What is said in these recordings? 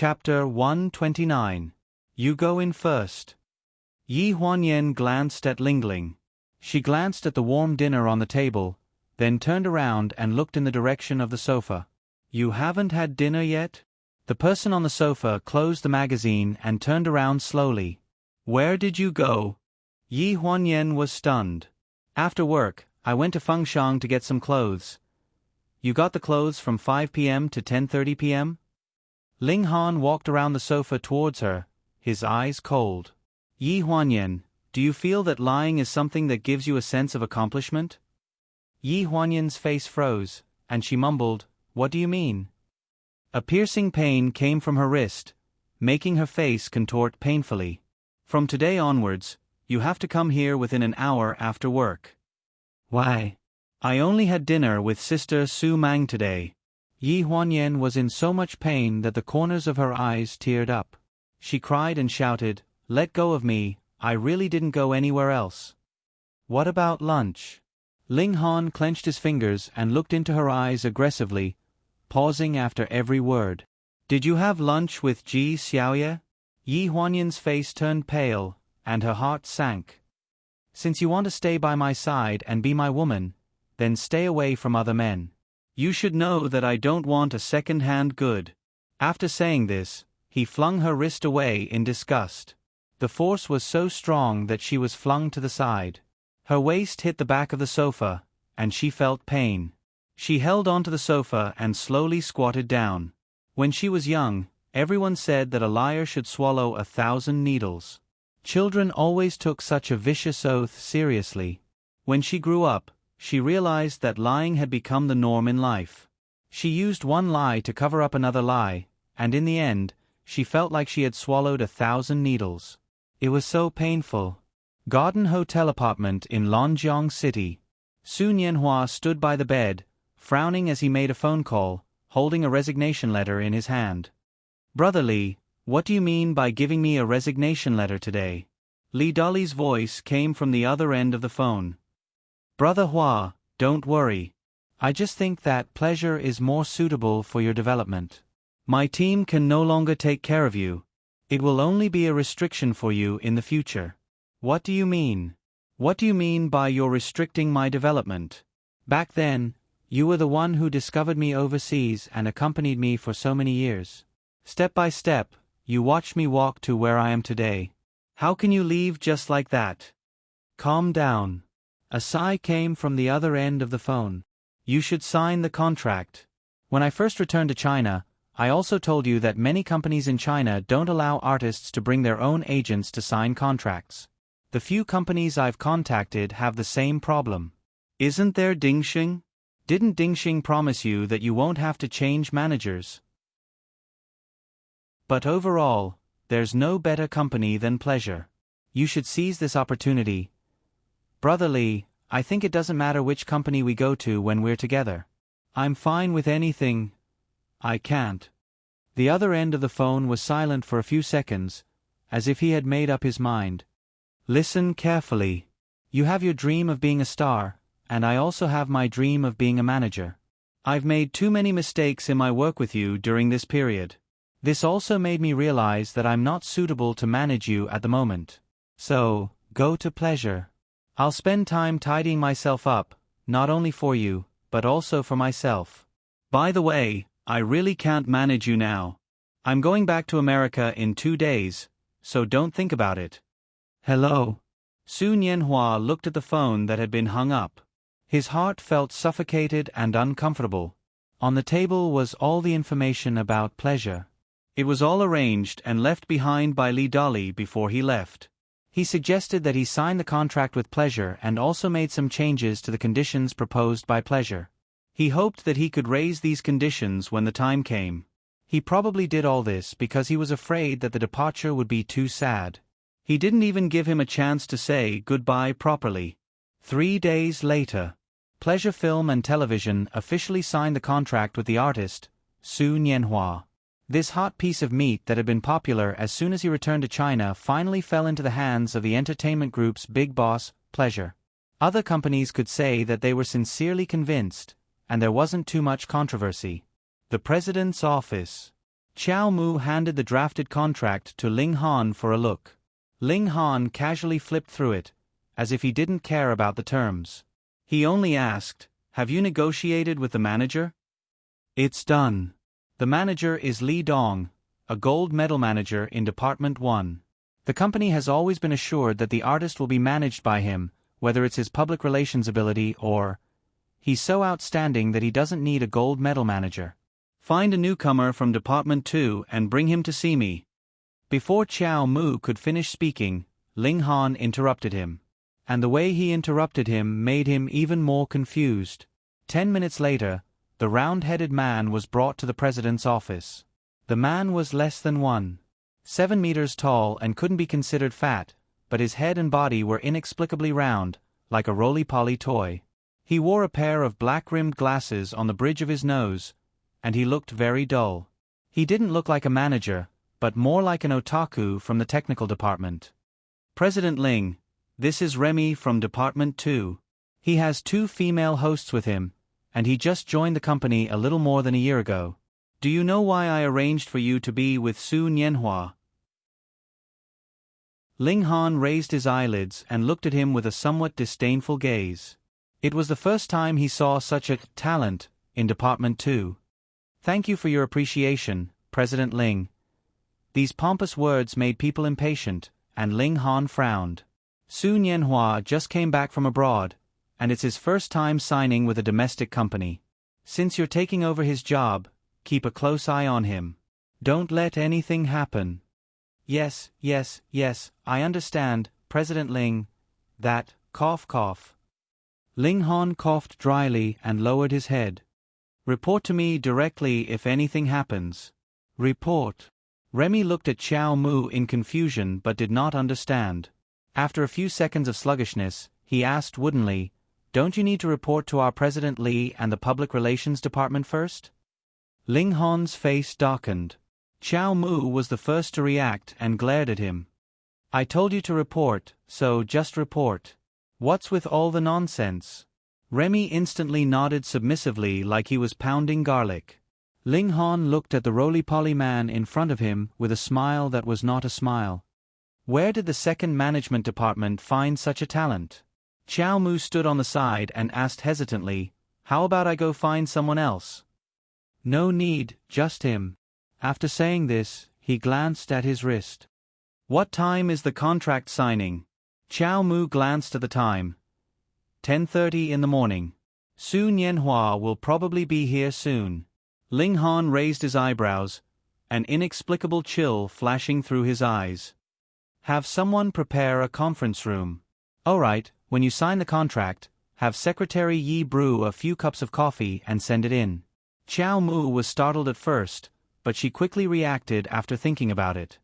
Chapter 129. You go in first. Yi Huanyan glanced at Ling Ling. She glanced at the warm dinner on the table, then turned around and looked in the direction of the sofa. You haven't had dinner yet? The person on the sofa closed the magazine and turned around slowly. Where did you go? Yi Huanyan was stunned. After work, I went to Fengshang to get some clothes. You got the clothes from 5 p.m. to 10:30 p.m.? Ling Han walked around the sofa towards her, his eyes cold. Yi Huanyan, do you feel that lying is something that gives you a sense of accomplishment? Yi Huanyan's face froze, and she mumbled, What do you mean? A piercing pain came from her wrist, making her face contort painfully. From today onwards, you have to come here within an hour after work. Why? I only had dinner with Sister Su Mang today. Yi Huanyan was in so much pain that the corners of her eyes teared up. She cried and shouted, Let go of me, I really didn't go anywhere else. What about lunch? Ling Han clenched his fingers and looked into her eyes aggressively, pausing after every word. Did you have lunch with Ji Xiaoye? Yi Huanyan's face turned pale, and her heart sank. Since you want to stay by my side and be my woman, then stay away from other men. You should know that I don't want a second-hand good. After saying this, he flung her wrist away in disgust. The force was so strong that she was flung to the side. Her waist hit the back of the sofa, and she felt pain. She held onto the sofa and slowly squatted down. When she was young, everyone said that a liar should swallow 1,000 needles. Children always took such a vicious oath seriously. When she grew up, she realized that lying had become the norm in life. She used one lie to cover up another lie, and in the end, she felt like she had swallowed 1,000 needles. It was so painful. Garden Hotel apartment in Lonjiang City. Su Nianhua stood by the bed, frowning as he made a phone call, holding a resignation letter in his hand. Brother Li, what do you mean by giving me a resignation letter today? Li Dolly's voice came from the other end of the phone. Brother Hua, don't worry. I just think that pleasure is more suitable for your development. My team can no longer take care of you. It will only be a restriction for you in the future. What do you mean? What do you mean by you're restricting my development? Back then, you were the one who discovered me overseas and accompanied me for so many years. Step by step, you watched me walk to where I am today. How can you leave just like that? Calm down. A sigh came from the other end of the phone. You should sign the contract. When I first returned to China, I also told you that many companies in China don't allow artists to bring their own agents to sign contracts. The few companies I've contacted have the same problem. Isn't there Dingxing? Didn't Dingxing promise you that you won't have to change managers? But overall, there's no better company than pleasure. You should seize this opportunity. Brother Li, I think it doesn't matter which company we go to when we're together. I'm fine with anything. I can't. The other end of the phone was silent for a few seconds, as if he had made up his mind. Listen carefully. You have your dream of being a star, and I also have my dream of being a manager. I've made too many mistakes in my work with you during this period. This also made me realize that I'm not suitable to manage you at the moment. So, go to pleasure. I'll spend time tidying myself up, not only for you, but also for myself. By the way, I really can't manage you now. I'm going back to America in 2 days, so don't think about it. Hello. Su Nianhua looked at the phone that had been hung up. His heart felt suffocated and uncomfortable. On the table was all the information about pleasure. It was all arranged and left behind by Li Dolly before he left. He suggested that he sign the contract with pleasure and also made some changes to the conditions proposed by pleasure. He hoped that he could raise these conditions when the time came. He probably did all this because he was afraid that the departure would be too sad. He didn't even give him a chance to say goodbye properly. 3 days later, Pleasure Film and Television officially signed the contract with the artist, Su Nianhua. This hot piece of meat that had been popular as soon as he returned to China finally fell into the hands of the entertainment group's big boss, Pleasure. Other companies could say that they were sincerely convinced, and there wasn't too much controversy. The President's Office. Xiao Mu handed the drafted contract to Ling Han for a look. Ling Han casually flipped through it, as if he didn't care about the terms. He only asked, "Have you negotiated with the manager?" "It's done. The manager is Li Dong, a gold medal manager in Department 1. The company has always been assured that the artist will be managed by him, whether it's his public relations ability or... He's so outstanding that he doesn't need a gold medal manager. Find a newcomer from Department 2 and bring him to see me." Before Xiao Mu could finish speaking, Ling Han interrupted him. And the way he interrupted him made him even more confused. 10 minutes later, the round-headed man was brought to the president's office. The man was less than 1.7 meters tall and couldn't be considered fat, but his head and body were inexplicably round, like a roly-poly toy. He wore a pair of black-rimmed glasses on the bridge of his nose, and he looked very dull. He didn't look like a manager, but more like an otaku from the technical department. "President Ling, this is Remy from Department 2. He has 2 female hosts with him, and he just joined the company a little more than a year ago. Do you know why I arranged for you to be with Su Nianhua?" Ling Han raised his eyelids and looked at him with a somewhat disdainful gaze. It was the first time he saw such a talent in Department 2. "Thank you for your appreciation, President Ling." These pompous words made people impatient, and Ling Han frowned. Su Nianhua just came back from abroad, and it's his first time signing with a domestic company. Since you're taking over his job, keep a close eye on him. Don't let anything happen. Yes, I understand, President Ling. That, cough. Ling Han coughed dryly and lowered his head. "Report to me directly if anything happens." "Report." Remy looked at Xiao Mu in confusion but did not understand. After a few seconds of sluggishness, he asked woodenly, "Don't you need to report to our President Li and the Public Relations Department first?" Ling Han's face darkened. Xiao Mu was the first to react and glared at him. "I told you to report, so just report. What's with all the nonsense?" Remy instantly nodded submissively like he was pounding garlic. Ling Han looked at the roly-poly man in front of him with a smile that was not a smile. Where did the second management department find such a talent? Xiao Mu stood on the side and asked hesitantly, "How about I go find someone else?" "No need, just him." After saying this, he glanced at his wrist. "What time is the contract signing?" Xiao Mu glanced at the time. 10:30 in the morning. Su Nianhua will probably be here soon. Ling Han raised his eyebrows, an inexplicable chill flashing through his eyes. "Have someone prepare a conference room. All right, when you sign the contract, have Secretary Yi brew a few cups of coffee and send it in." Xiao Mu was startled at first, but she quickly reacted after thinking about it.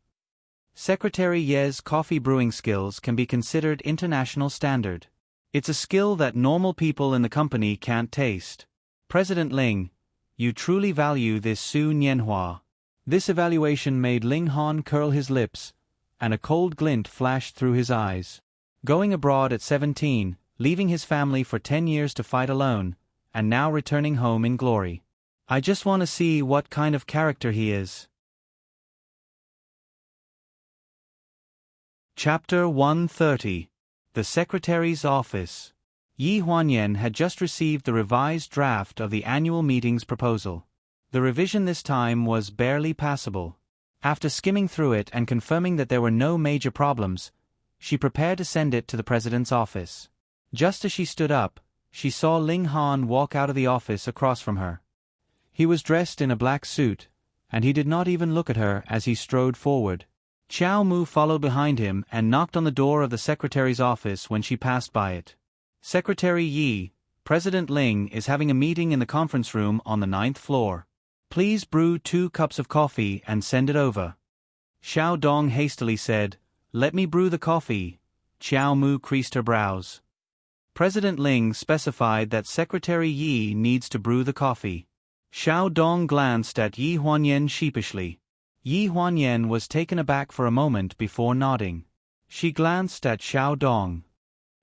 Secretary Ye's coffee brewing skills can be considered international standard. It's a skill that normal people in the company can't taste. "President Ling, you truly value this Su Nianhua." This evaluation made Ling Han curl his lips, and a cold glint flashed through his eyes. Going abroad at 17, leaving his family for 10 years to fight alone, and now returning home in glory. I just want to see what kind of character he is. Chapter 130. The Secretary's Office. Yi Huanyan had just received the revised draft of the annual meeting's proposal. The revision this time was barely passable. After skimming through it and confirming that there were no major problems, she prepared to send it to the president's office. Just as she stood up, she saw Ling Han walk out of the office across from her. He was dressed in a black suit, and he did not even look at her as he strode forward. Xiao Mu followed behind him and knocked on the door of the secretary's office when she passed by it. "Secretary Yi, President Ling is having a meeting in the conference room on the 9th floor. Please brew 2 cups of coffee and send it over." Xiao Dong hastily said, "Let me brew the coffee." Xiao Mu creased her brows. President Ling specified that Secretary Yi needs to brew the coffee. Xiao Dong glanced at Yi Huanyan sheepishly. Yi Huanyan was taken aback for a moment before nodding. She glanced at Xiao Dong.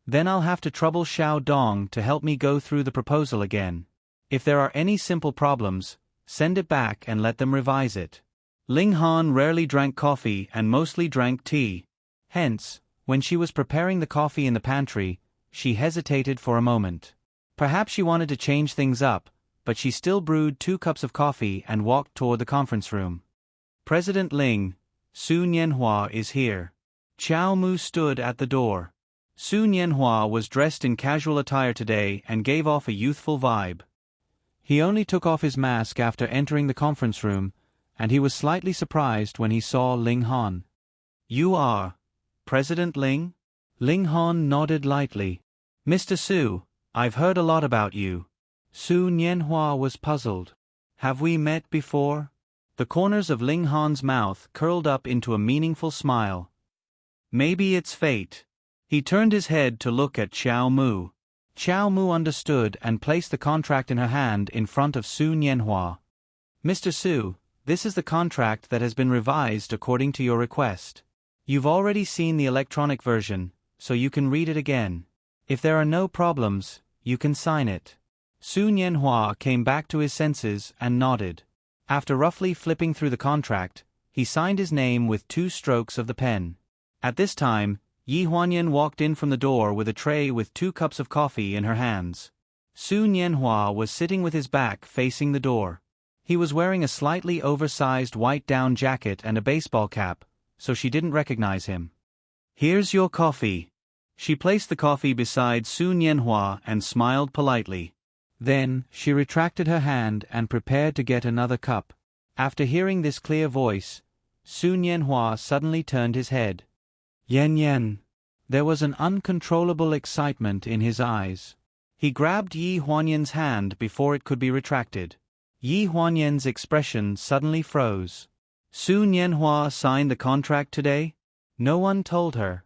"Then I'll have to trouble Xiao Dong to help me go through the proposal again. If there are any simple problems, send it back and let them revise it." Ling Han rarely drank coffee and mostly drank tea. Hence, when she was preparing the coffee in the pantry, she hesitated for a moment. Perhaps she wanted to change things up, but she still brewed 2 cups of coffee and walked toward the conference room. President Ling, Su Nianhua is here. Qiao Mu stood at the door. Su Nianhua was dressed in casual attire today and gave off a youthful vibe. He only took off his mask after entering the conference room, and he was slightly surprised when he saw Ling Han. You are President Ling? Ling Han nodded lightly. Mr. Su, I've heard a lot about you. Su Nianhua was puzzled. Have we met before? The corners of Ling Han's mouth curled up into a meaningful smile. Maybe it's fate. He turned his head to look at Qiao Mu. Qiao Mu understood and placed the contract in her hand in front of Su Nianhua. Mr. Su, this is the contract that has been revised according to your request. You've already seen the electronic version, so you can read it again. If there are no problems, you can sign it. Su Nianhua came back to his senses and nodded. After roughly flipping through the contract, he signed his name with 2 strokes of the pen. At this time, Yi Huanyan walked in from the door with a tray with 2 cups of coffee in her hands. Su Nianhua was sitting with his back facing the door. He was wearing a slightly oversized white down jacket and a baseball cap, so she didn't recognize him. Here's your coffee. She placed the coffee beside Su Nianhua and smiled politely. Then, she retracted her hand and prepared to get another cup. After hearing this clear voice, Su Nianhua suddenly turned his head. Yen Yen. There was an uncontrollable excitement in his eyes. He grabbed Yi Huanyan's hand before it could be retracted. Yi Huanyan's expression suddenly froze. Su Nianhua signed the contract today? No one told her.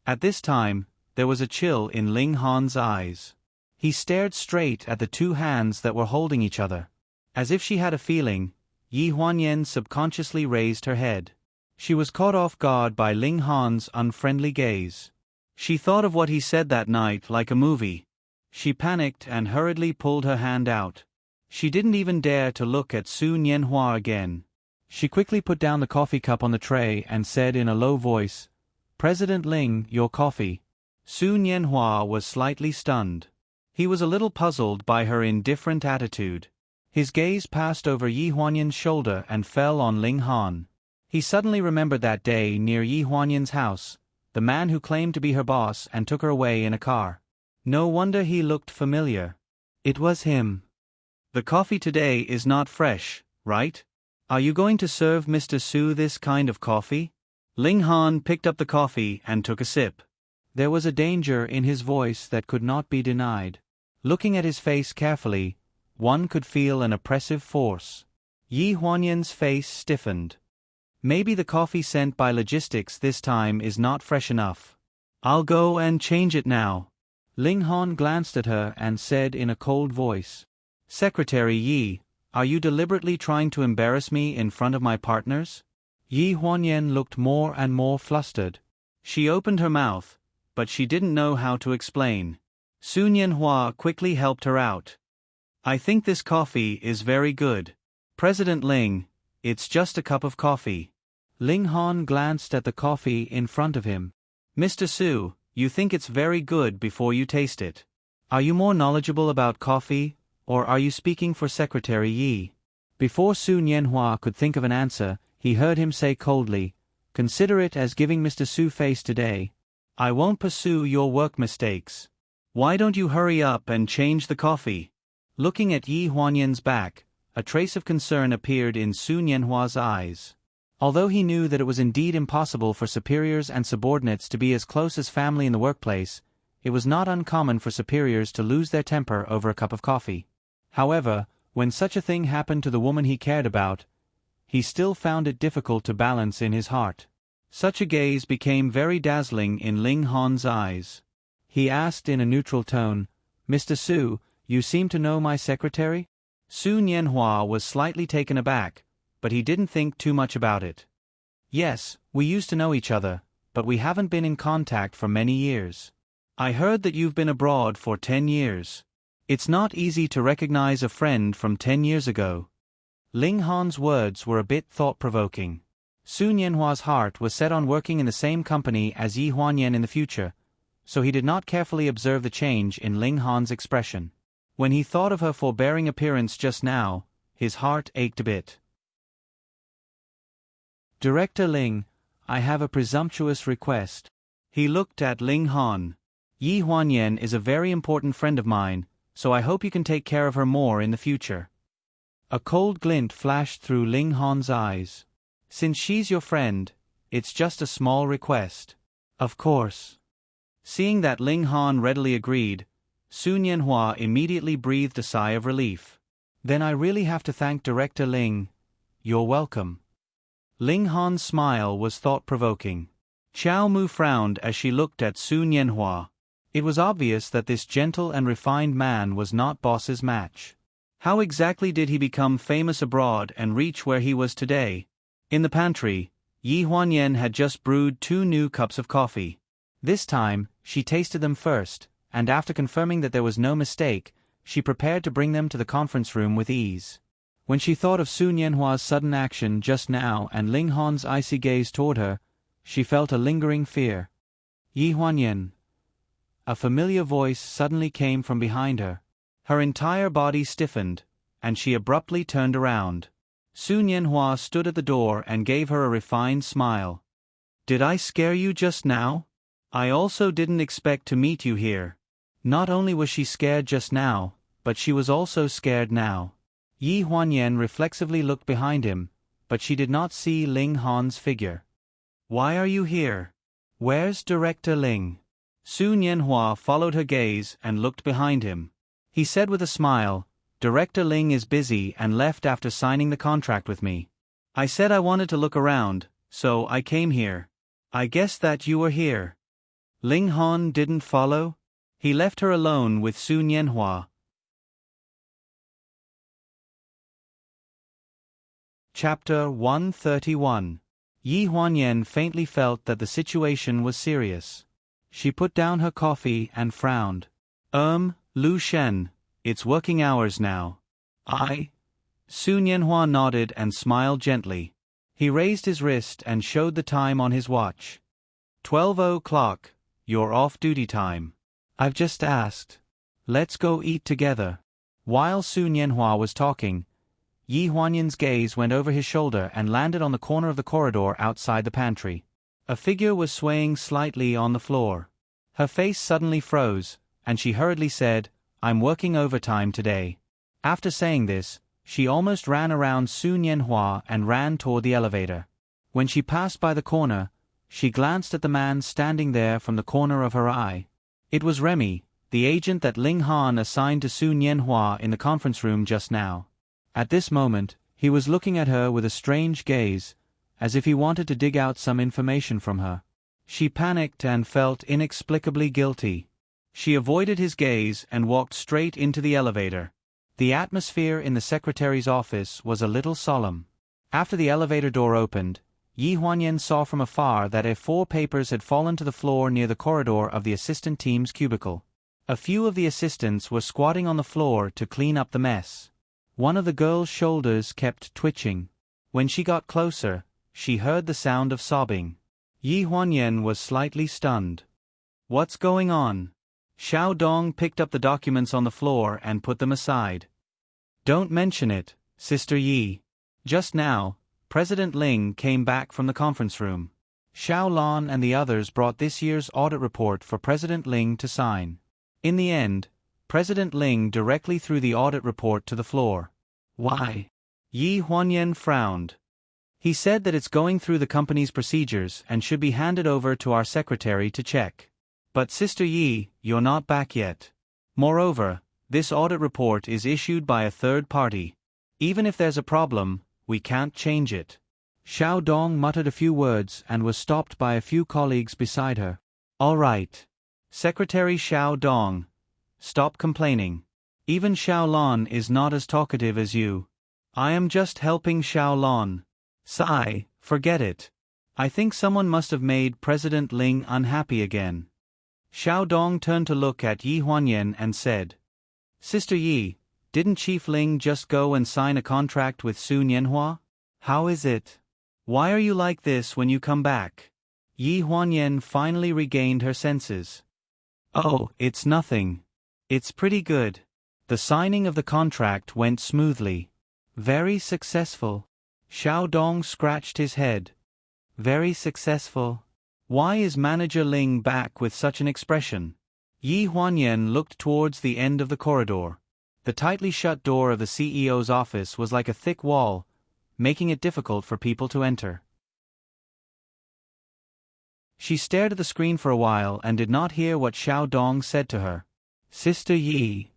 At this time, there was a chill in Ling Han's eyes. He stared straight at the 2 hands that were holding each other. As if she had a feeling, Yi Huanyan subconsciously raised her head. She was caught off guard by Ling Han's unfriendly gaze. She thought of what he said that night like a movie. She panicked and hurriedly pulled her hand out. She didn't even dare to look at Su Nianhua again. She quickly put down the coffee cup on the tray and said in a low voice, President Ling, your coffee. Su Nianhua was slightly stunned. He was a little puzzled by her indifferent attitude. His gaze passed over Yi Huanyan's shoulder and fell on Ling Han. He suddenly remembered that day near Yi Huanyan's house, the man who claimed to be her boss and took her away in a car. No wonder he looked familiar. It was him. The coffee today is not fresh, right? Are you going to serve Mr. Su this kind of coffee? Ling Han picked up the coffee and took a sip. There was a danger in his voice that could not be denied. Looking at his face carefully, one could feel an oppressive force. Yi Huanyan's face stiffened. Maybe the coffee sent by logistics this time is not fresh enough. I'll go and change it now. Ling Han glanced at her and said in a cold voice, Secretary Yi, are you deliberately trying to embarrass me in front of my partners? Yi Huanyan looked more and more flustered. She opened her mouth, but she didn't know how to explain. Su Nianhua quickly helped her out. I think this coffee is very good. President Ling, it's just a cup of coffee. Ling Han glanced at the coffee in front of him. Mr. Su, you think it's very good before you taste it. Are you more knowledgeable about coffee, or are you speaking for Secretary Yi? Before Su Nianhua could think of an answer, he heard him say coldly, Consider it as giving Mr. Su face today. I won't pursue your work mistakes. Why don't you hurry up and change the coffee? Looking at Yi Huanyan's back, a trace of concern appeared in Su Nianhua's eyes. Although he knew that it was indeed impossible for superiors and subordinates to be as close as family in the workplace, it was not uncommon for superiors to lose their temper over a cup of coffee. However, when such a thing happened to the woman he cared about, he still found it difficult to balance in his heart. Such a gaze became very dazzling in Ling Han's eyes. He asked in a neutral tone, Mr. Su, you seem to know my secretary? Su Nianhua was slightly taken aback, but he didn't think too much about it. Yes, we used to know each other, but we haven't been in contact for many years. I heard that you've been abroad for 10 years. It's not easy to recognize a friend from 10 years ago. Ling Han's words were a bit thought-provoking. Su Nianhua's heart was set on working in the same company as Yi Huanyan in the future, so he did not carefully observe the change in Ling Han's expression. When he thought of her forbearing appearance just now, his heart ached a bit. "Director Ling, I have a presumptuous request." He looked at Ling Han. "Yi Huanyan is a very important friend of mine, so I hope you can take care of her more in the future." A cold glint flashed through Ling Han's eyes. "Since she's your friend, it's just a small request." "Of course." Seeing that Ling Han readily agreed, Su Nianhua immediately breathed a sigh of relief. "Then I really have to thank Director Ling. You're welcome." Ling Han's smile was thought-provoking. Xiao Mu frowned as she looked at Su Nianhua. It was obvious that this gentle and refined man was not boss's match. How exactly did he become famous abroad and reach where he was today? In the pantry, Yi Huanyan had just brewed 2 new cups of coffee. This time, she tasted them first, and after confirming that there was no mistake, she prepared to bring them to the conference room with ease. When she thought of Su Nianhua's sudden action just now and Ling Han's icy gaze toward her, she felt a lingering fear. "Yi Huanyan." A familiar voice suddenly came from behind her. Her entire body stiffened, and she abruptly turned around. Su Nianhua stood at the door and gave her a refined smile. "Did I scare you just now? I also didn't expect to meet you here." Not only was she scared just now, but she was also scared now. Yi Huanyan reflexively looked behind him, but she did not see Ling Han's figure. "Why are you here? Where's Director Ling?" Su Nianhua followed her gaze and looked behind him. He said with a smile, "Director Ling is busy and left after signing the contract with me. I said I wanted to look around, so I came here. I guessed that you were here." Ling Han didn't follow? He left her alone with Su Nianhua. Chapter 131. Yi Huanyan faintly felt that the situation was serious. She put down her coffee and frowned. Lu Shen, it's working hours now." Su Nianhua nodded and smiled gently. He raised his wrist and showed the time on his watch. 12:00, your off-duty time. I've just asked. Let's go eat together." While Su Nianhua was talking, Yi Huanyan's gaze went over his shoulder and landed on the corner of the corridor outside the pantry. A figure was swaying slightly on the floor. Her face suddenly froze, and she hurriedly said, "I'm working overtime today." After saying this, she almost ran around Su Nianhua and ran toward the elevator. When she passed by the corner, she glanced at the man standing there from the corner of her eye. It was Remy, the agent that Ling Han assigned to Su Nianhua in the conference room just now. At this moment, he was looking at her with a strange gaze, as if he wanted to dig out some information from her. She panicked and felt inexplicably guilty. She avoided his gaze and walked straight into the elevator. The atmosphere in the secretary's office was a little solemn. After the elevator door opened, Yi Huanyan saw from afar that A4 papers had fallen to the floor near the corridor of the assistant team's cubicle. A few of the assistants were squatting on the floor to clean up the mess. One of the girl's shoulders kept twitching. When she got closer, she heard the sound of sobbing. Yi Huanyan was slightly stunned. "What's going on?" Xiao Dong picked up the documents on the floor and put them aside. "Don't mention it, Sister Yi. Just now, President Ling came back from the conference room. Xiao Lan and the others brought this year's audit report for President Ling to sign. In the end, President Ling directly threw the audit report to the floor." "Why?" Yi Huanyan frowned. "He said that it's going through the company's procedures and should be handed over to our secretary to check. But Sister Yi, you're not back yet. Moreover, this audit report is issued by a third party. Even if there's a problem, we can't change it." Xiao Dong muttered a few words and was stopped by a few colleagues beside her. "All right. Secretary Xiao Dong, stop complaining. Even Xiao Lan is not as talkative as you. I am just helping Xiao Lan. Sigh, forget it. I think someone must have made President Ling unhappy again." Xiao Dong turned to look at Yi Huanyan and said, "Sister Yi, Didn't Chief Ling just go and sign a contract with Su Nianhua? How is it? Why are you like this when you come back? Yi Huanyan finally regained her senses. Oh, it's nothing. It's pretty good. The signing of the contract went smoothly. Very successful. Xiao Dong scratched his head. Very successful. Why is Manager Ling back with such an expression? Yi Huanyan looked towards the end of the corridor. The tightly shut door of the CEO's office was like a thick wall, making it difficult for people to enter. She stared at the screen for a while and did not hear what Xiao Dong said to her. Sister Yi.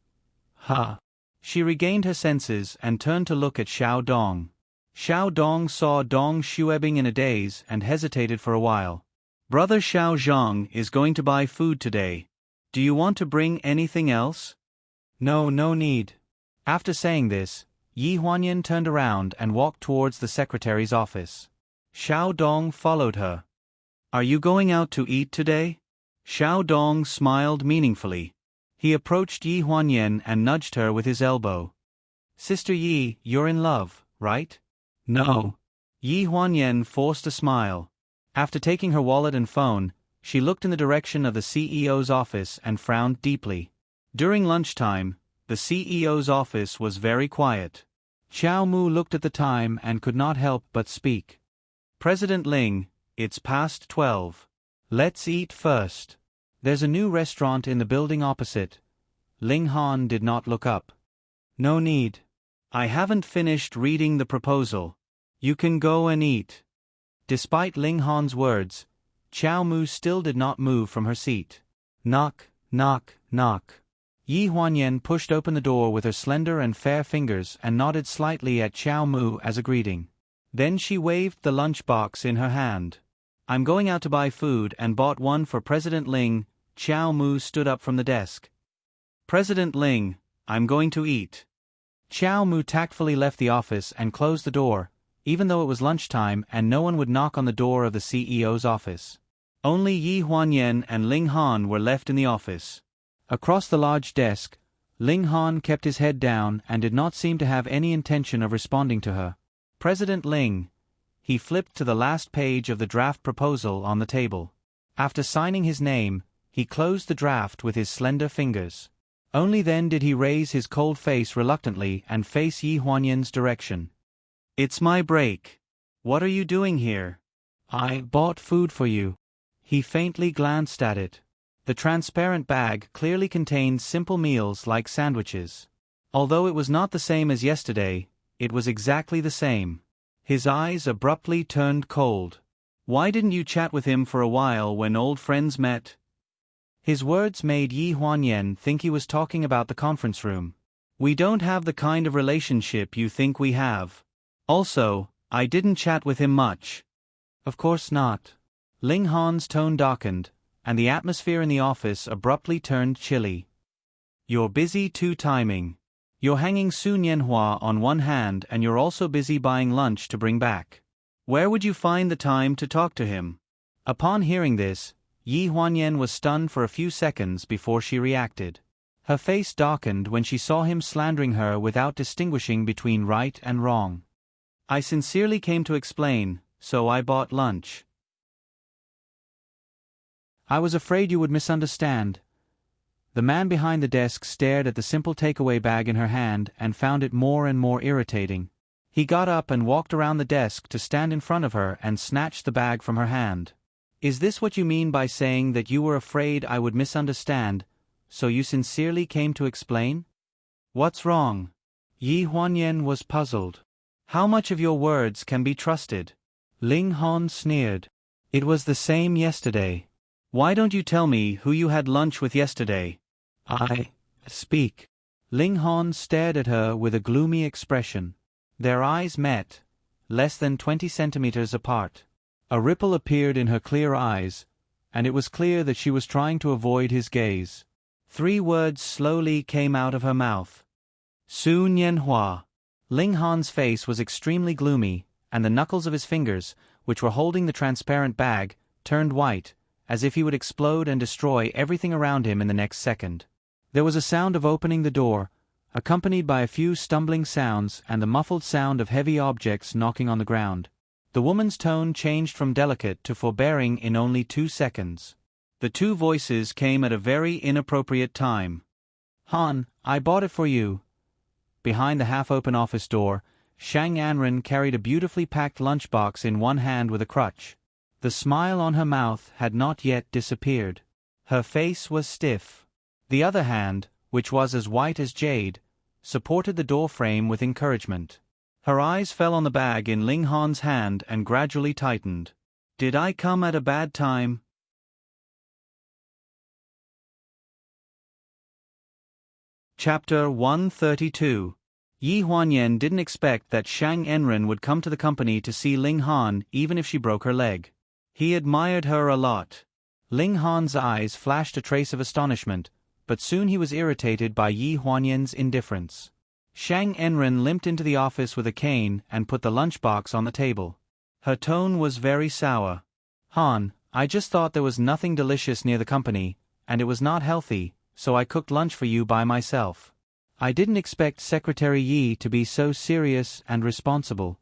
Ha. She regained her senses and turned to look at Xiao Dong. Xiao Dong saw Dong Xuebing in a daze and hesitated for a while. Brother Xiao Zhang is going to buy food today. Do you want to bring anything else? No, no need. After saying this, Yi Huanyan turned around and walked towards the secretary's office. Xiao Dong followed her. Are you going out to eat today? Xiao Dong smiled meaningfully. He approached Yi Huanyan and nudged her with his elbow. Sister Yi, you're in love, right? No. Yi Huanyan forced a smile. After taking her wallet and phone, she looked in the direction of the CEO's office and frowned deeply. During lunchtime, the CEO's office was very quiet. Xiao Mu looked at the time and could not help but speak. President Ling, it's past 12. Let's eat first. There's a new restaurant in the building opposite. Ling Han did not look up. No need. I haven't finished reading the proposal. You can go and eat. Despite Ling Han's words, Xiao Mu still did not move from her seat. Knock, knock, knock. Yi Huanyan pushed open the door with her slender and fair fingers and nodded slightly at Xiao Mu as a greeting. Then she waved the lunchbox in her hand. I'm going out to buy food and bought one for President Ling. Xiao Mu stood up from the desk. President Ling, I'm going to eat. Xiao Mu tactfully left the office and closed the door, even though it was lunchtime and no one would knock on the door of the CEO's office. Only Yi Huanyan and Ling Han were left in the office. Across the large desk, Ling Han kept his head down and did not seem to have any intention of responding to her. President Ling. He flipped to the last page of the draft proposal on the table. After signing his name, he closed the draft with his slender fingers. Only then did he raise his cold face reluctantly and face Yi Huanyan's direction. It's my break. What are you doing here? I bought food for you. He faintly glanced at it. The transparent bag clearly contained simple meals like sandwiches. Although it was not the same as yesterday, it was exactly the same. His eyes abruptly turned cold. Why didn't you chat with him for a while when old friends met? His words made Yi Huanyan think he was talking about the conference room. We don't have the kind of relationship you think we have. Also, I didn't chat with him much. Of course not. Ling Han's tone darkened, and the atmosphere in the office abruptly turned chilly. You're busy two-timing. You're hanging Su Nianhua on one hand and you're also busy buying lunch to bring back. Where would you find the time to talk to him? Upon hearing this, Yi Huanyan was stunned for a few seconds before she reacted. Her face darkened when she saw him slandering her without distinguishing between right and wrong. I sincerely came to explain, so I bought lunch. I was afraid you would misunderstand. The man behind the desk stared at the simple takeaway bag in her hand and found it more and more irritating. He got up and walked around the desk to stand in front of her and snatched the bag from her hand. Is this what you mean by saying that you were afraid I would misunderstand, so you sincerely came to explain? What's wrong? Yi Huanyan was puzzled. How much of your words can be trusted? Ling Han sneered. It was the same yesterday. Why don't you tell me who you had lunch with yesterday? Speak. Ling Han stared at her with a gloomy expression. Their eyes met, less than 20 centimeters apart. A ripple appeared in her clear eyes, and it was clear that she was trying to avoid his gaze. 3 words slowly came out of her mouth. Su Nianhua. Ling Han's face was extremely gloomy, and the knuckles of his fingers, which were holding the transparent bag, turned white, as if he would explode and destroy everything around him in the next second. There was a sound of opening the door, accompanied by a few stumbling sounds and the muffled sound of heavy objects knocking on the ground. The woman's tone changed from delicate to forbearing in only 2 seconds. The two voices came at a very inappropriate time. "Han, I bought it for you." Behind the half-open office door, Shang Anren carried a beautifully packed lunchbox in one hand with a crutch. The smile on her mouth had not yet disappeared. Her face was stiff. The other hand, which was as white as jade, supported the doorframe with encouragement. Her eyes fell on the bag in Ling Han's hand and gradually tightened. "Did I come at a bad time?" Chapter 132. Yi Huanyan didn't expect that Shang Enren would come to the company to see Ling Han even if she broke her leg. He admired her a lot. Ling Han's eyes flashed a trace of astonishment, but soon he was irritated by Yi Huanyan's indifference. Shang Enren limped into the office with a cane and put the lunchbox on the table. Her tone was very sour. "Han, I just thought there was nothing delicious near the company, and it was not healthy, so I cooked lunch for you by myself. I didn't expect Secretary Yi to be so serious and responsible."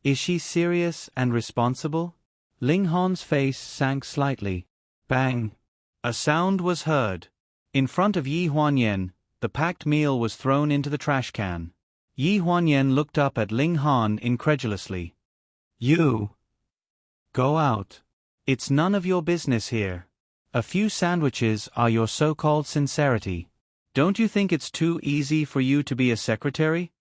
"Is she serious and responsible?" Ling Han's face sank slightly. Bang! A sound was heard. In front of Yi Huanyan, the packed meal was thrown into the trash can. Yi Huanyan looked up at Ling Han incredulously. "You! Go out. It's none of your business here. A few sandwiches are your so-called sincerity. Don't you think it's too easy for you to be a secretary?"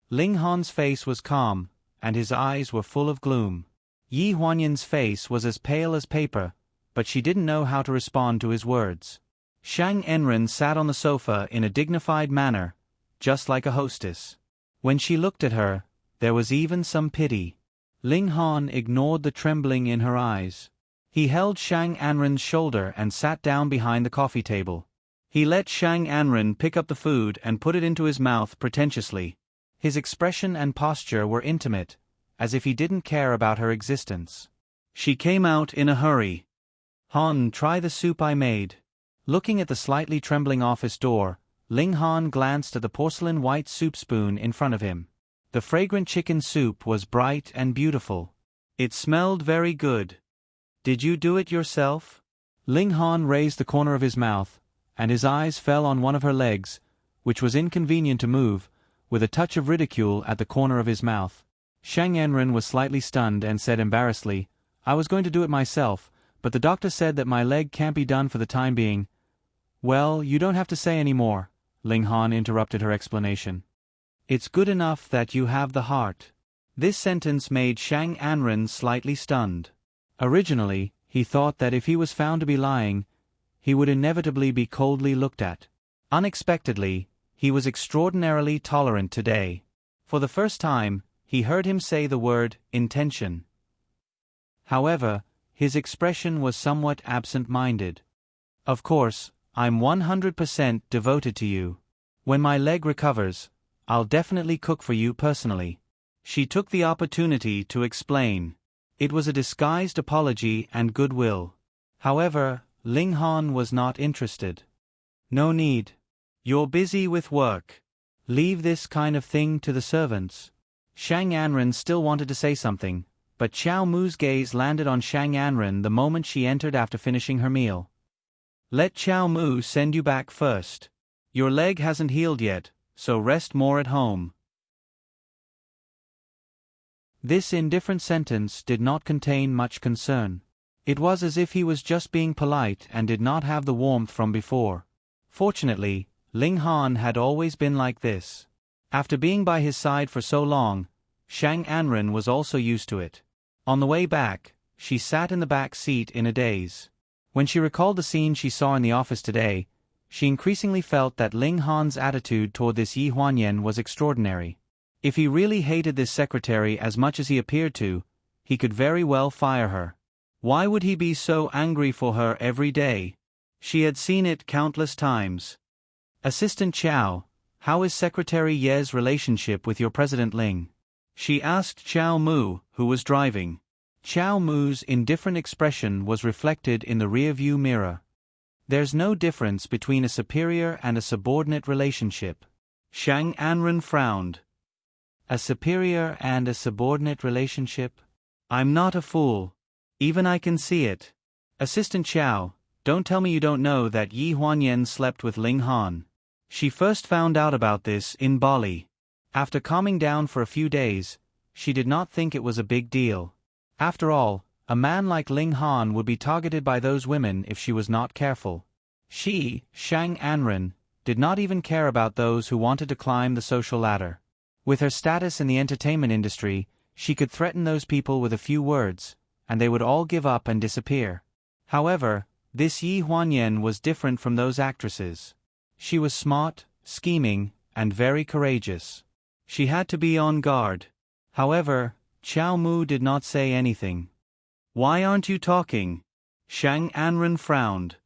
Ling Han's face was calm, and his eyes were full of gloom. Yi Huanyan's face was as pale as paper, but she didn't know how to respond to his words. Shang Enren sat on the sofa in a dignified manner, just like a hostess. When she looked at her, there was even some pity. Ling Han ignored the trembling in her eyes. He held Shang Anren's shoulder and sat down behind the coffee table. He let Shang Anren pick up the food and put it into his mouth pretentiously. His expression and posture were intimate, as if he didn't care about her existence. She came out in a hurry. "Han, try the soup I made." Looking at the slightly trembling office door, Ling Han glanced at the porcelain white soup spoon in front of him. The fragrant chicken soup was bright and beautiful. It smelled very good. "Did you do it yourself?" Ling Han raised the corner of his mouth, and his eyes fell on one of her legs, which was inconvenient to move, with a touch of ridicule at the corner of his mouth. Shang Enren was slightly stunned and said embarrassedly, "I was going to do it myself, but the doctor said that my leg can't be done for the time being." "Well, you don't have to say any more," Ling Han interrupted her explanation. "It's good enough that you have the heart." This sentence made Shang Anren slightly stunned. Originally, he thought that if he was found to be lying, he would inevitably be coldly looked at. Unexpectedly, he was extraordinarily tolerant today. For the first time, he heard him say the word intention. However, his expression was somewhat absent-minded. "Of course, I'm 100% devoted to you. When my leg recovers, I'll definitely cook for you personally." She took the opportunity to explain. It was a disguised apology and goodwill. However, Ling Han was not interested. "No need. You're busy with work. Leave this kind of thing to the servants." Shang Anren still wanted to say something, but Chow Mu's gaze landed on Shang Anren the moment she entered after finishing her meal. "Let Chow Mu send you back first. Your leg hasn't healed yet, so rest more at home." This indifferent sentence did not contain much concern. It was as if he was just being polite and did not have the warmth from before. Fortunately, Ling Han had always been like this. After being by his side for so long, Shang Anren was also used to it. On the way back, she sat in the back seat in a daze. When she recalled the scene she saw in the office today, she increasingly felt that Ling Han's attitude toward this Yi Huanyan was extraordinary. If he really hated this secretary as much as he appeared to, he could very well fire her. Why would he be so angry for her every day? She had seen it countless times. "Assistant Chow, how is Secretary Ye's relationship with your President Ling?" she asked Chow Mu, who was driving. Chow Mu's indifferent expression was reflected in the rear-view mirror. "There's no difference between a superior and a subordinate relationship." Shang Anren frowned. A superior and a subordinate relationship? I'm not a fool. Even I can see it. Assistant Xiao, don't tell me you don't know that Yi Huanyan slept with Ling Han. She first found out about this in Bali. After calming down for a few days, she did not think it was a big deal. After all, a man like Ling Han would be targeted by those women if she was not careful. She, Shang Anren, did not even care about those who wanted to climb the social ladder. With her status in the entertainment industry, she could threaten those people with a few words, and they would all give up and disappear. However, this Yi Huanyan was different from those actresses. She was smart, scheming, and very courageous. She had to be on guard. However, Qiao Mu did not say anything. Why aren't you talking? Shang Anren frowned.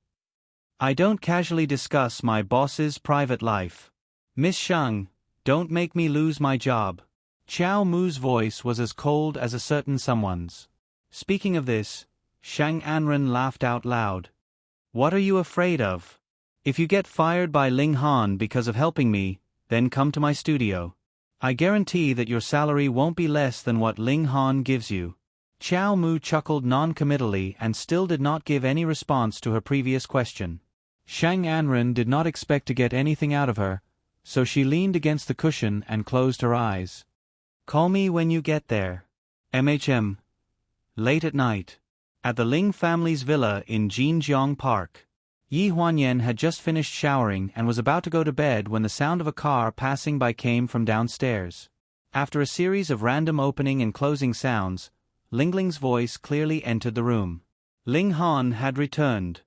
I don't casually discuss my boss's private life. Miss Shang, don't make me lose my job. Qiao Mu's voice was as cold as a certain someone's. Speaking of this, Shang Anren laughed out loud. What are you afraid of? If you get fired by Ling Han because of helping me, then come to my studio. I guarantee that your salary won't be less than what Ling Han gives you. Qiao Mu chuckled non-committally and still did not give any response to her previous question. Shang Anren did not expect to get anything out of her, so she leaned against the cushion and closed her eyes. Call me when you get there. MHM. Late at night. At the Ling family's villa in Jinjiang Park. Yi Huanyan had just finished showering and was about to go to bed when the sound of a car passing by came from downstairs. After a series of random opening and closing sounds, Lingling's voice clearly entered the room. Ling Han had returned.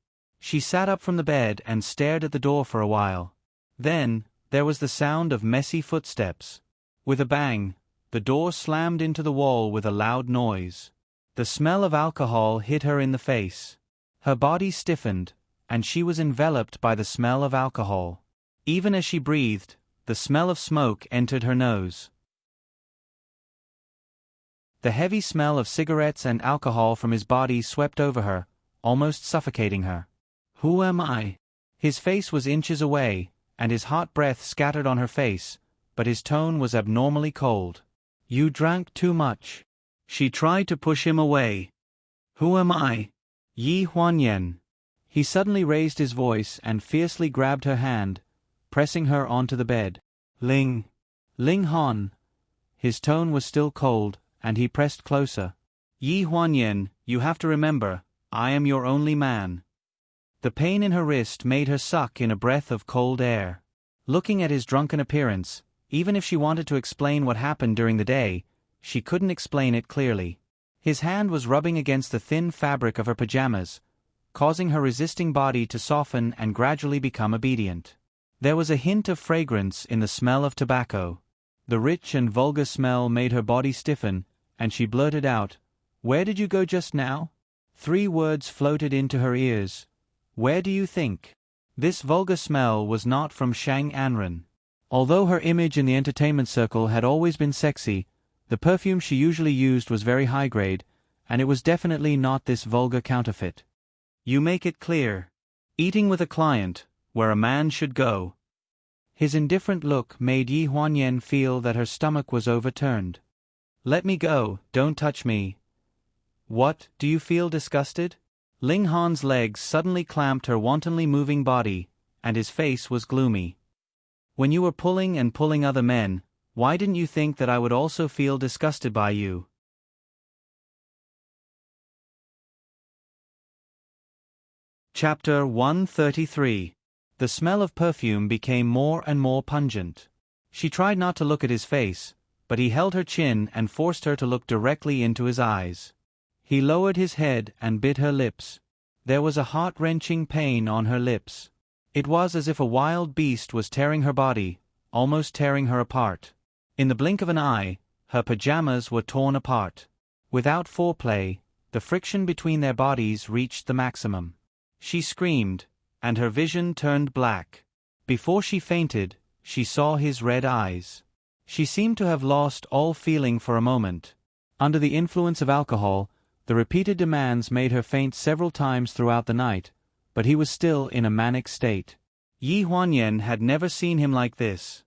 She sat up from the bed and stared at the door for a while. Then, there was the sound of messy footsteps. With a bang, the door slammed into the wall with a loud noise. The smell of alcohol hit her in the face. Her body stiffened, and she was enveloped by the smell of alcohol. Even as she breathed, the smell of smoke entered her nose. The heavy smell of cigarettes and alcohol from his body swept over her, almost suffocating her. Who am I? His face was inches away, and his hot breath scattered on her face, but his tone was abnormally cold. You drank too much. She tried to push him away. Who am I? Yi Huanyan. He suddenly raised his voice and fiercely grabbed her hand, pressing her onto the bed. Ling Han. His tone was still cold, and he pressed closer. Yi Huanyan, you have to remember, I am your only man. The pain in her wrist made her suck in a breath of cold air. Looking at his drunken appearance, even if she wanted to explain what happened during the day, she couldn't explain it clearly. His hand was rubbing against the thin fabric of her pajamas, causing her resisting body to soften and gradually become obedient. There was a hint of fragrance in the smell of tobacco. The rich and vulgar smell made her body stiffen, and she blurted out, "Where did you go just now?" 3 words floated into her ears. Where do you think? This vulgar smell was not from Shang Anren. Although her image in the entertainment circle had always been sexy, the perfume she usually used was very high grade, and it was definitely not this vulgar counterfeit. You make it clear. Eating with a client, where a man should go. His indifferent look made Yi Huanyan feel that her stomach was overturned. Let me go, don't touch me. What, do you feel disgusted? Ling Han's legs suddenly clamped her wantonly moving body, and his face was gloomy. When you were pulling and pulling other men, why didn't you think that I would also feel disgusted by you? Chapter 133. The smell of perfume became more and more pungent. She tried not to look at his face, but he held her chin and forced her to look directly into his eyes. He lowered his head and bit her lips. There was a heart-wrenching pain on her lips. It was as if a wild beast was tearing her body, almost tearing her apart. In the blink of an eye, her pajamas were torn apart. Without foreplay, the friction between their bodies reached the maximum. She screamed, and her vision turned black. Before she fainted, she saw his red eyes. She seemed to have lost all feeling for a moment. Under the influence of alcohol, the repeated demands made her faint several times throughout the night, but he was still in a manic state. Yi Huanyan had never seen him like this.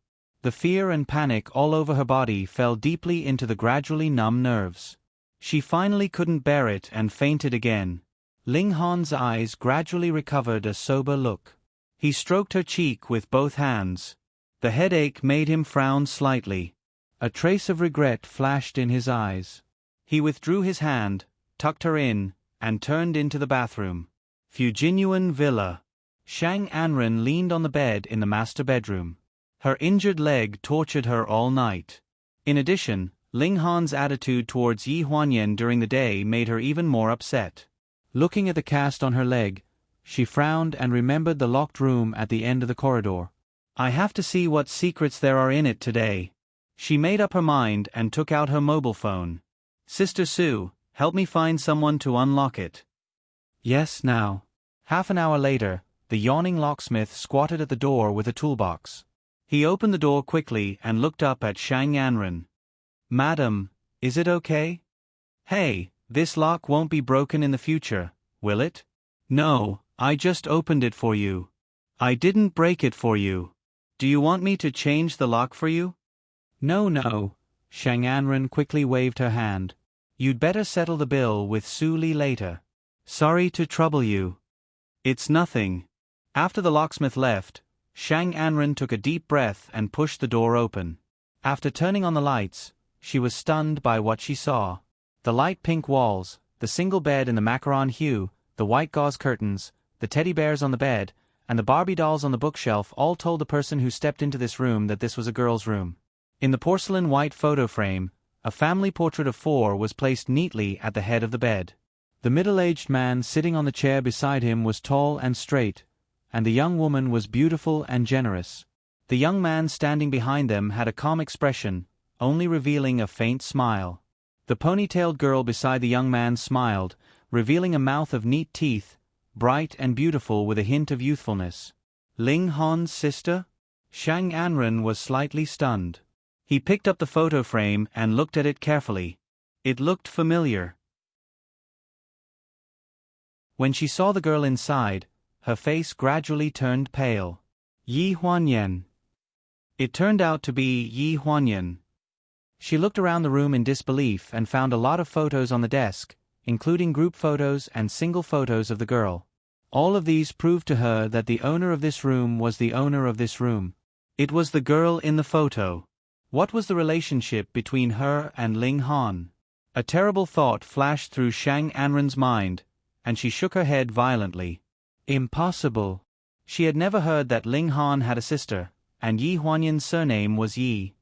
The fear and panic all over her body fell deeply into the gradually numb nerves. She finally couldn't bear it and fainted again. Ling Han's eyes gradually recovered a sober look. He stroked her cheek with both hands. The headache made him frown slightly. A trace of regret flashed in his eyes. He withdrew his hand, tucked her in, and turned into the bathroom. Fujinyuan Villa. Shang Anren leaned on the bed in the master bedroom. Her injured leg tortured her all night. In addition, Ling Han's attitude towards Yi Huanyan during the day made her even more upset. Looking at the cast on her leg, she frowned and remembered the locked room at the end of the corridor. I have to see what secrets there are in it today. She made up her mind and took out her mobile phone. Sister Sue, help me find someone to unlock it. Yes, now. Half an hour later, the yawning locksmith squatted at the door with a toolbox. He opened the door quickly and looked up at Shang Anren. Madam, is it okay? Hey, this lock won't be broken in the future, will it? No, I just opened it for you. I didn't break it for you. Do you want me to change the lock for you? No. Shang Anren quickly waved her hand. You'd better settle the bill with Su Li later. Sorry to trouble you. It's nothing. After the locksmith left, Shang Anren took a deep breath and pushed the door open. After turning on the lights, she was stunned by what she saw. The light pink walls, the single bed in the macaron hue, the white gauze curtains, the teddy bears on the bed, and the Barbie dolls on the bookshelf all told the person who stepped into this room that this was a girl's room. In the porcelain white photo frame, a family portrait of 4 was placed neatly at the head of the bed. The middle-aged man sitting on the chair beside him was tall and straight, and the young woman was beautiful and generous. The young man standing behind them had a calm expression, only revealing a faint smile. The ponytailed girl beside the young man smiled, revealing a mouth of neat teeth, bright and beautiful with a hint of youthfulness. Ling Han's sister? Shang Anren was slightly stunned. He picked up the photo frame and looked at it carefully. It looked familiar. When she saw the girl inside, her face gradually turned pale. Yi Huanyan. It turned out to be Yi Huanyan. She looked around the room in disbelief and found a lot of photos on the desk, including group photos and single photos of the girl. All of these proved to her that the owner of this room was the owner of this room. It was the girl in the photo. What was the relationship between her and Ling Han? A terrible thought flashed through Shang Anren's mind, and she shook her head violently. Impossible. She had never heard that Ling Han had a sister, and Yi Huanyan's surname was Yi.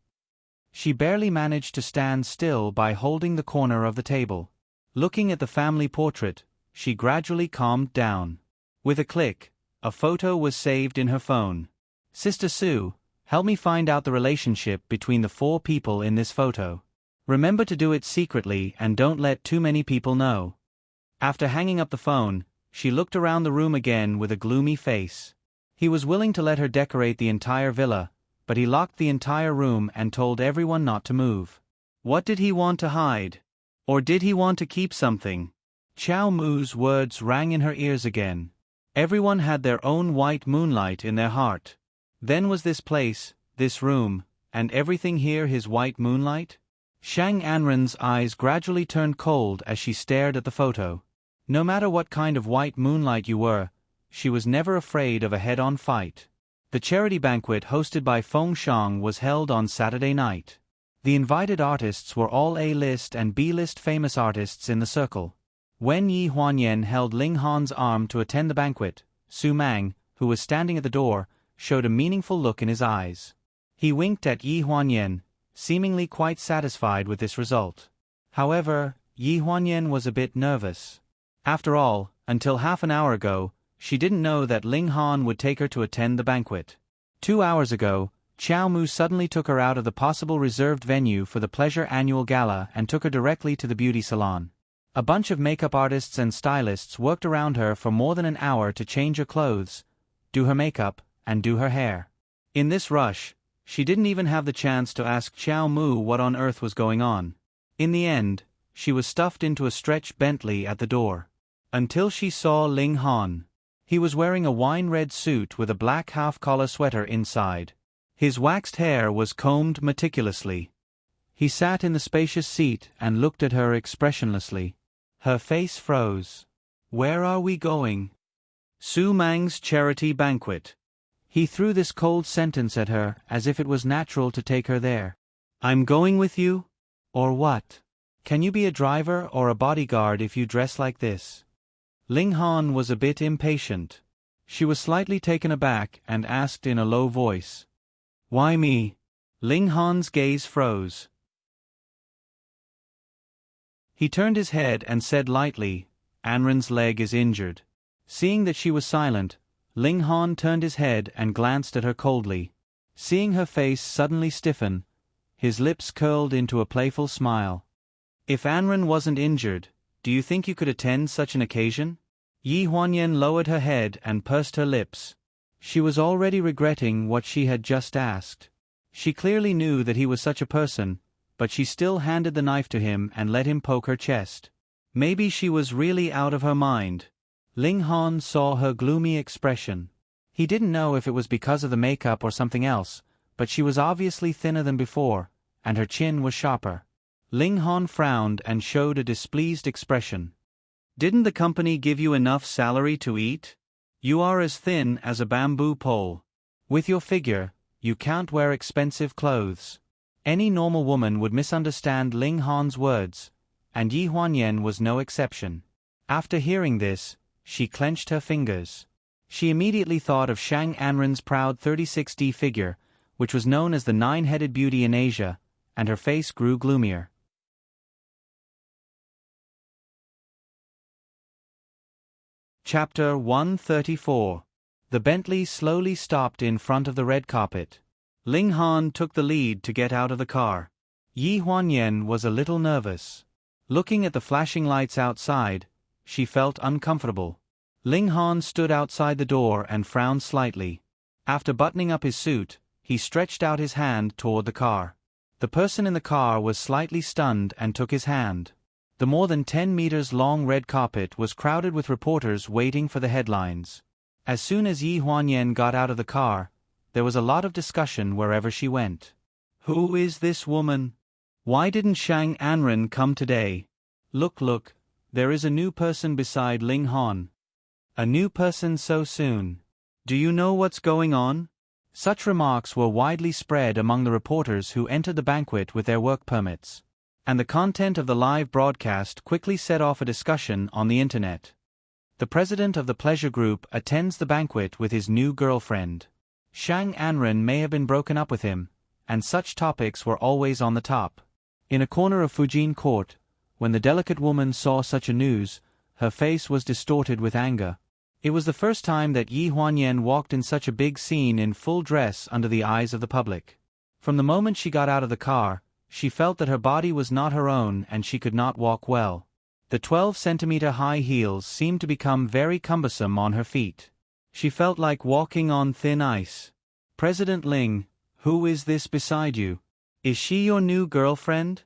She barely managed to stand still by holding the corner of the table. Looking at the family portrait, she gradually calmed down. With a click, a photo was saved in her phone. Sister Sue, help me find out the relationship between the 4 people in this photo. Remember to do it secretly and don't let too many people know. After hanging up the phone, she looked around the room again with a gloomy face. He was willing to let her decorate the entire villa, but he locked the entire room and told everyone not to move. What did he want to hide? Or did he want to keep something? Qiao Mu's words rang in her ears again. Everyone had their own white moonlight in their heart. Then was this place, this room, and everything here his white moonlight? Shang Anren's eyes gradually turned cold as she stared at the photo. No matter what kind of white moonlight you were, she was never afraid of a head-on fight. The charity banquet hosted by Feng Shang was held on Saturday night. The invited artists were all A-list and B-list famous artists in the circle. When Yi Huanyan held Ling Han's arm to attend the banquet, Su Mang, who was standing at the door, showed a meaningful look in his eyes. He winked at Yi Huanyan, seemingly quite satisfied with this result. However, Yi Huanyan was a bit nervous. After all, until half an hour ago, she didn't know that Ling Han would take her to attend the banquet. 2 hours ago, Qiao Mu suddenly took her out of the possible reserved venue for the pleasure annual gala and took her directly to the beauty salon. A bunch of makeup artists and stylists worked around her for more than an hour to change her clothes, do her makeup, and do her hair. In this rush, she didn't even have the chance to ask Qiao Mu what on earth was going on. In the end, she was stuffed into a stretch Bentley at the door. Until she saw Ling Han. He was wearing a wine-red suit with a black half-collar sweater inside. His waxed hair was combed meticulously. He sat in the spacious seat and looked at her expressionlessly. Her face froze. Where are we going? Su Mang's charity banquet. He threw this cold sentence at her as if it was natural to take her there. I'm going with you? Or what? Can you be a driver or a bodyguard if you dress like this? Ling Han was a bit impatient. She was slightly taken aback and asked in a low voice. Why me? Ling Han's gaze froze. He turned his head and said lightly, Anren's leg is injured. Seeing that she was silent, Ling Han turned his head and glanced at her coldly. Seeing her face suddenly stiffen, his lips curled into a playful smile. If Anren wasn't injured, do you think you could attend such an occasion? Yi Huanyan lowered her head and pursed her lips. She was already regretting what she had just asked. She clearly knew that he was such a person, but she still handed the knife to him and let him poke her chest. Maybe she was really out of her mind. Ling Han saw her gloomy expression. He didn't know if it was because of the makeup or something else, but she was obviously thinner than before, and her chin was sharper. Ling Han frowned and showed a displeased expression. Didn't the company give you enough salary to eat? You are as thin as a bamboo pole. With your figure, you can't wear expensive clothes. Any normal woman would misunderstand Ling Han's words, and Yi Huanyan was no exception. After hearing this, she clenched her fingers. She immediately thought of Shang Anren's proud 36D figure, which was known as the nine-headed beauty in Asia, and her face grew gloomier. Chapter 134. The Bentley slowly stopped in front of the red carpet. Ling Han took the lead to get out of the car. Yi Huanyan was a little nervous. Looking at the flashing lights outside, she felt uncomfortable. Ling Han stood outside the door and frowned slightly. After buttoning up his suit, he stretched out his hand toward the car. The person in the car was slightly stunned and took his hand. The more than 10 meters long red carpet was crowded with reporters waiting for the headlines. As soon as Yi Huanyan got out of the car, there was a lot of discussion wherever she went. Who is this woman? Why didn't Shang Anren come today? Look, there is a new person beside Ling Han. A new person so soon. Do you know what's going on? Such remarks were widely spread among the reporters who entered the banquet with their work permits. And the content of the live broadcast quickly set off a discussion on the internet. The president of the pleasure group attends the banquet with his new girlfriend. Shang Anren may have been broken up with him, and such topics were always on the top. In a corner of Fujin Court, when the delicate woman saw such a news, her face was distorted with anger. It was the first time that Yi Huanyan walked in such a big scene in full dress under the eyes of the public. From the moment she got out of the car, she felt that her body was not her own and she could not walk well. The 12-centimeter high heels seemed to become very cumbersome on her feet. She felt like walking on thin ice. President Ling, who is this beside you? Is she your new girlfriend?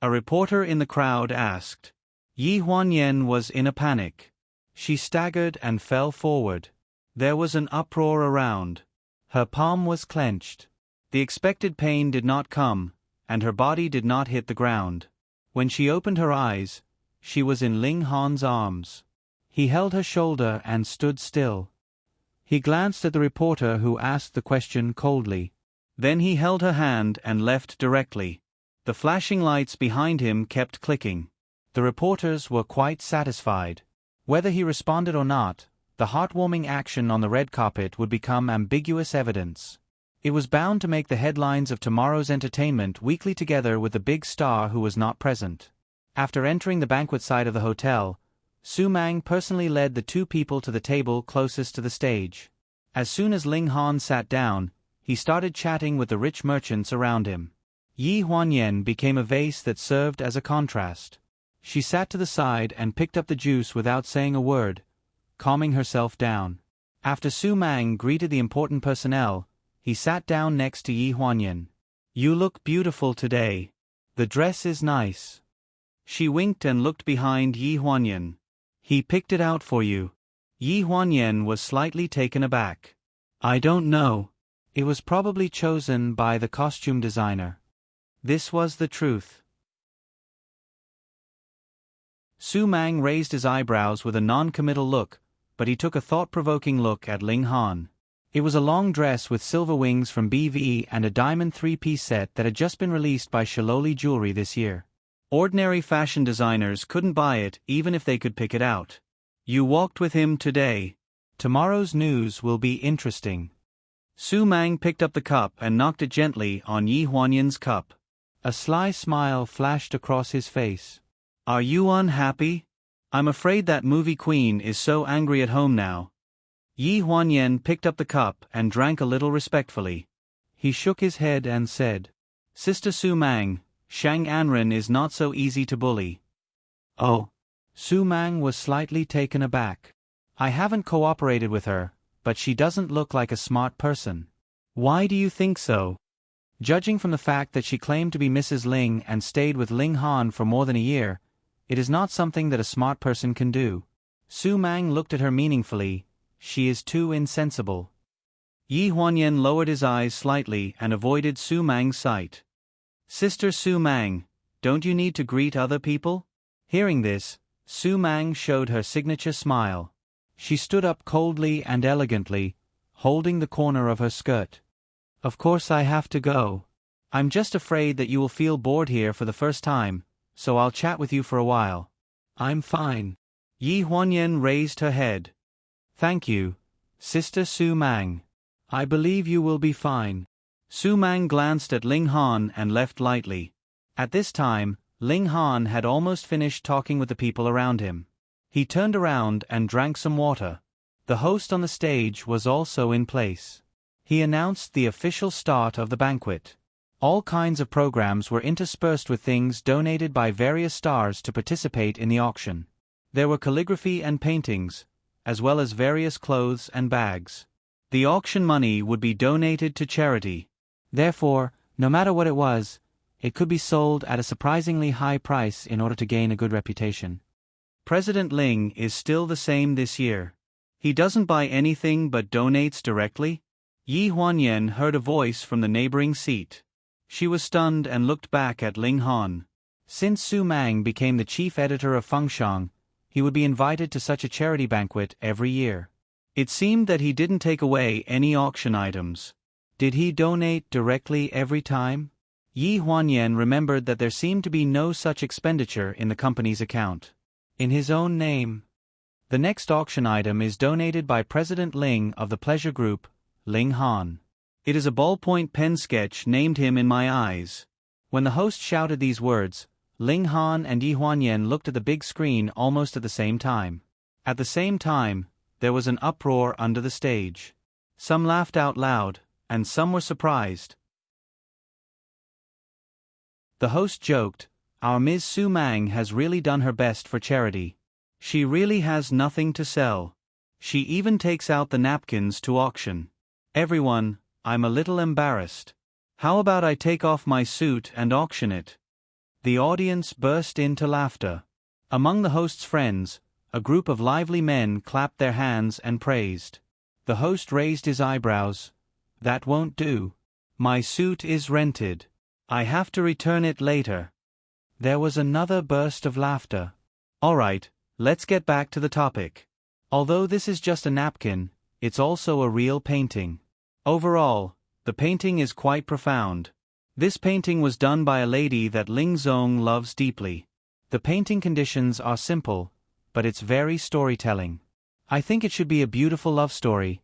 A reporter in the crowd asked. Yi Huanyan was in a panic. She staggered and fell forward. There was an uproar around. Her palm was clenched. The expected pain did not come, and her body did not hit the ground. When she opened her eyes, she was in Ling Han's arms. He held her shoulder and stood still. He glanced at the reporter who asked the question coldly. Then he held her hand and left directly. The flashing lights behind him kept clicking. The reporters were quite satisfied. Whether he responded or not, the heartwarming action on the red carpet would become ambiguous evidence. It was bound to make the headlines of tomorrow's entertainment weekly together with the big star who was not present. After entering the banquet side of the hotel, Su Mang personally led the two people to the table closest to the stage. As soon as Ling Han sat down, he started chatting with the rich merchants around him. Yi Huanyan became a vase that served as a contrast. She sat to the side and picked up the juice without saying a word, calming herself down. After Su Mang greeted the important personnel, he sat down next to Yi Huanyan. You look beautiful today. The dress is nice. She winked and looked behind Yi Huanyan. He picked it out for you. Yi Huanyan was slightly taken aback. I don't know. It was probably chosen by the costume designer. This was the truth. Su Mang raised his eyebrows with a non-committal look, but he took a thought-provoking look at Ling Han. It was a long dress with silver wings from BV and a diamond three-piece set that had just been released by Shilloli Jewelry this year. Ordinary fashion designers couldn't buy it even if they could pick it out. You walked with him today. Tomorrow's news will be interesting. Su Mang picked up the cup and knocked it gently on Yi Huanyan's cup. A sly smile flashed across his face. Are you unhappy? I'm afraid that movie queen is so angry at home now. Yi Huanyan picked up the cup and drank a little respectfully. He shook his head and said, Sister Su Mang, Shang Anren is not so easy to bully. Oh. Su Mang was slightly taken aback. I haven't cooperated with her, but she doesn't look like a smart person. Why do you think so? Judging from the fact that she claimed to be Mrs. Ling and stayed with Ling Han for more than a year, it is not something that a smart person can do. Su Mang looked at her meaningfully. She is too insensible. Yi Huanyan lowered his eyes slightly and avoided Su Mang's sight. Sister Su Mang, don't you need to greet other people? Hearing this, Su Mang showed her signature smile. She stood up coldly and elegantly, holding the corner of her skirt. Of course I have to go. I'm just afraid that you will feel bored here for the first time, so I'll chat with you for a while. I'm fine. Yi Huanyan raised her head. Thank you, Sister Su Mang. I believe you will be fine. Su Mang glanced at Ling Han and left lightly. At this time, Ling Han had almost finished talking with the people around him. He turned around and drank some water. The host on the stage was also in place. He announced the official start of the banquet. All kinds of programs were interspersed with things donated by various stars to participate in the auction. There were calligraphy and paintings, as well as various clothes and bags. The auction money would be donated to charity. Therefore, no matter what it was, it could be sold at a surprisingly high price in order to gain a good reputation. President Ling is still the same this year. He doesn't buy anything but donates directly? Yi Huanyan heard a voice from the neighboring seat. She was stunned and looked back at Ling Han. Since Su Mang became the chief editor of Fengshang, he would be invited to such a charity banquet every year. It seemed that he didn't take away any auction items. Did he donate directly every time? Yi Huanyan remembered that there seemed to be no such expenditure in the company's account. In his own name. The next auction item is donated by President Ling of the Pleasure Group, Ling Han. It is a ballpoint pen sketch named him in my eyes. When the host shouted these words, Ling Han and Yi Huanyan looked at the big screen almost at the same time. At the same time, there was an uproar under the stage. Some laughed out loud, and some were surprised. The host joked, Our Ms. Su Mang has really done her best for charity. She really has nothing to sell. She even takes out the napkins to auction. Everyone, I'm a little embarrassed. How about I take off my suit and auction it? The audience burst into laughter. Among the host's friends, a group of lively men clapped their hands and praised. The host raised his eyebrows. That won't do. My suit is rented. I have to return it later. There was another burst of laughter. All right, let's get back to the topic. Although this is just a napkin, it's also a real painting. Overall, the painting is quite profound. This painting was done by a lady that Ling Zong loves deeply. The painting conditions are simple, but it's very storytelling. I think it should be a beautiful love story.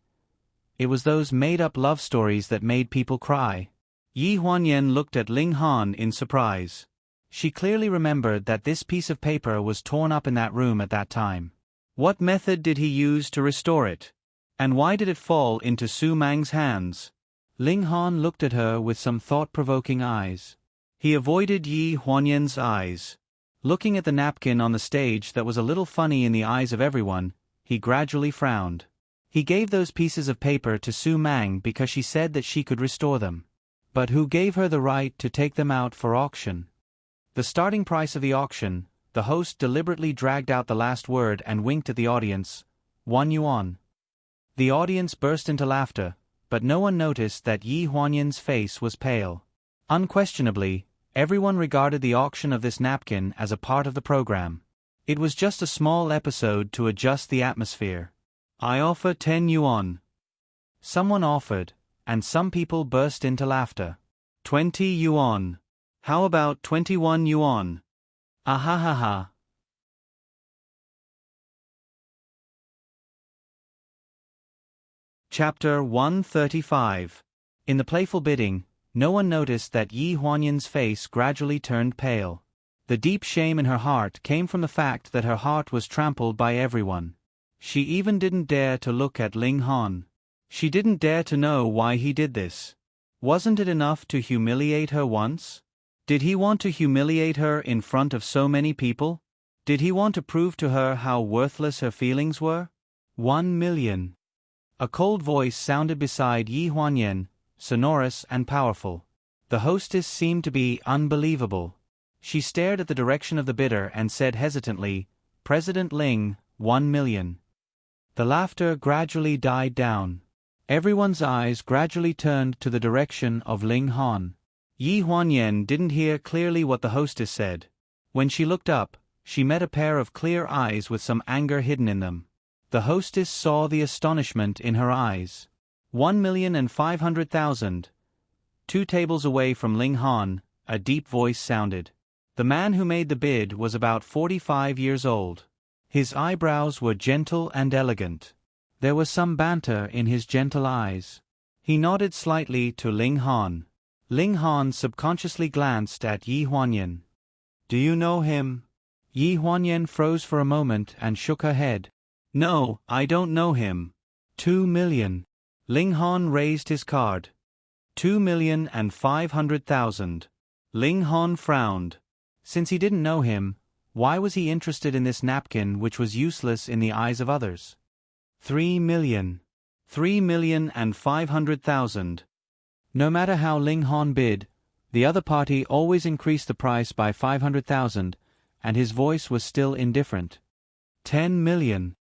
It was those made-up love stories that made people cry. Yi Huanyan looked at Ling Han in surprise. She clearly remembered that this piece of paper was torn up in that room at that time. What method did he use to restore it? And why did it fall into Su Mang's hands? Ling Han looked at her with some thought-provoking eyes. He avoided Yi Huanyan's eyes. Looking at the napkin on the stage that was a little funny in the eyes of everyone, he gradually frowned. He gave those pieces of paper to Su Mang because she said that she could restore them. But who gave her the right to take them out for auction? The starting price of the auction, the host deliberately dragged out the last word and winked at the audience, 1 yuan. The audience burst into laughter, but no one noticed that Yi Huanyan's face was pale. Unquestionably, everyone regarded the auction of this napkin as a part of the program. It was just a small episode to adjust the atmosphere. "I offer 10 yuan. Someone offered, and some people burst into laughter. 20 yuan. How about 21 yuan? Ahahaha. Chapter 135. In the playful bidding, no one noticed that Yi Huanyan's face gradually turned pale. The deep shame in her heart came from the fact that her heart was trampled by everyone. She even didn't dare to look at Ling Han. She didn't dare to know why he did this. Wasn't it enough to humiliate her once? Did he want to humiliate her in front of so many people? Did he want to prove to her how worthless her feelings were? 1 million. A cold voice sounded beside Yi Huanyan, sonorous and powerful. The hostess seemed to be unbelievable. She stared at the direction of the bidder and said hesitantly, "President Ling, 1 million. The laughter gradually died down. Everyone's eyes gradually turned to the direction of Ling Han. Yi Huanyan didn't hear clearly what the hostess said. When she looked up, she met a pair of clear eyes with some anger hidden in them. The hostess saw the astonishment in her eyes. 1,500,000. 2 tables away from Ling Han, a deep voice sounded. The man who made the bid was about 45 years old. His eyebrows were gentle and elegant. There was some banter in his gentle eyes. He nodded slightly to Ling Han. Ling Han subconsciously glanced at Yi Huanyan. "Do you know him?" Yi Huanyan froze for a moment and shook her head. "No, I don't know him." 2 million. Ling Han raised his card. 2,500,000. Ling Han frowned. Since he didn't know him, why was he interested in this napkin which was useless in the eyes of others? 3 million. 3,500,000. No matter how Ling Han bid, the other party always increased the price by 500,000, and his voice was still indifferent. 10 million.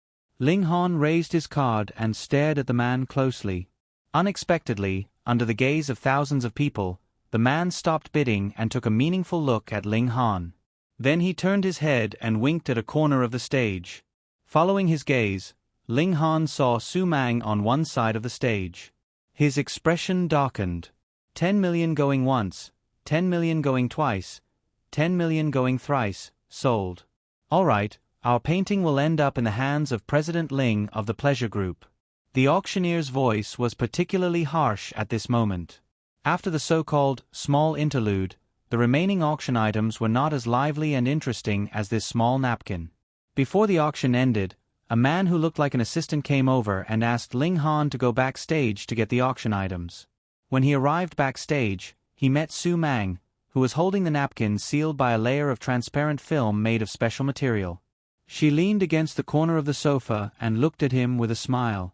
Ling Han raised his card and stared at the man closely. Unexpectedly, under the gaze of thousands of people, the man stopped bidding and took a meaningful look at Ling Han. Then he turned his head and winked at a corner of the stage. Following his gaze, Ling Han saw Su Mang on one side of the stage. His expression darkened. 10 million going once, 10 million going twice, 10 million going thrice, sold. All right, our painting will end up in the hands of President Ling of the Pleasure Group. The auctioneer's voice was particularly harsh at this moment. After the so-called small interlude, the remaining auction items were not as lively and interesting as this small napkin. Before the auction ended, a man who looked like an assistant came over and asked Ling Han to go backstage to get the auction items. When he arrived backstage, he met Su Mang, who was holding the napkin sealed by a layer of transparent film made of special material. She leaned against the corner of the sofa and looked at him with a smile.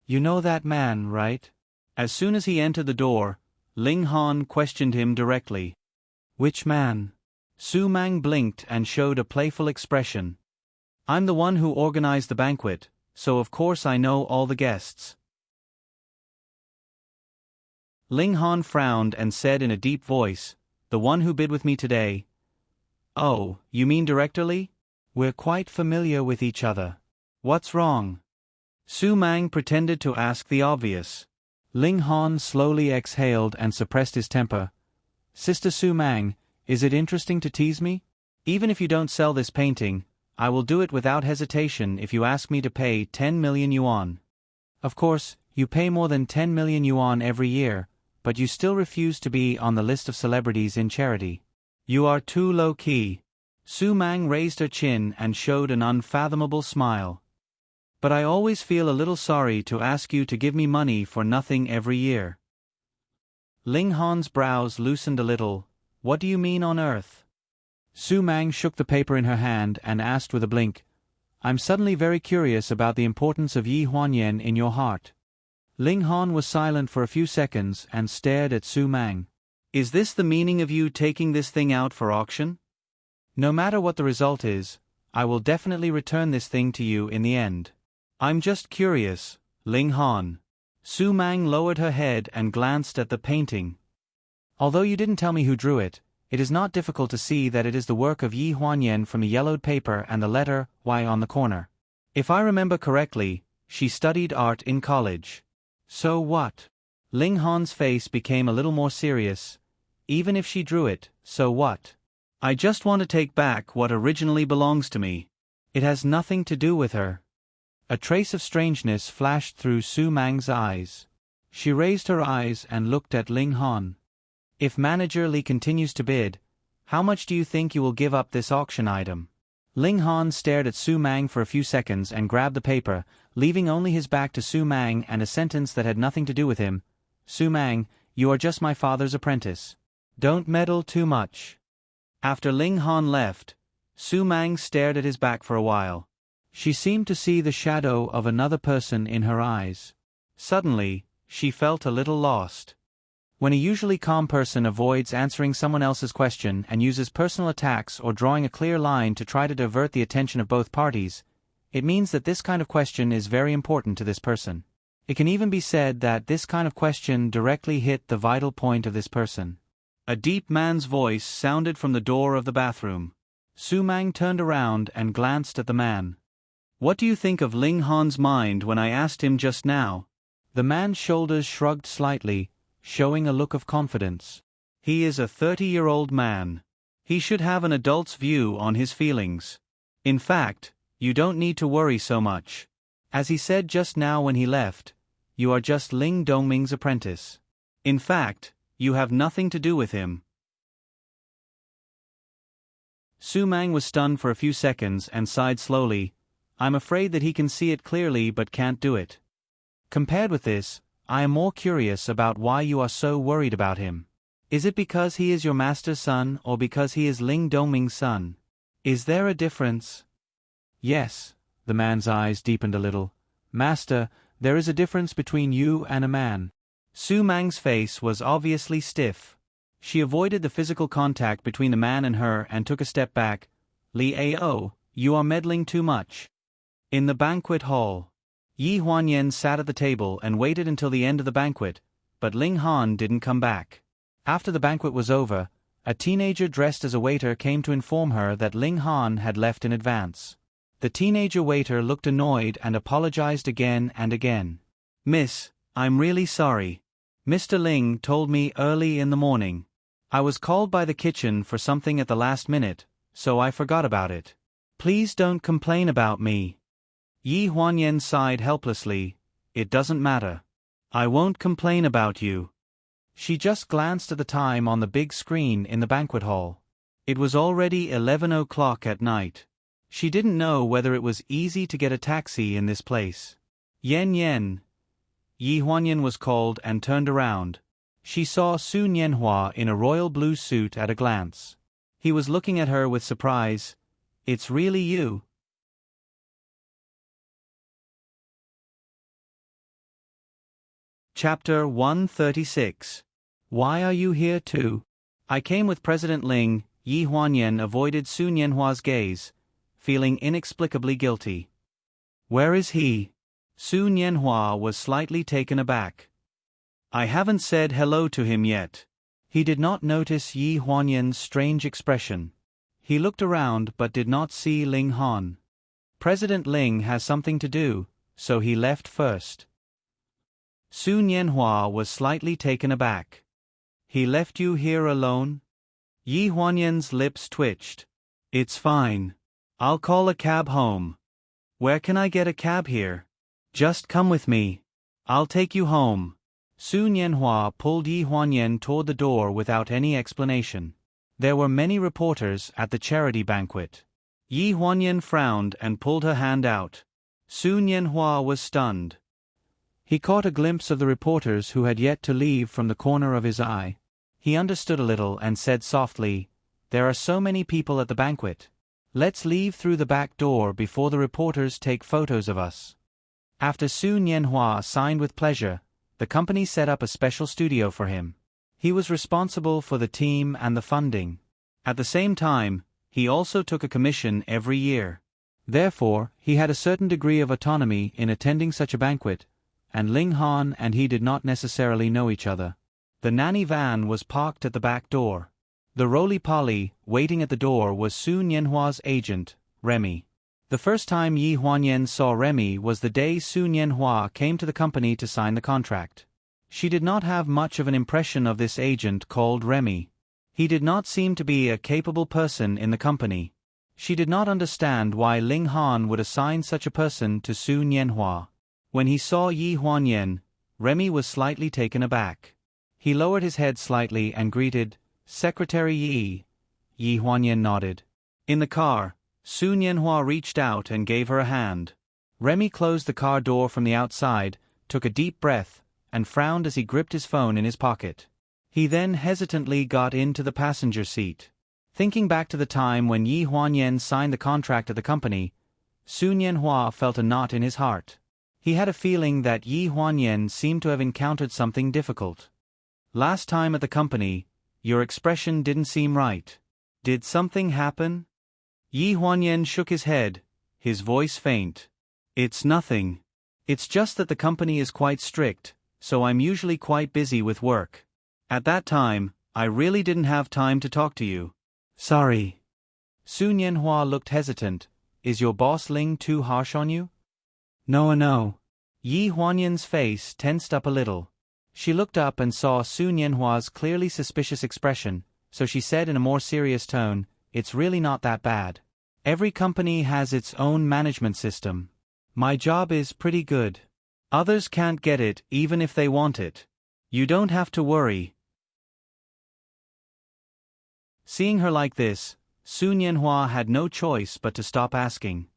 "You know that man, right?" As soon as he entered the door, Ling Han questioned him directly. "Which man?" Su Mang blinked and showed a playful expression. "I'm the one who organized the banquet, so of course I know all the guests." Ling Han frowned and said in a deep voice, "The one who bid with me today." "Oh, you mean Director Li? We're quite familiar with each other. What's wrong?" Su Mang pretended to ask the obvious. Ling Han slowly exhaled and suppressed his temper. "Sister Su Mang, is it interesting to tease me? Even if you don't sell this painting, I will do it without hesitation if you ask me to pay 10 million yuan. Of course, you pay more than 10 million yuan every year, but you still refuse to be on the list of celebrities in charity. You are too low-key." Su Mang raised her chin and showed an unfathomable smile. "But I always feel a little sorry to ask you to give me money for nothing every year." Ling Han's brows loosened a little. "What do you mean on earth?" Su Mang shook the paper in her hand and asked with a blink, "I'm suddenly very curious about the importance of Yi Huanyan in your heart." Ling Han was silent for a few seconds and stared at Su Mang. "Is this the meaning of you taking this thing out for auction?" "No matter what the result is, I will definitely return this thing to you in the end." "I'm just curious, Ling Han. Su Mang lowered her head and glanced at the painting. Although you didn't tell me who drew it, it is not difficult to see that it is the work of Yi Huanyan from the yellowed paper and the letter Y on the corner. If I remember correctly, she studied art in college. So what? Ling Han's face became a little more serious. Even if she drew it, so what? I just want to take back what originally belongs to me. It has nothing to do with her. A trace of strangeness flashed through Su Mang's eyes. She raised her eyes and looked at Ling Han. If Manager Li continues to bid, how much do you think you will give up this auction item? Ling Han stared at Su Mang for a few seconds and grabbed the paper, leaving only his back to Su Mang and a sentence that had nothing to do with him. Su Mang, you are just my father's apprentice. Don't meddle too much. After Ling Han left, Su Mang stared at his back for a while. She seemed to see the shadow of another person in her eyes. Suddenly, she felt a little lost. When a usually calm person avoids answering someone else's question and uses personal attacks or drawing a clear line to try to divert the attention of both parties, it means that this kind of question is very important to this person. It can even be said that this kind of question directly hit the vital point of this person. A deep man's voice sounded from the door of the bathroom. Su Mang turned around and glanced at the man. What do you think of Ling Han's mind when I asked him just now? The man's shoulders shrugged slightly, showing a look of confidence. He is a 30-year-old man. He should have an adult's view on his feelings. In fact, you don't need to worry so much. As he said just now when he left, you are just Ling Dongming's apprentice. In fact, you have nothing to do with him. Su Mang was stunned for a few seconds and sighed slowly. I'm afraid that he can see it clearly but can't do it. Compared with this, I am more curious about why you are so worried about him. Is it because he is your master's son or because he is Ling Dongming's son? Is there a difference? Yes, the man's eyes deepened a little. Master, there is a difference between you and a man. Su Mang's face was obviously stiff. She avoided the physical contact between the man and her and took a step back. Li Ao, you are meddling too much. In the banquet hall, Yi Huanyan sat at the table and waited until the end of the banquet, but Ling Han didn't come back. After the banquet was over, a teenager dressed as a waiter came to inform her that Ling Han had left in advance. The teenager waiter looked annoyed and apologized again and again. Miss, I'm really sorry. Mr. Ling told me early in the morning. I was called by the kitchen for something at the last minute, so I forgot about it. Please don't complain about me. Yi Huanyan sighed helplessly. It doesn't matter. I won't complain about you. She just glanced at the time on the big screen in the banquet hall. It was already 11 o'clock at night. She didn't know whether it was easy to get a taxi in this place. Yen Yen. Yi Huanyan was called and turned around. She saw Su Nianhua in a royal blue suit at a glance. He was looking at her with surprise. It's really you. Chapter 136. Why are you here too? I came with President Ling. Yi Huanyan avoided Su Nianhua's gaze, feeling inexplicably guilty. Where is he? Su Nianhua was slightly taken aback. I haven't said hello to him yet. He did not notice Yi Huanyan's strange expression. He looked around but did not see Ling Han. President Ling has something to do, so he left first. Su Nianhua was slightly taken aback. He left you here alone? Yi Huanyan's lips twitched. It's fine. I'll call a cab home. Where can I get a cab here? Just come with me. I'll take you home. Su Nianhua pulled Yi Huanyan toward the door without any explanation. There were many reporters at the charity banquet. Yi Huanyan frowned and pulled her hand out. Su Nianhua was stunned. He caught a glimpse of the reporters who had yet to leave from the corner of his eye. He understood a little and said softly, There are so many people at the banquet. Let's leave through the back door before the reporters take photos of us. After Su Nianhua signed with pleasure, the company set up a special studio for him. He was responsible for the team and the funding. At the same time, he also took a commission every year. Therefore, he had a certain degree of autonomy in attending such a banquet, and Ling Han and he did not necessarily know each other. The nanny van was parked at the back door. The roly-poly, waiting at the door, was Su Nianhua's agent, Remy. The first time Yi Huanyan saw Remy was the day Su Nianhua came to the company to sign the contract. She did not have much of an impression of this agent called Remy. He did not seem to be a capable person in the company. She did not understand why Ling Han would assign such a person to Su Nianhua. When he saw Yi Huanyan, Remy was slightly taken aback. He lowered his head slightly and greeted, "Secretary Yi." Yi Huanyan nodded. In the car, Su Nianhua reached out and gave her a hand. Remy closed the car door from the outside, took a deep breath, and frowned as he gripped his phone in his pocket. He then hesitantly got into the passenger seat. Thinking back to the time when Yi Huanyan signed the contract at the company, Su Nianhua felt a knot in his heart. He had a feeling that Yi Huanyan seemed to have encountered something difficult. "Last time at the company, your expression didn't seem right. Did something happen?" Yi Huanyan shook his head, his voice faint. "It's nothing. It's just that the company is quite strict, so I'm usually quite busy with work. At that time, I really didn't have time to talk to you. Sorry." Su Nianhua looked hesitant. "Is your boss Ling too harsh on you?" No. Yi Huanyan's face tensed up a little. She looked up and saw Su Nianhua's clearly suspicious expression, so she said in a more serious tone, "It's really not that bad. Every company has its own management system. My job is pretty good. Others can't get it even if they want it. You don't have to worry." Seeing her like this, Su Nianhua had no choice but to stop asking.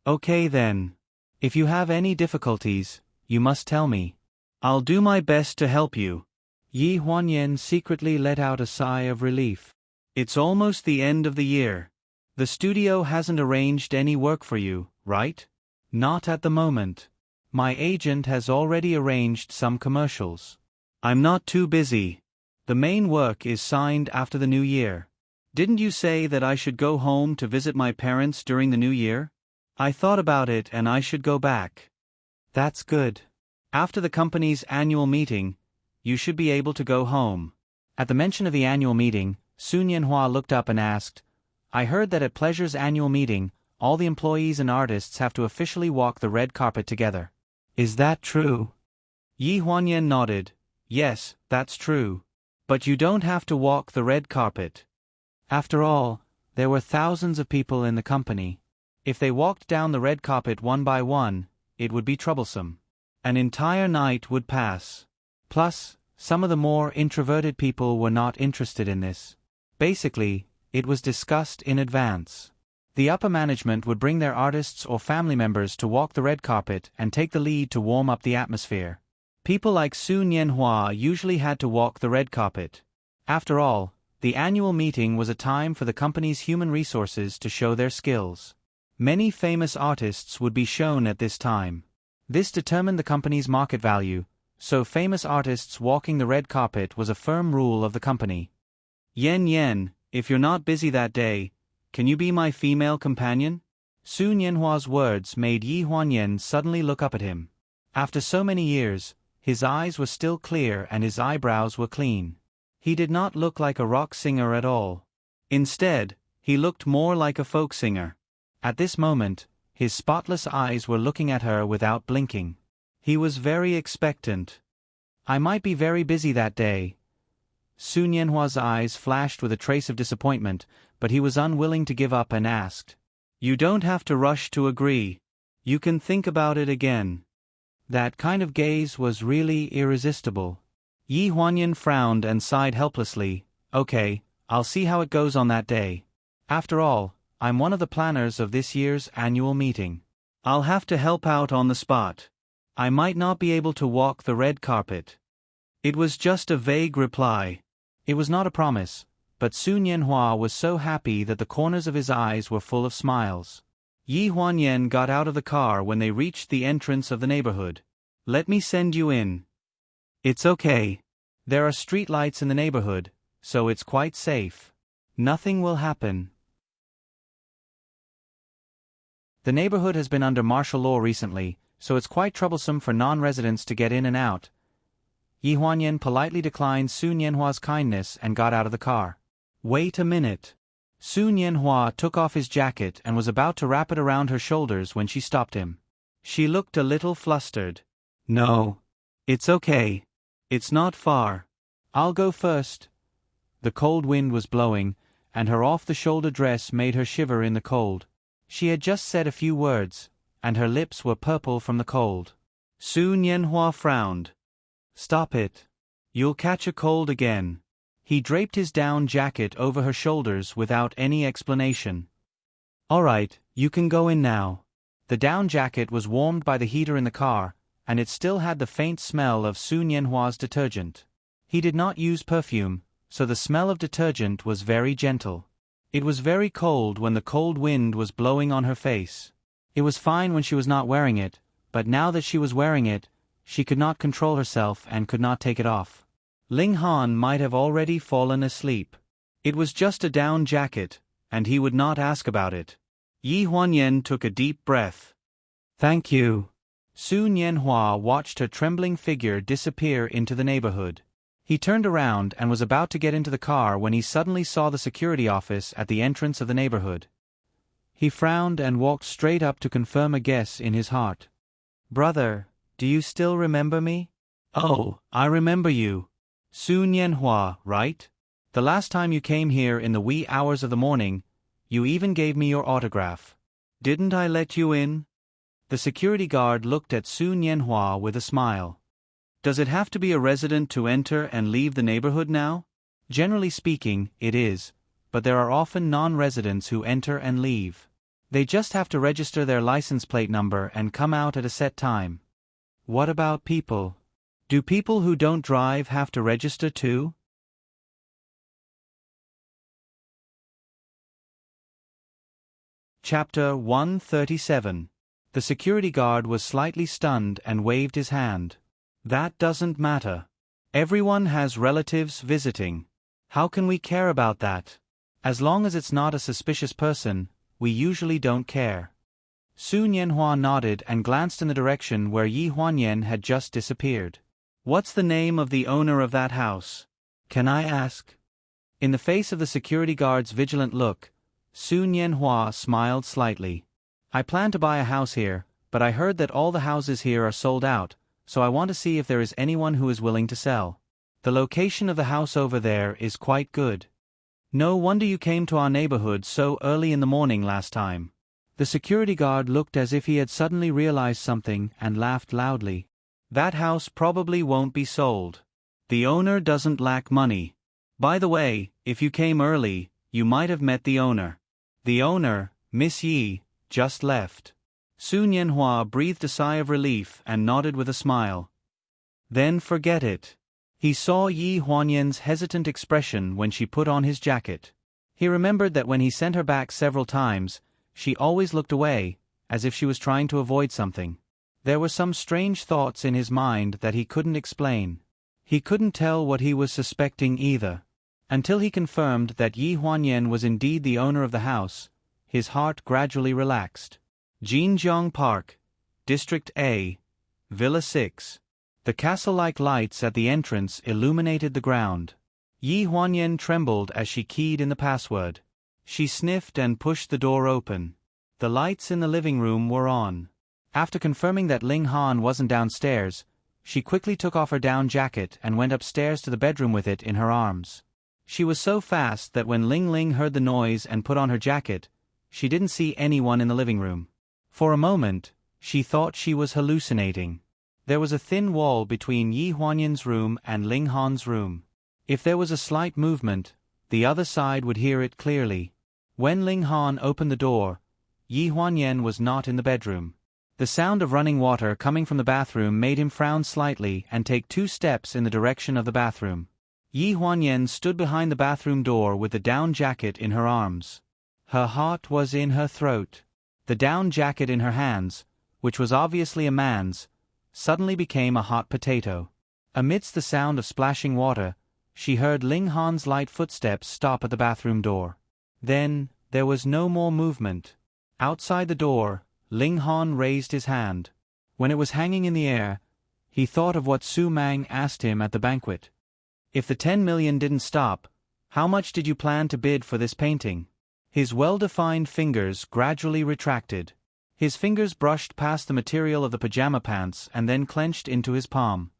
"Okay then. If you have any difficulties, you must tell me. I'll do my best to help you." Yi Huanyan secretly let out a sigh of relief. "It's almost the end of the year. The studio hasn't arranged any work for you, right?" "Not at the moment. My agent has already arranged some commercials. I'm not too busy. The main work is signed after the new year. Didn't you say that I should go home to visit my parents during the new year? I thought about it and I should go back." "That's good. After the company's annual meeting, you should be able to go home." At the mention of the annual meeting, Su Nianhua looked up and asked, "I heard that at Pleasure's annual meeting, all the employees and artists have to officially walk the red carpet together. Is that true?" Yi Huanyan nodded. "Yes, that's true. But you don't have to walk the red carpet. After all, there were thousands of people in the company. If they walked down the red carpet one by one, it would be troublesome. An entire night would pass. Plus, some of the more introverted people were not interested in this. Basically, it was discussed in advance. The upper management would bring their artists or family members to walk the red carpet and take the lead to warm up the atmosphere. People like Su Nianhua usually had to walk the red carpet. After all, the annual meeting was a time for the company's human resources to show their skills. Many famous artists would be shown at this time. This determined the company's market value, so famous artists walking the red carpet was a firm rule of the company. "Yen, if you're not busy that day, can you be my female companion?" Su Nianhua's words made Yi Huanyan suddenly look up at him. After so many years, his eyes were still clear and his eyebrows were clean. He did not look like a rock singer at all. Instead, he looked more like a folk singer. At this moment, his spotless eyes were looking at her without blinking. He was very expectant. "I might be very busy that day." Su Nianhua's eyes flashed with a trace of disappointment, but he was unwilling to give up and asked, "You don't have to rush to agree. You can think about it again." That kind of gaze was really irresistible. Yi Huanyan frowned and sighed helplessly. "Okay, I'll see how it goes on that day. After all, I'm one of the planners of this year's annual meeting. I'll have to help out on the spot. I might not be able to walk the red carpet." It was just a vague reply. It was not a promise, but Su Nianhua was so happy that the corners of his eyes were full of smiles. Yi Huanyan got out of the car when they reached the entrance of the neighborhood. "Let me send you in." "It's okay. There are street lights in the neighborhood, so it's quite safe. Nothing will happen." The neighborhood has been under martial law recently, so it's quite troublesome for non-residents to get in and out. Yi Huanyan politely declined Su Nianhua's kindness and got out of the car. Wait a minute. Su Nianhua took off his jacket and was about to wrap it around her shoulders when she stopped him. She looked a little flustered. No. It's okay. It's not far. I'll go first. The cold wind was blowing, and her off-the-shoulder dress made her shiver in the cold. She had just said a few words, and her lips were purple from the cold. Su Nianhua frowned. Stop it. You'll catch a cold again. He draped his down jacket over her shoulders without any explanation. All right, you can go in now. The down jacket was warmed by the heater in the car, and it still had the faint smell of Su Nianhua's detergent. He did not use perfume, so the smell of detergent was very gentle. It was very cold when the cold wind was blowing on her face. It was fine when she was not wearing it, but now that she was wearing it, she could not control herself and could not take it off. Ling Han might have already fallen asleep. It was just a down jacket, and he would not ask about it. Yi Huanyan took a deep breath. Thank you. Su Nianhua watched her trembling figure disappear into the neighborhood. He turned around and was about to get into the car when he suddenly saw the security office at the entrance of the neighborhood. He frowned and walked straight up to confirm a guess in his heart. Brother, do you still remember me? Oh, I remember you. Su Nianhua, right? The last time you came here in the wee hours of the morning, you even gave me your autograph. Didn't I let you in? The security guard looked at Su Nianhua with a smile. Does it have to be a resident to enter and leave the neighborhood now? Generally speaking, it is, but there are often non-residents who enter and leave. They just have to register their license plate number and come out at a set time. What about people? Do people who don't drive have to register too? Chapter 137. The security guard was slightly stunned and waved his hand. That doesn't matter. Everyone has relatives visiting. How can we care about that? As long as it's not a suspicious person, we usually don't care. Su Nianhua nodded and glanced in the direction where Yi Huanyan had just disappeared. What's the name of the owner of that house? Can I ask? In the face of the security guard's vigilant look, Su Nianhua smiled slightly. I plan to buy a house here, but I heard that all the houses here are sold out, so I want to see if there is anyone who is willing to sell. The location of the house over there is quite good. No wonder you came to our neighborhood so early in the morning last time. The security guard looked as if he had suddenly realized something and laughed loudly. That house probably won't be sold. The owner doesn't lack money. By the way, if you came early, you might have met the owner. The owner, Miss Yi, just left. Su Nianhua breathed a sigh of relief and nodded with a smile. Then forget it. He saw Yi Huanyan's hesitant expression when she put on his jacket. He remembered that when he sent her back several times, she always looked away, as if she was trying to avoid something. There were some strange thoughts in his mind that he couldn't explain. He couldn't tell what he was suspecting either. Until he confirmed that Yi Huanyan was indeed the owner of the house, his heart gradually relaxed. Jinjiang Park, District A, Villa 6. The castle-like lights at the entrance illuminated the ground. Yi Huanyan trembled as she keyed in the password. She sniffed and pushed the door open. The lights in the living room were on. After confirming that Ling Han wasn't downstairs, she quickly took off her down jacket and went upstairs to the bedroom with it in her arms. She was so fast that when Ling Ling heard the noise and put on her jacket, she didn't see anyone in the living room. For a moment, she thought she was hallucinating. There was a thin wall between Yi Huanyan's room and Ling Han's room. If there was a slight movement, the other side would hear it clearly. When Ling Han opened the door, Yi Huanyan was not in the bedroom. The sound of running water coming from the bathroom made him frown slightly and take 2 steps in the direction of the bathroom. Yi Huanyan stood behind the bathroom door with the down jacket in her arms. Her heart was in her throat. The down jacket in her hands, which was obviously a man's, suddenly became a hot potato. Amidst the sound of splashing water, she heard Ling Han's light footsteps stop at the bathroom door. Then, there was no more movement. Outside the door, Ling Han raised his hand. When it was hanging in the air, he thought of what Su Mang asked him at the banquet. If the 10 million didn't stop, how much did you plan to bid for this painting? His well-defined fingers gradually retracted. His fingers brushed past the material of the pajama pants and then clenched into his palm.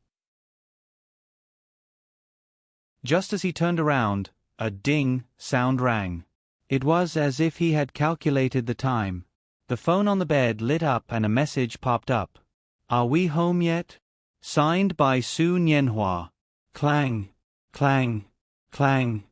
Just as he turned around, a ding sound rang. It was as if he had calculated the time. The phone on the bed lit up and a message popped up. Are we home yet? Signed by Su Nianhua. Clang, clang, clang.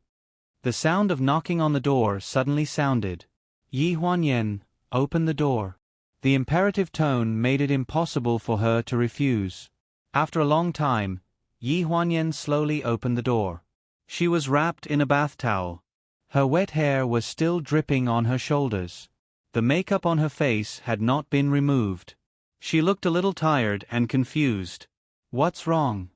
The sound of knocking on the door suddenly sounded. Yi Huanyan, open the door. The imperative tone made it impossible for her to refuse. After a long time, Yi Huanyan slowly opened the door. She was wrapped in a bath towel. Her wet hair was still dripping on her shoulders. The makeup on her face had not been removed. She looked a little tired and confused. What's wrong?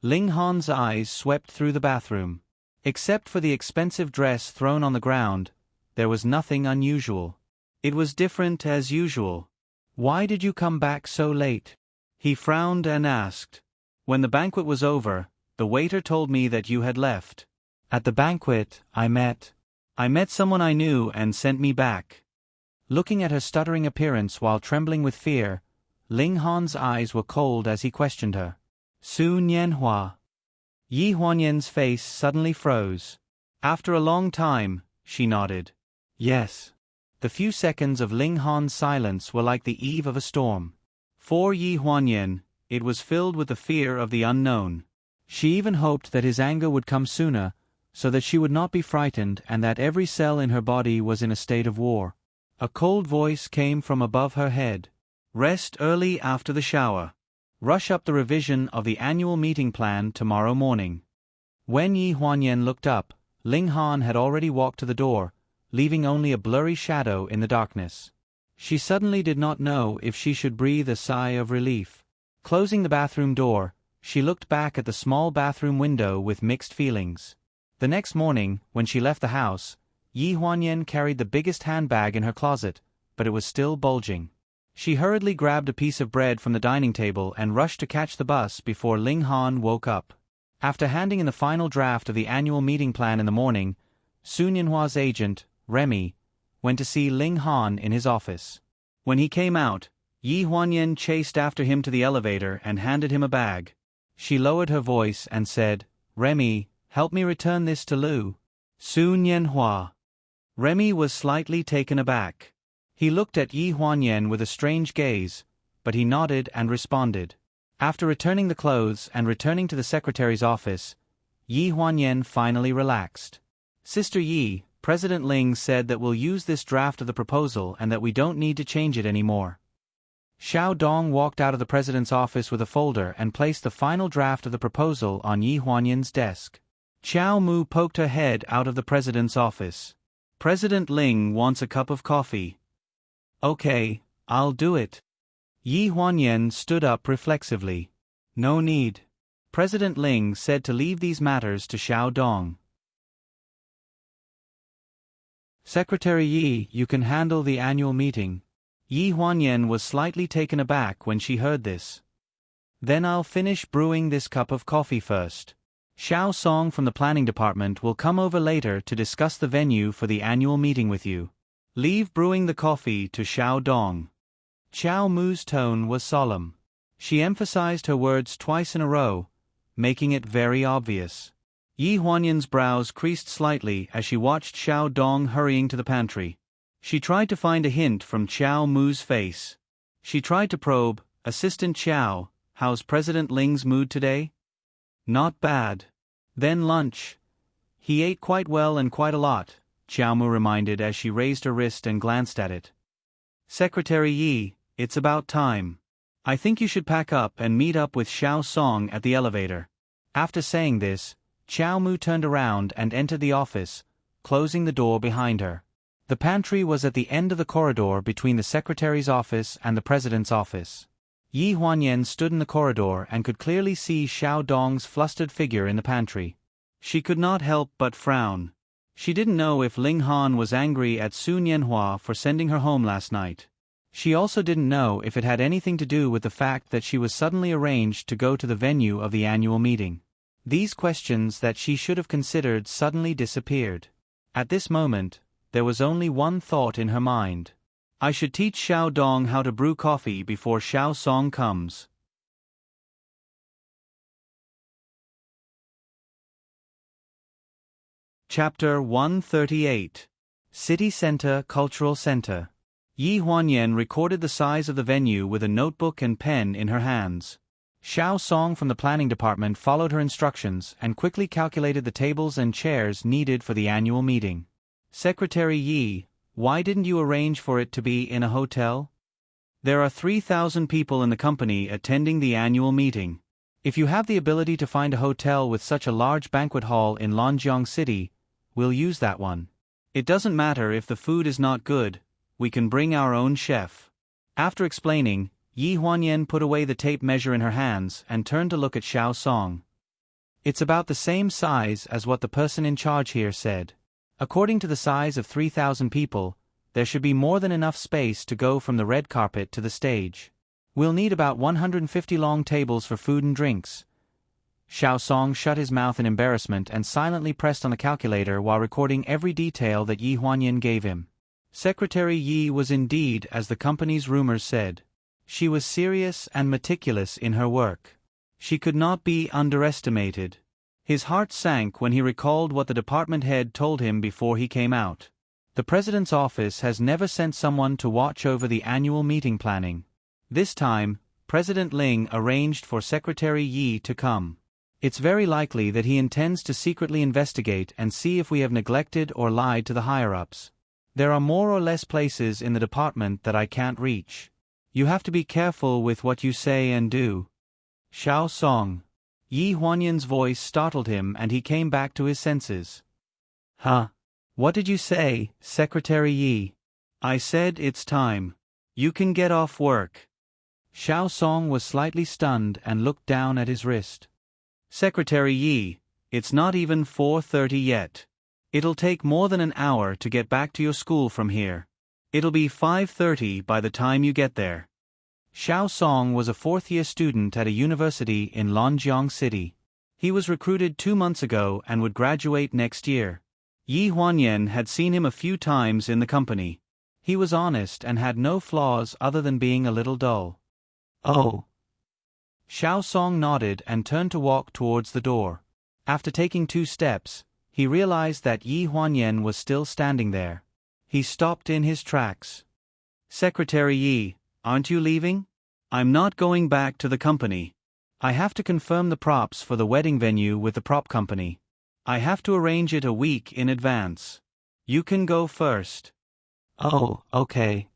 Ling Han's eyes swept through the bathroom. Except for the expensive dress thrown on the ground, there was nothing unusual. It was different as usual. Why did you come back so late? He frowned and asked. When the banquet was over, the waiter told me that you had left. At the banquet, I met someone I knew and sent me back. Looking at her stuttering appearance while trembling with fear, Ling Han's eyes were cold as he questioned her. Su Nianhua. Yi Huanyan's face suddenly froze. After a long time, she nodded. Yes. The few seconds of Ling Han's silence were like the eve of a storm. For Yi Huanyan, it was filled with the fear of the unknown. She even hoped that his anger would come sooner, so that she would not be frightened and that every cell in her body was in a state of war. A cold voice came from above her head. Rest early after the shower. Rush up the revision of the annual meeting plan tomorrow morning. When Yi Huanyan looked up, Ling Han had already walked to the door, leaving only a blurry shadow in the darkness. She suddenly did not know if she should breathe a sigh of relief. Closing the bathroom door, she looked back at the small bathroom window with mixed feelings. The next morning, when she left the house, Yi Huanyan carried the biggest handbag in her closet, but it was still bulging. She hurriedly grabbed a piece of bread from the dining table and rushed to catch the bus before Ling Han woke up. After handing in the final draft of the annual meeting plan in the morning, Su Nianhua's agent, Remy, went to see Ling Han in his office. When he came out, Yi Huanyan chased after him to the elevator and handed him a bag. She lowered her voice and said, Remy, help me return this to Lu. Su Nianhua. Remy was slightly taken aback. He looked at Yi Huanyan with a strange gaze, but he nodded and responded. After returning the clothes and returning to the secretary's office, Yi Huanyan finally relaxed. Sister Yi, President Ling said that we'll use this draft of the proposal and that we don't need to change it anymore. Xiao Dong walked out of the president's office with a folder and placed the final draft of the proposal on Yi Huanyan's desk. Qiao Mu poked her head out of the president's office. President Ling wants a cup of coffee. Okay, I'll do it. Yi Huanyan stood up reflexively. No need. President Ling said to leave these matters to Xiao Dong. Secretary Yi, you can handle the annual meeting. Yi Huanyan was slightly taken aback when she heard this. Then I'll finish brewing this cup of coffee first. Xiao Song from the planning department will come over later to discuss the venue for the annual meeting with you. Leave brewing the coffee to Xiao Dong. Qiao Mu's tone was solemn. She emphasized her words twice in a row, making it very obvious. Yi Huanyan's brows creased slightly as she watched Xiao Dong hurrying to the pantry. She tried to find a hint from Qiao Mu's face. She tried to probe, Assistant Qiao, how's President Ling's mood today? Not bad. Then lunch. He ate quite well and quite a lot, Qiao Mu reminded as she raised her wrist and glanced at it. Secretary Yi, it's about time. I think you should pack up and meet up with Xiao Song at the elevator. After saying this, Qiao Mu turned around and entered the office, closing the door behind her. The pantry was at the end of the corridor between the secretary's office and the president's office. Yi Huanyan stood in the corridor and could clearly see Xiao Dong's flustered figure in the pantry. She could not help but frown. She didn't know if Ling Han was angry at Su Nianhua for sending her home last night. She also didn't know if it had anything to do with the fact that she was suddenly arranged to go to the venue of the annual meeting. These questions that she should have considered suddenly disappeared. At this moment, there was only one thought in her mind. I should teach Xiao Dong how to brew coffee before Xiao Song comes. Chapter 138. City Center Cultural Center. Yi Huanyan recorded the size of the venue with a notebook and pen in her hands. Xiao Song from the planning department followed her instructions and quickly calculated the tables and chairs needed for the annual meeting. Secretary Yi, why didn't you arrange for it to be in a hotel? There are 3,000 people in the company attending the annual meeting. If you have the ability to find a hotel with such a large banquet hall in Lonjiang City, we'll use that one. It doesn't matter if the food is not good, we can bring our own chef. After explaining, Yi Huanyan put away the tape measure in her hands and turned to look at Xiao Song. It's about the same size as what the person in charge here said. According to the size of 3,000 people, there should be more than enough space to go from the red carpet to the stage. We'll need about 150 long tables for food and drinks. Xiao Song shut his mouth in embarrassment and silently pressed on the calculator while recording every detail that Yi Huanyan gave him. Secretary Yi was indeed as the company's rumors said. She was serious and meticulous in her work. She could not be underestimated. His heart sank when he recalled what the department head told him before he came out. The president's office has never sent someone to watch over the annual meeting planning. This time, President Ling arranged for Secretary Yi to come. It's very likely that he intends to secretly investigate and see if we have neglected or lied to the higher-ups. There are more or less places in the department that I can't reach. You have to be careful with what you say and do. Xiao Song. Yi Huanyan's voice startled him and he came back to his senses. Huh? What did you say, Secretary Yi? I said it's time. You can get off work. Xiao Song was slightly stunned and looked down at his wrist. Secretary Yi, it's not even 4:30 yet. It'll take more than an hour to get back to your school from here. It'll be 5:30 by the time you get there. Xiao Song was a fourth-year student at a university in Lonjiang City. He was recruited 2 months ago and would graduate next year. Yi Huanyan had seen him a few times in the company. He was honest and had no flaws other than being a little dull. Oh. Xiao Song nodded and turned to walk towards the door. After taking 2 steps, he realized that Yi Huanyan was still standing there. He stopped in his tracks. Secretary Yi, aren't you leaving? I'm not going back to the company. I have to confirm the props for the wedding venue with the prop company. I have to arrange it a week in advance. You can go first. Oh, okay.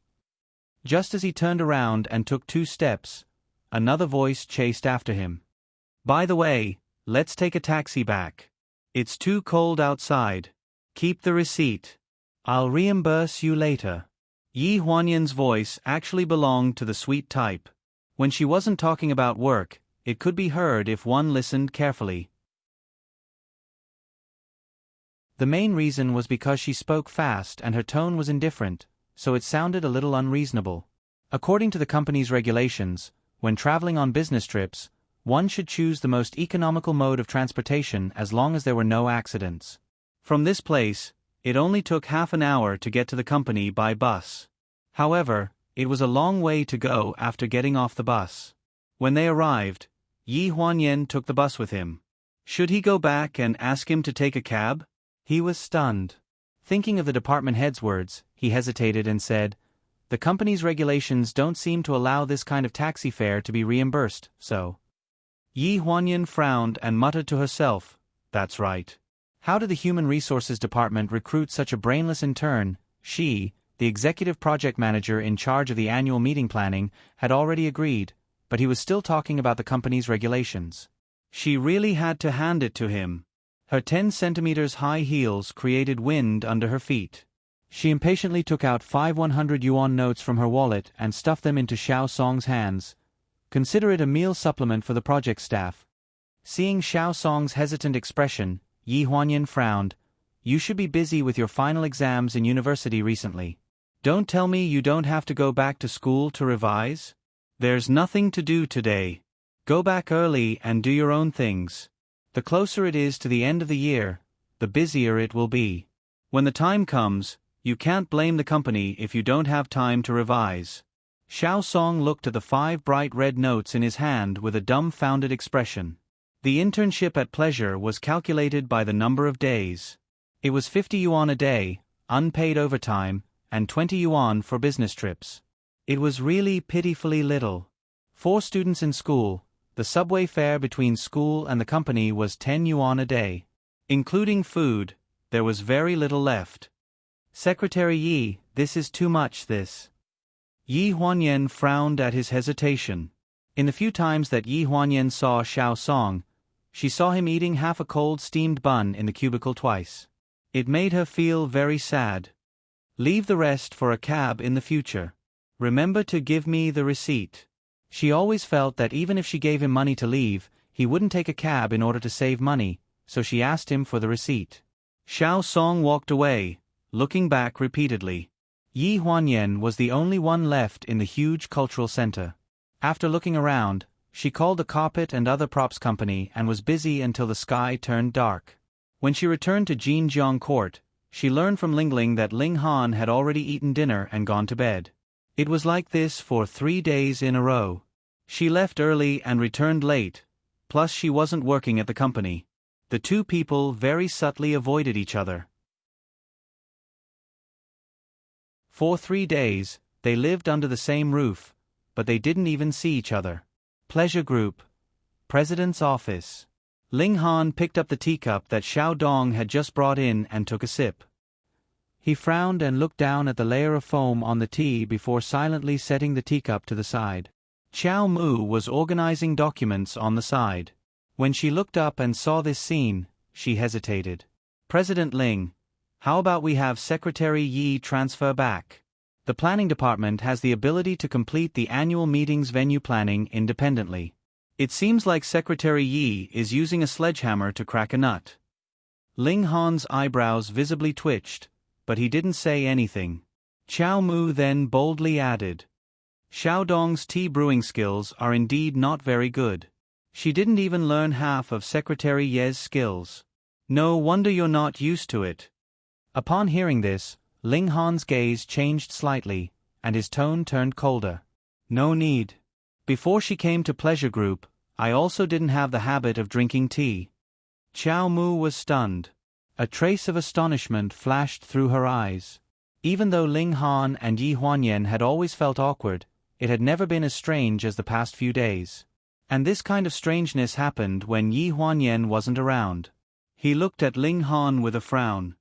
Just as he turned around and took 2 steps, another voice chased after him. By the way, let's take a taxi back. It's too cold outside. Keep the receipt. I'll reimburse you later. Yi Huanyan's voice actually belonged to the sweet type. When she wasn't talking about work, it could be heard if one listened carefully. The main reason was because she spoke fast and her tone was indifferent, so it sounded a little unreasonable. According to the company's regulations, when traveling on business trips, one should choose the most economical mode of transportation as long as there were no accidents. From this place, it only took half an hour to get to the company by bus. However, it was a long way to go after getting off the bus. When they arrived, Yi Huanyan took the bus with him. Should he go back and ask him to take a cab? He was stunned. Thinking of the department head's words, he hesitated and said, "The company's regulations don't seem to allow this kind of taxi fare to be reimbursed, so." Yi Huanyan frowned and muttered to herself, "That's right. How did the Human Resources Department recruit such a brainless intern?" She, the executive project manager in charge of the annual meeting planning, had already agreed, but he was still talking about the company's regulations. She really had to hand it to him. Her 10 centimeters high heels created wind under her feet. She impatiently took out 5 100-yuan notes from her wallet and stuffed them into Xiao Song's hands. "Consider it a meal supplement for the project staff." Seeing Xiao Song's hesitant expression, Yi Huanyan frowned. "You should be busy with your final exams in university recently. Don't tell me you don't have to go back to school to revise? There's nothing to do today. Go back early and do your own things. The closer it is to the end of the year, the busier it will be. When the time comes, you can't blame the company if you don't have time to revise. Xiao Song looked at the 5 bright red notes in his hand with a dumbfounded expression. The internship at Pleasure was calculated by the number of days. It was 50 yuan a day, unpaid overtime, and 20 yuan for business trips. It was really pitifully little. 4 students in school, the subway fare between school and the company was 10 yuan a day. Including food, there was very little left. Secretary Yi, this is too much this. Yi Huanyan frowned at his hesitation. In the few times that Yi Huanyan saw Xiao Song, she saw him eating half a cold steamed bun in the cubicle twice. It made her feel very sad. Leave the rest for a cab in the future. Remember to give me the receipt. She always felt that even if she gave him money to leave, he wouldn't take a cab in order to save money, so she asked him for the receipt. Xiao Song walked away, looking back repeatedly. Yi Huanyan was the only one left in the huge cultural center. After looking around, she called the carpet and other props company and was busy until the sky turned dark. When she returned to Jinjiang Court, she learned from Lingling that Ling Han had already eaten dinner and gone to bed. It was like this for 3 days in a row. She left early and returned late, plus she wasn't working at the company. The two people very subtly avoided each other. For 3 days, they lived under the same roof, but they didn't even see each other. Pleasure Group. President's office. Ling Han picked up the teacup that Xiao Dong had just brought in and took a sip. He frowned and looked down at the layer of foam on the tea before silently setting the teacup to the side. Qiao Mu was organizing documents on the side. When she looked up and saw this scene, she hesitated. President Ling, how about we have Secretary Yi transfer back? The planning department has the ability to complete the annual meeting's venue planning independently. It seems like Secretary Yi is using a sledgehammer to crack a nut. Ling Han's eyebrows visibly twitched, but he didn't say anything. Qiao Mu then boldly added, Xiao Dong's tea brewing skills are indeed not very good. She didn't even learn half of Secretary Ye's skills. No wonder you're not used to it. Upon hearing this, Ling Han's gaze changed slightly, and his tone turned colder. No need. Before she came to Pleasure Group, I also didn't have the habit of drinking tea. Qiao Mu was stunned. A trace of astonishment flashed through her eyes. Even though Ling Han and Yi Huanyan had always felt awkward, it had never been as strange as the past few days. And this kind of strangeness happened when Yi Huanyan wasn't around. He looked at Ling Han with a frown.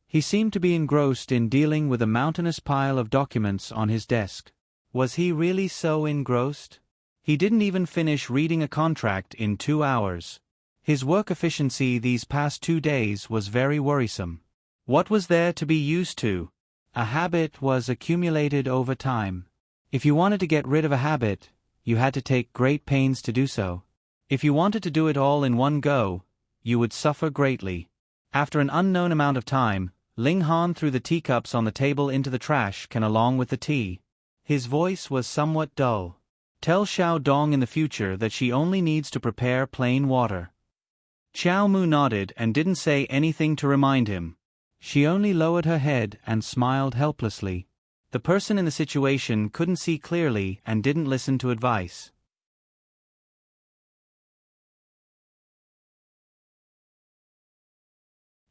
He seemed to be engrossed in dealing with a mountainous pile of documents on his desk. Was he really so engrossed? He didn't even finish reading a contract in 2 hours. His work efficiency these past 2 days was very worrisome. What was there to be used to? A habit was accumulated over time. If you wanted to get rid of a habit, you had to take great pains to do so. If you wanted to do it all in one go, you would suffer greatly. After an unknown amount of time, Ling Han threw the teacups on the table into the trash can along with the tea. His voice was somewhat dull. Tell Xiao Dong in the future that she only needs to prepare plain water. Qiao Mu nodded and didn't say anything to remind him. She only lowered her head and smiled helplessly. The person in the situation couldn't see clearly and didn't listen to advice.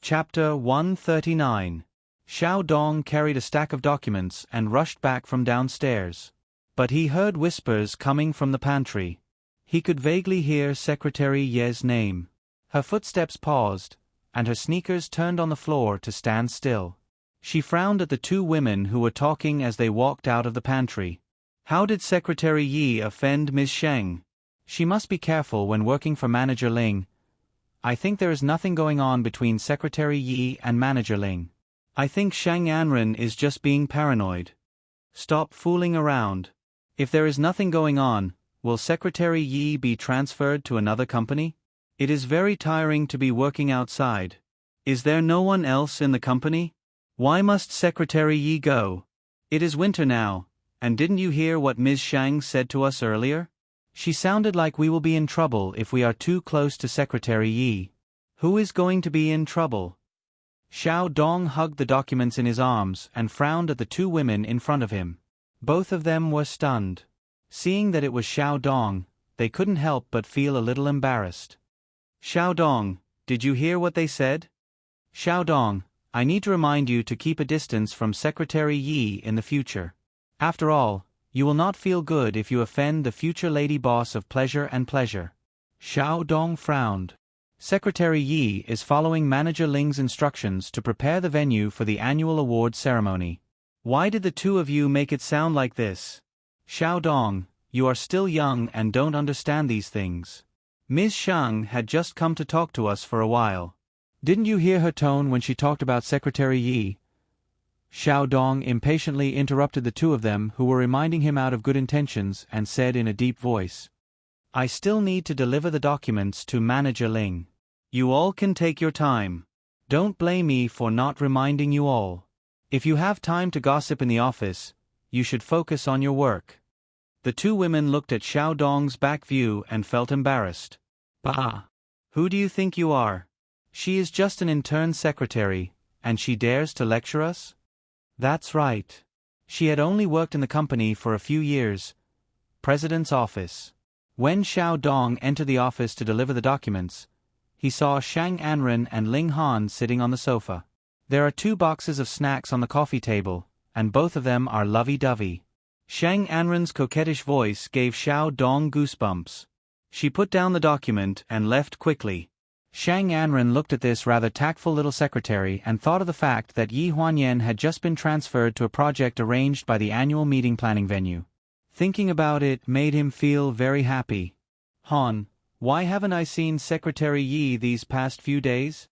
Chapter 139. Xiao Dong carried a stack of documents and rushed back from downstairs. But he heard whispers coming from the pantry. He could vaguely hear Secretary Ye's name. Her footsteps paused, and her sneakers turned on the floor to stand still. She frowned at the 2 women who were talking as they walked out of the pantry. How did Secretary Yi offend Ms. Sheng? She must be careful when working for Manager Ling. I think there is nothing going on between Secretary Yi and Manager Ling. I think Shang Anren is just being paranoid. Stop fooling around. If there is nothing going on, will Secretary Yi be transferred to another company? It is very tiring to be working outside. Is there no one else in the company? Why must Secretary Yi go? It is winter now, and didn't you hear what Ms. Shang said to us earlier? She sounded like we will be in trouble if we are too close to Secretary Yi. Who is going to be in trouble? Xiao Dong hugged the documents in his arms and frowned at the two women in front of him. Both of them were stunned. Seeing that it was Xiao Dong, they couldn't help but feel a little embarrassed. Xiao Dong, did you hear what they said? Xiao Dong, I need to remind you to keep a distance from Secretary Yi in the future. After all, you will not feel good if you offend the future lady boss of Pleasure and Pleasure. Xiao Dong frowned. Secretary Yi is following Manager Ling's instructions to prepare the venue for the annual award ceremony. Why did the two of you make it sound like this? Xiao Dong, you are still young and don't understand these things. Ms. Shang had just come to talk to us for a while. Didn't you hear her tone when she talked about Secretary Yi? Xiao Dong impatiently interrupted the two of them who were reminding him out of good intentions and said in a deep voice, I still need to deliver the documents to Manager Ling. You all can take your time. Don't blame me for not reminding you all. If you have time to gossip in the office, you should focus on your work. The two women looked at Xiao Dong's back view and felt embarrassed. Bah! Who do you think you are? She is just an intern secretary, and she dares to lecture us? That's right. She had only worked in the company for a few years. President's office. When Xiao Dong entered the office to deliver the documents, he saw Shang Anren and Ling Han sitting on the sofa. There are 2 boxes of snacks on the coffee table, and both of them are lovey-dovey. Shang Anren's coquettish voice gave Xiao Dong goosebumps. She put down the document and left quickly. Shang Anren looked at this rather tactful little secretary and thought of the fact that Yi Huanyan had just been transferred to a project arranged by the annual meeting planning venue. Thinking about it made him feel very happy. Han, why haven't I seen Secretary Yi these past few days?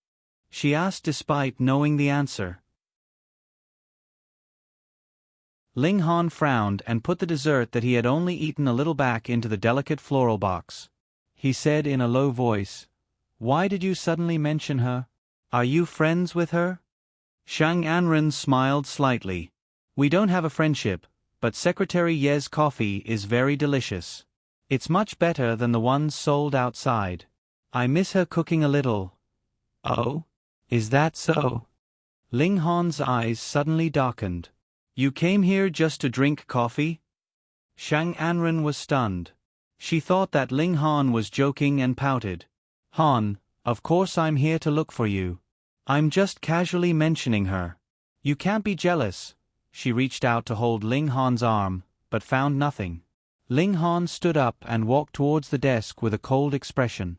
She asked despite knowing the answer. Ling Han frowned and put the dessert that he had only eaten a little back into the delicate floral box. He said in a low voice, Why did you suddenly mention her? Are you friends with her? Shang Anren smiled slightly. We don't have a friendship, but Secretary Ye's coffee is very delicious. It's much better than the ones sold outside. I miss her cooking a little. Oh? Is that so? Ling Han's eyes suddenly darkened. You came here just to drink coffee? Shang Anren was stunned. She thought that Ling Han was joking and pouted. Han, of course I'm here to look for you. I'm just casually mentioning her. You can't be jealous. She reached out to hold Ling Han's arm, but found nothing. Ling Han stood up and walked towards the desk with a cold expression.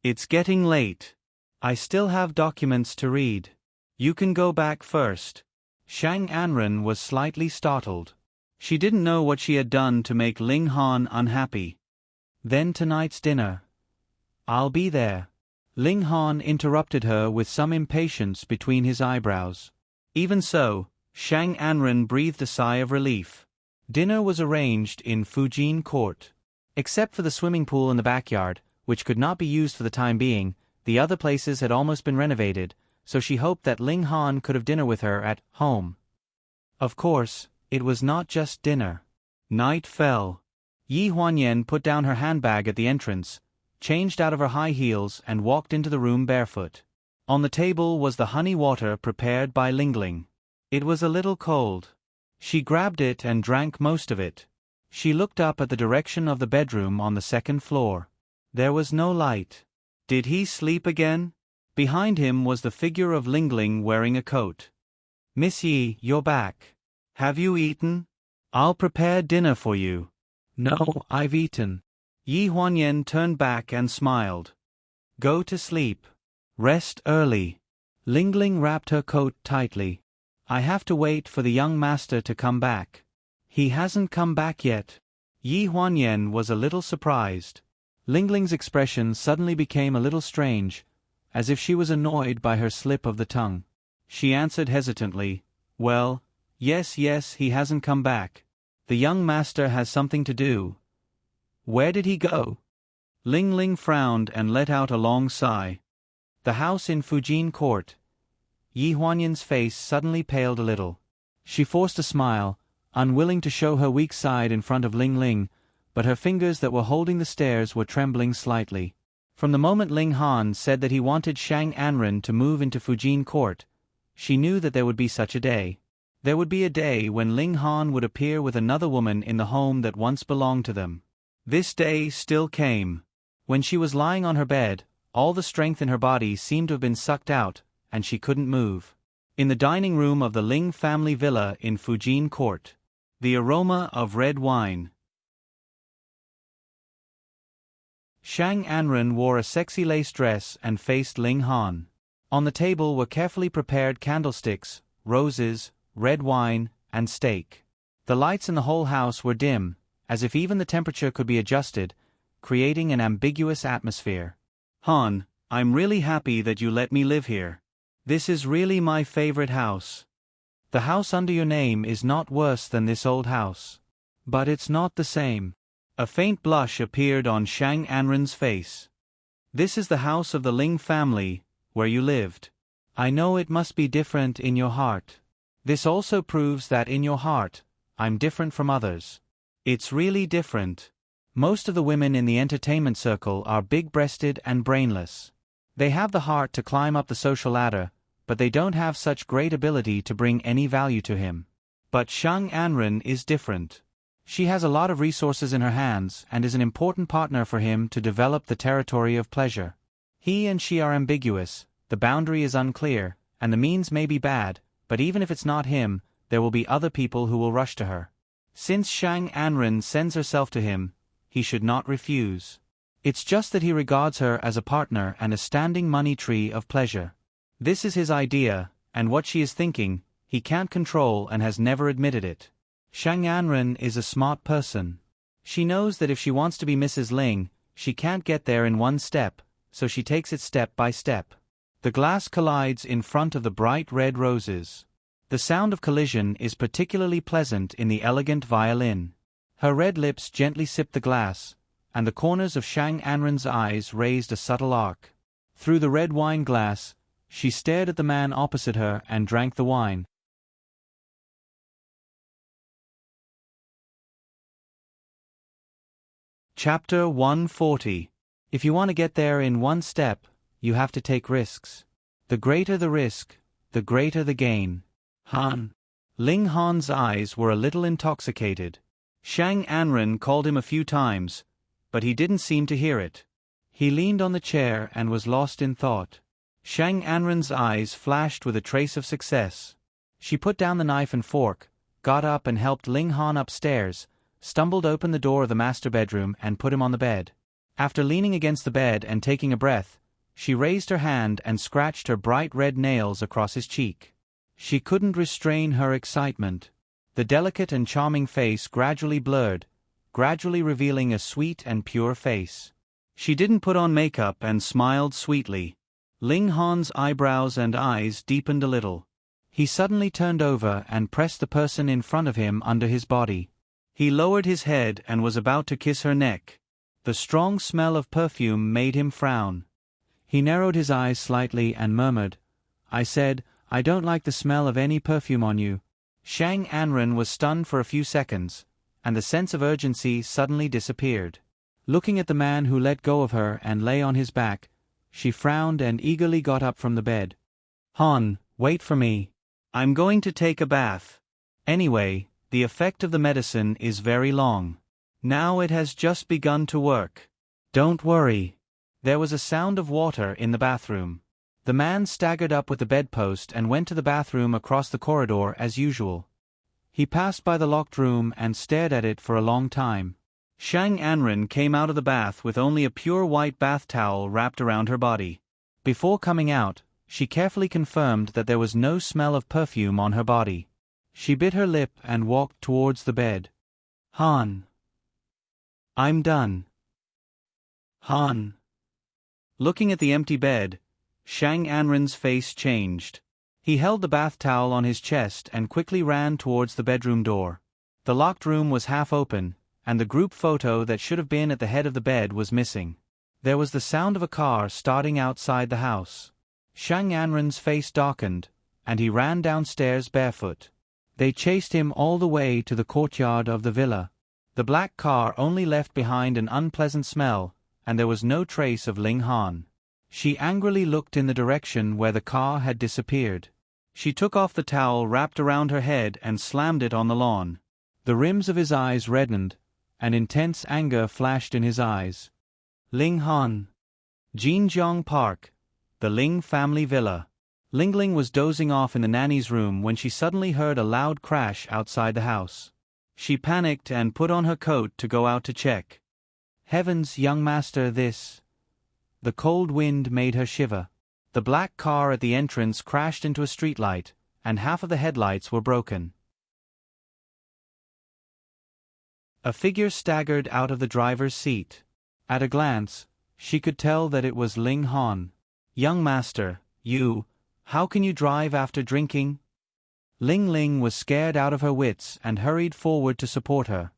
It's getting late. I still have documents to read. You can go back first. Shang Anren was slightly startled. She didn't know what she had done to make Ling Han unhappy. Then tonight's dinner. I'll be there. Ling Han interrupted her with some impatience between his eyebrows. Even so, Shang Anren breathed a sigh of relief. Dinner was arranged in Fujin Court. Except for the swimming pool in the backyard, which could not be used for the time being, the other places had almost been renovated, so she hoped that Ling Han could have dinner with her at home. Of course, it was not just dinner. Night fell. Yi Huanyan put down her handbag at the entrance, changed out of her high heels and walked into the room barefoot. On the table was the honey water prepared by Lingling. It was a little cold. She grabbed it and drank most of it. She looked up at the direction of the bedroom on the 2nd floor. There was no light. Did he sleep again? Behind him was the figure of Lingling wearing a coat. Miss Yi, you're back. Have you eaten? I'll prepare dinner for you. No, I've eaten. Yi Huanyan turned back and smiled. Go to sleep. Rest early. Lingling wrapped her coat tightly. I have to wait for the young master to come back. He hasn't come back yet. Yi Huanyan was a little surprised. Lingling's expression suddenly became a little strange, as if she was annoyed by her slip of the tongue. She answered hesitantly, Well, yes, he hasn't come back. The young master has something to do. Where did he go? Lingling frowned and let out a long sigh. The house in Fujin Court. Yi Huanyan's face suddenly paled a little. She forced a smile, unwilling to show her weak side in front of Ling Ling, but her fingers that were holding the stairs were trembling slightly. From the moment Ling Han said that he wanted Shang Anren to move into Fujin Court, she knew that there would be such a day. There would be a day when Ling Han would appear with another woman in the home that once belonged to them. This day still came. When she was lying on her bed, all the strength in her body seemed to have been sucked out, and she couldn't move. In the dining room of the Ling family villa in Fujin Court. The aroma of red wine. Shang Anren wore a sexy lace dress and faced Ling Han. On the table were carefully prepared candlesticks, roses, red wine, and steak. The lights in the whole house were dim, as if even the temperature could be adjusted, creating an ambiguous atmosphere. Han, I'm really happy that you let me live here. This is really my favorite house. The house under your name is not worse than this old house. But it's not the same. A faint blush appeared on Shang Anren's face. This is the house of the Ling family, where you lived. I know it must be different in your heart. This also proves that in your heart, I'm different from others. It's really different. Most of the women in the entertainment circle are big-breasted and brainless. They have the heart to climb up the social ladder, but they don't have such great ability to bring any value to him. But Shang Anren is different. She has a lot of resources in her hands and is an important partner for him to develop the territory of pleasure. He and she are ambiguous, the boundary is unclear, and the means may be bad, but even if it's not him, there will be other people who will rush to her. Since Shang Anren sends herself to him, he should not refuse. It's just that he regards her as a partner and a standing money tree of pleasure. This is his idea, and what she is thinking, he can't control and has never admitted it. Shang Anren is a smart person. She knows that if she wants to be Mrs. Ling, she can't get there in one step, so she takes it step by step. The glass collides in front of the bright red roses. The sound of collision is particularly pleasant in the elegant violin. Her red lips gently sipped the glass, and the corners of Shang Anren's eyes raised a subtle arc. Through the red wine glass, she stared at the man opposite her and drank the wine. Chapter 140. If you want to get there in one step, you have to take risks. The greater the risk, the greater the gain. Han. Ling Han's eyes were a little intoxicated. Shang Anren called him a few times, but he didn't seem to hear it. He leaned on the chair and was lost in thought. Shang Anren's eyes flashed with a trace of success. She put down the knife and fork, got up and helped Ling Han upstairs, stumbled open the door of the master bedroom and put him on the bed. After leaning against the bed and taking a breath, she raised her hand and scratched her bright red nails across his cheek. She couldn't restrain her excitement. The delicate and charming face gradually blurred, gradually revealing a sweet and pure face. She didn't put on makeup and smiled sweetly. Ling Han's eyebrows and eyes deepened a little. He suddenly turned over and pressed the person in front of him under his body. He lowered his head and was about to kiss her neck. The strong smell of perfume made him frown. He narrowed his eyes slightly and murmured, "I said, I don't like the smell of any perfume on you." Shang Anren was stunned for a few seconds, and the sense of urgency suddenly disappeared. Looking at the man who let go of her and lay on his back, she frowned and eagerly got up from the bed. "Han, wait for me. I'm going to take a bath. Anyway, the effect of the medicine is very long. Now it has just begun to work. Don't worry." There was a sound of water in the bathroom. The man staggered up with the bedpost and went to the bathroom across the corridor as usual. He passed by the locked room and stared at it for a long time. Shang Anren came out of the bath with only a pure white bath towel wrapped around her body. Before coming out, she carefully confirmed that there was no smell of perfume on her body. She bit her lip and walked towards the bed. "Han. I'm done. Han." Looking at the empty bed, Shang Anren's face changed. He held the bath towel on his chest and quickly ran towards the bedroom door. The locked room was half open, and the group photo that should have been at the head of the bed was missing. There was the sound of a car starting outside the house. Shang Anren's face darkened, and he ran downstairs barefoot. They chased him all the way to the courtyard of the villa. The black car only left behind an unpleasant smell, and there was no trace of Ling Han. She angrily looked in the direction where the car had disappeared. She took off the towel wrapped around her head and slammed it on the lawn. The rims of his eyes reddened, and intense anger flashed in his eyes. Ling Han. Jinjiang Park. The Ling family villa. Lingling was dozing off in the nanny's room when she suddenly heard a loud crash outside the house. She panicked and put on her coat to go out to check. Heavens, young master, this! The cold wind made her shiver. The black car at the entrance crashed into a streetlight, and half of the headlights were broken. A figure staggered out of the driver's seat. At a glance, she could tell that it was Ling Han. Young master, how can you drive after drinking? Ling Ling was scared out of her wits and hurried forward to support her.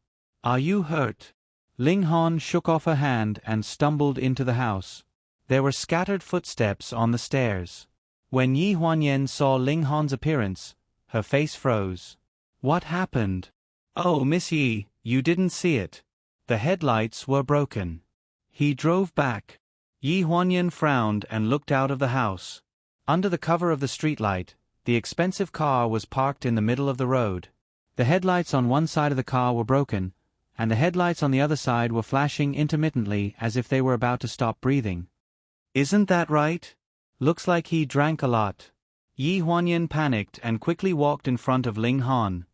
Are you hurt? Ling Han shook off her hand and stumbled into the house. There were scattered footsteps on the stairs. When Yi Huanyan saw Ling Han's appearance, her face froze. What happened? Oh, Miss Yi, you didn't see it. The headlights were broken. He drove back. Yi Huanyan frowned and looked out of the house. Under the cover of the streetlight, the expensive car was parked in the middle of the road. The headlights on one side of the car were broken, and the headlights on the other side were flashing intermittently as if they were about to stop breathing. Isn't that right? Looks like he drank a lot. Yi Huanyan panicked and quickly walked in front of Ling Han.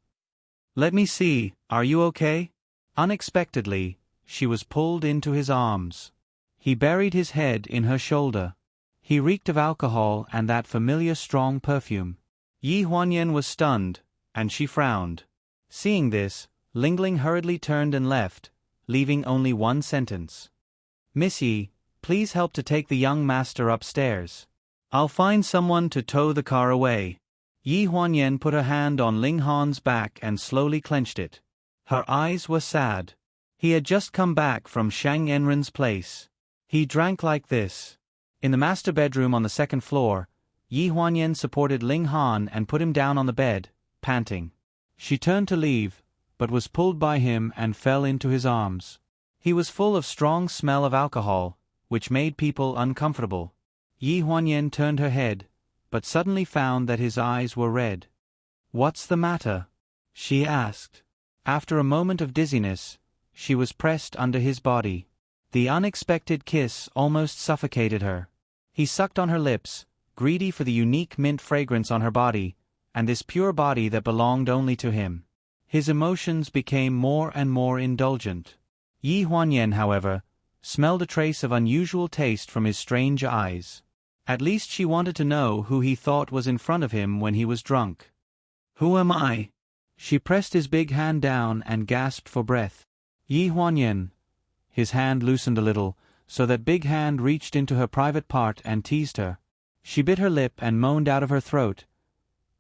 Let me see, are you okay? Unexpectedly, she was pulled into his arms. He buried his head in her shoulder. He reeked of alcohol and that familiar strong perfume. Yi Huanyan was stunned, and she frowned. Seeing this, Lingling hurriedly turned and left, leaving only one sentence. Miss Yi, please help to take the young master upstairs. I'll find someone to tow the car away. Yi Huanyan put her hand on Ling Han's back and slowly clenched it. Her eyes were sad. He had just come back from Shang Enren's place. He drank like this. In the master bedroom on the second floor, Yi Huanyan supported Ling Han and put him down on the bed, panting. She turned to leave, but was pulled by him and fell into his arms. He was full of strong smell of alcohol, which made people uncomfortable. Yi Huanyan turned her head, but suddenly found that his eyes were red. What's the matter? She asked. After a moment of dizziness, she was pressed under his body. The unexpected kiss almost suffocated her. He sucked on her lips, greedy for the unique mint fragrance on her body, and this pure body that belonged only to him. His emotions became more and more indulgent. Yi Huanyan, however, smelled a trace of unusual taste from his strange eyes. At least she wanted to know who he thought was in front of him when he was drunk. Who am I? She pressed his big hand down and gasped for breath. Yi Huanyan. His hand loosened a little, so that big hand reached into her private part and teased her. She bit her lip and moaned out of her throat.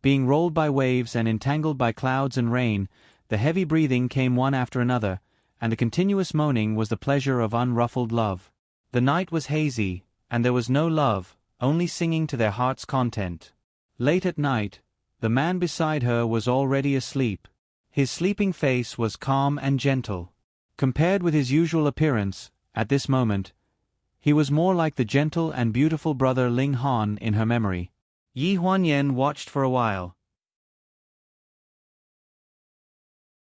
Being rolled by waves and entangled by clouds and rain, the heavy breathing came one after another, and the continuous moaning was the pleasure of unruffled love. The night was hazy, and there was no love, only singing to their heart's content. Late at night, the man beside her was already asleep. His sleeping face was calm and gentle. Compared with his usual appearance, at this moment, he was more like the gentle and beautiful brother Ling Han in her memory. Yi Huanyan watched for a while.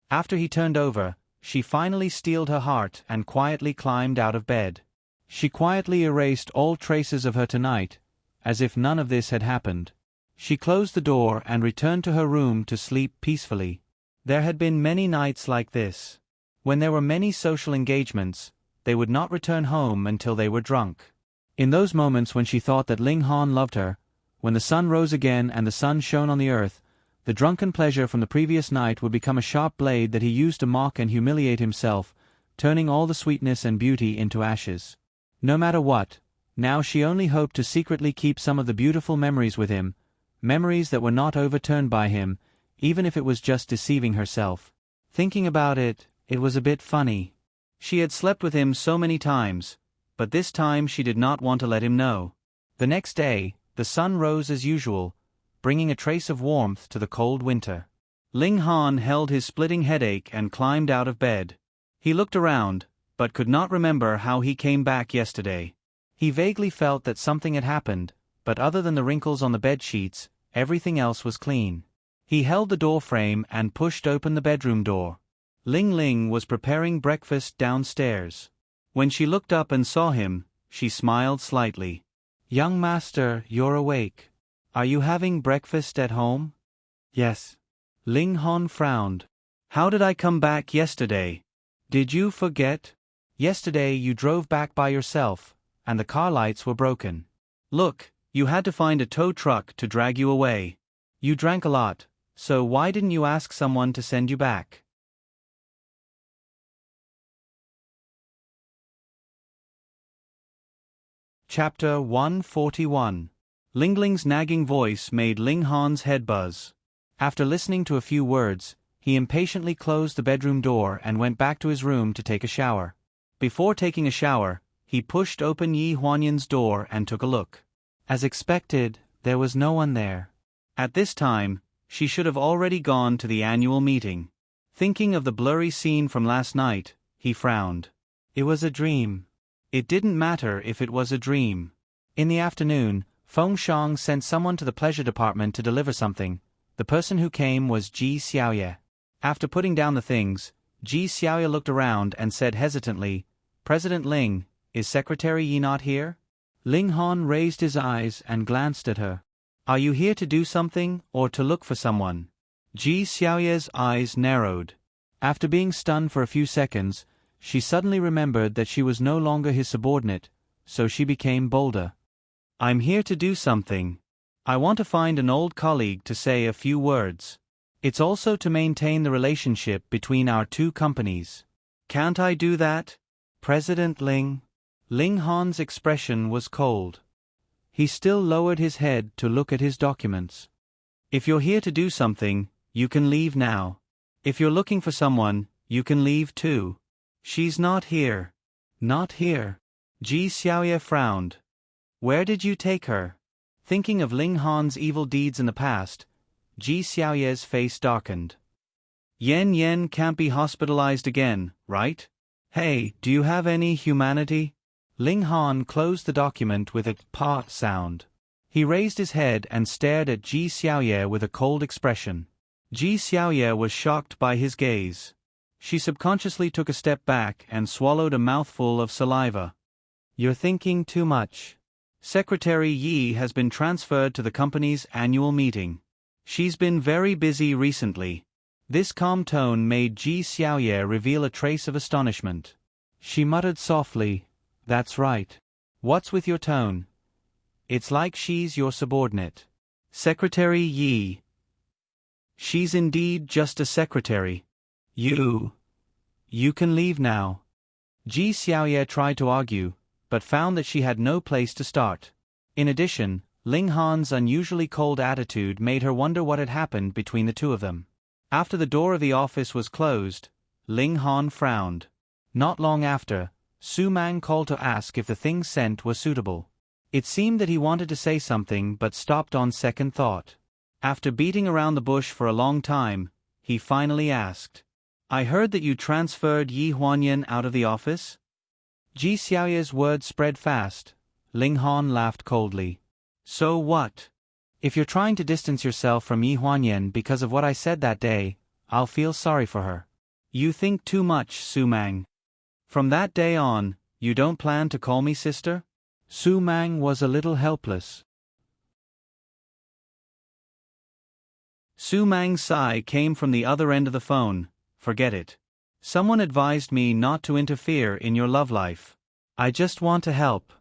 After he turned over, she finally steeled her heart and quietly climbed out of bed. She quietly erased all traces of her tonight, as if none of this had happened. She closed the door and returned to her room to sleep peacefully. There had been many nights like this. When there were many social engagements, they would not return home until they were drunk. In those moments when she thought that Ling Han loved her, when the sun rose again and the sun shone on the earth, the drunken pleasure from the previous night would become a sharp blade that he used to mock and humiliate himself, turning all the sweetness and beauty into ashes. No matter what, now she only hoped to secretly keep some of the beautiful memories with him, memories that were not overturned by him, even if it was just deceiving herself. Thinking about it, it was a bit funny. She had slept with him so many times, but this time she did not want to let him know. The next day, the sun rose as usual, bringing a trace of warmth to the cold winter. Ling Han held his splitting headache and climbed out of bed. He looked around, but could not remember how he came back yesterday. He vaguely felt that something had happened, but other than the wrinkles on the bed sheets, everything else was clean. He held the door frame and pushed open the bedroom door. Ling Ling was preparing breakfast downstairs. When she looked up and saw him, she smiled slightly. "Young master, you're awake. Are you having breakfast at home?" "Yes." Ling Han frowned. "How did I come back yesterday? Did you forget? Yesterday you drove back by yourself, and the car lights were broken. Look, you had to find a tow truck to drag you away. You drank a lot, so why didn't you ask someone to send you back?" Chapter 141. Ling Ling's nagging voice made Ling Han's head buzz. After listening to a few words, he impatiently closed the bedroom door and went back to his room to take a shower. Before taking a shower, he pushed open Yi Huanyan's door and took a look. As expected, there was no one there. At this time, she should have already gone to the annual meeting. Thinking of the blurry scene from last night, he frowned. It was a dream. It didn't matter if it was a dream. In the afternoon, Feng Shang sent someone to the pleasure department to deliver something. The person who came was Ji Xiaoye. After putting down the things, Ji Xiaoye looked around and said hesitantly, "President Ling, is Secretary Yi not here?" Ling Han raised his eyes and glanced at her. "Are you here to do something, or to look for someone?" Ji Xiaoye's eyes narrowed. After being stunned for a few seconds, she suddenly remembered that she was no longer his subordinate, so she became bolder. "I'm here to do something. I want to find an old colleague to say a few words. It's also to maintain the relationship between our two companies. Can't I do that, President Ling?" Ling Han's expression was cold. He still lowered his head to look at his documents. "If you're here to do something, you can leave now. If you're looking for someone, you can leave too." "She's not here." "Not here?" Ji Xiaoye frowned. "Where did you take her?" Thinking of Ling Han's evil deeds in the past, Ji Xiaoye's face darkened. "Yen Yen can't be hospitalized again, right? Hey, do you have any humanity?" Ling Han closed the document with a "pa" sound. He raised his head and stared at Ji Xiaoye with a cold expression. Ji Xiaoye was shocked by his gaze. She subconsciously took a step back and swallowed a mouthful of saliva. "You're thinking too much. Secretary Yi has been transferred to the company's annual meeting. She's been very busy recently." This calm tone made Ji Xiaoye reveal a trace of astonishment. She muttered softly, "That's right. What's with your tone? It's like she's your subordinate." "Secretary Yi. She's indeed just a secretary. You can leave now." Ji Xiaoye tried to argue, but found that she had no place to start. In addition, Ling Han's unusually cold attitude made her wonder what had happened between the two of them. After the door of the office was closed, Ling Han frowned. Not long after, Su Mang called to ask if the things sent were suitable. It seemed that he wanted to say something but stopped on second thought. After beating around the bush for a long time, he finally asked, "I heard that you transferred Yi Huanyan out of the office?" Ji Xiaoye's words spread fast. Ling Han laughed coldly. "So what? If you're trying to distance yourself from Yi Huanyan because of what I said that day, I'll feel sorry for her. You think too much, Su Mang. From that day on, you don't plan to call me sister?" Su Mang was a little helpless. Su Mang's sigh came from the other end of the phone. "Forget it. Someone advised me not to interfere in your love life. I just want to help.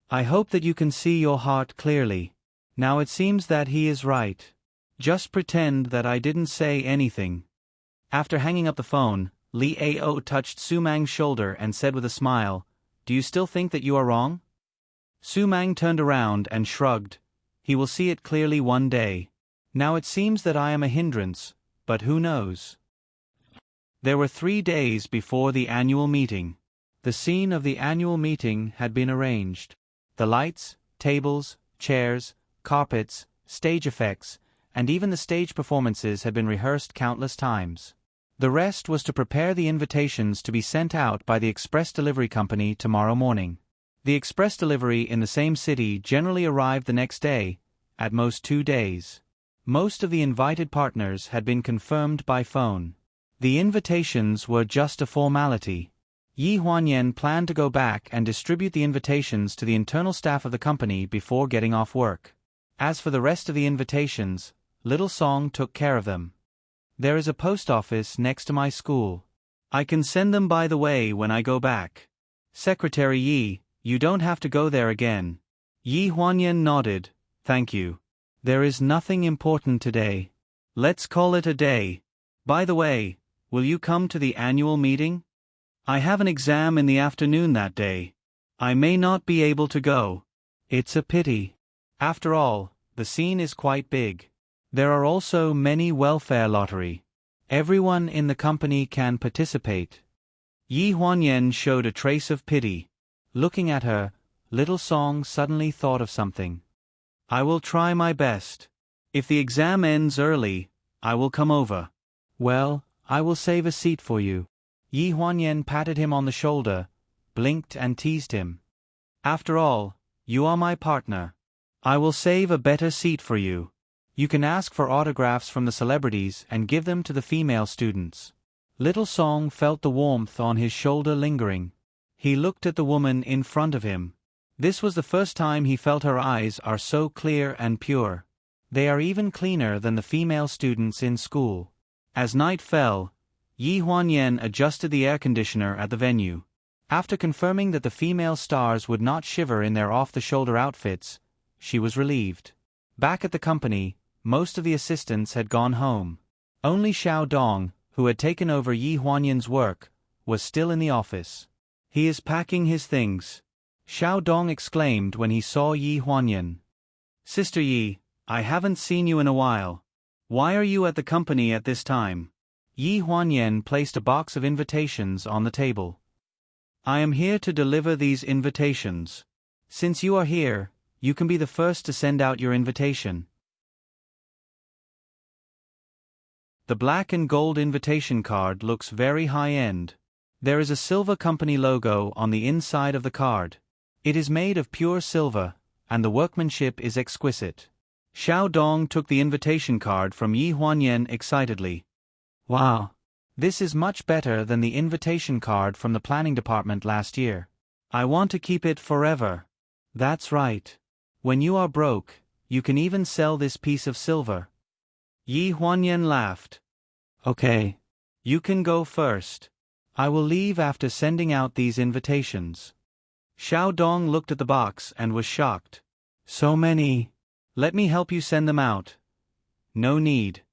I hope that you can see your heart clearly. Now it seems that he is right. Just pretend that I didn't say anything." After hanging up the phone, Li Ao touched Su Mang's shoulder and said with a smile, "Do you still think that you are wrong?" Su Mang turned around and shrugged. "He will see it clearly one day. Now it seems that I am a hindrance, but who knows?" There were 3 days before the annual meeting. The scene of the annual meeting had been arranged. The lights, tables, chairs, carpets, stage effects, and even the stage performances had been rehearsed countless times. The rest was to prepare the invitations to be sent out by the express delivery company tomorrow morning. The express delivery in the same city generally arrived the next day, at most 2 days. Most of the invited partners had been confirmed by phone. The invitations were just a formality. Yi Huanyan planned to go back and distribute the invitations to the internal staff of the company before getting off work. As for the rest of the invitations, Little Song took care of them. There is a post office next to my school. I can send them by the way when I go back. Secretary Yi, you don't have to go there again. Yi Huanyan nodded, thank you. There is nothing important today. Let's call it a day. By the way, will you come to the annual meeting? I have an exam in the afternoon that day. I may not be able to go. It's a pity. After all, the scene is quite big. There are also many welfare lottery. Everyone in the company can participate. Yi Huanyan showed a trace of pity. Looking at her, Little Song suddenly thought of something. I will try my best. If the exam ends early, I will come over. Well, I will save a seat for you. Yi Huanyan patted him on the shoulder, blinked and teased him. After all, you are my partner. I will save a better seat for you. You can ask for autographs from the celebrities and give them to the female students. Little Song felt the warmth on his shoulder lingering. He looked at the woman in front of him. This was the first time he felt her eyes are so clear and pure. They are even cleaner than the female students in school. As night fell, Yi Huanyan adjusted the air conditioner at the venue. After confirming that the female stars would not shiver in their off-the-shoulder outfits, she was relieved. Back at the company, most of the assistants had gone home. Only Xiao Dong, who had taken over Yi Huanyan's work, was still in the office. He is packing his things. Xiao Dong exclaimed when he saw Yi Huanyan. Sister Yi, I haven't seen you in a while. Why are you at the company at this time? Yi Huanyan placed a box of invitations on the table. I am here to deliver these invitations. Since you are here, you can be the first to send out your invitation. The black and gold invitation card looks very high-end. There is a silver company logo on the inside of the card. It is made of pure silver, and the workmanship is exquisite. Xiao Dong took the invitation card from Yi Huanyan excitedly. Wow! This is much better than the invitation card from the planning department last year. I want to keep it forever. That's right. When you are broke, you can even sell this piece of silver. Yi Huanyan laughed. Okay. You can go first. I will leave after sending out these invitations. Xiao Dong looked at the box and was shocked. So many. Let me help you send them out. No need.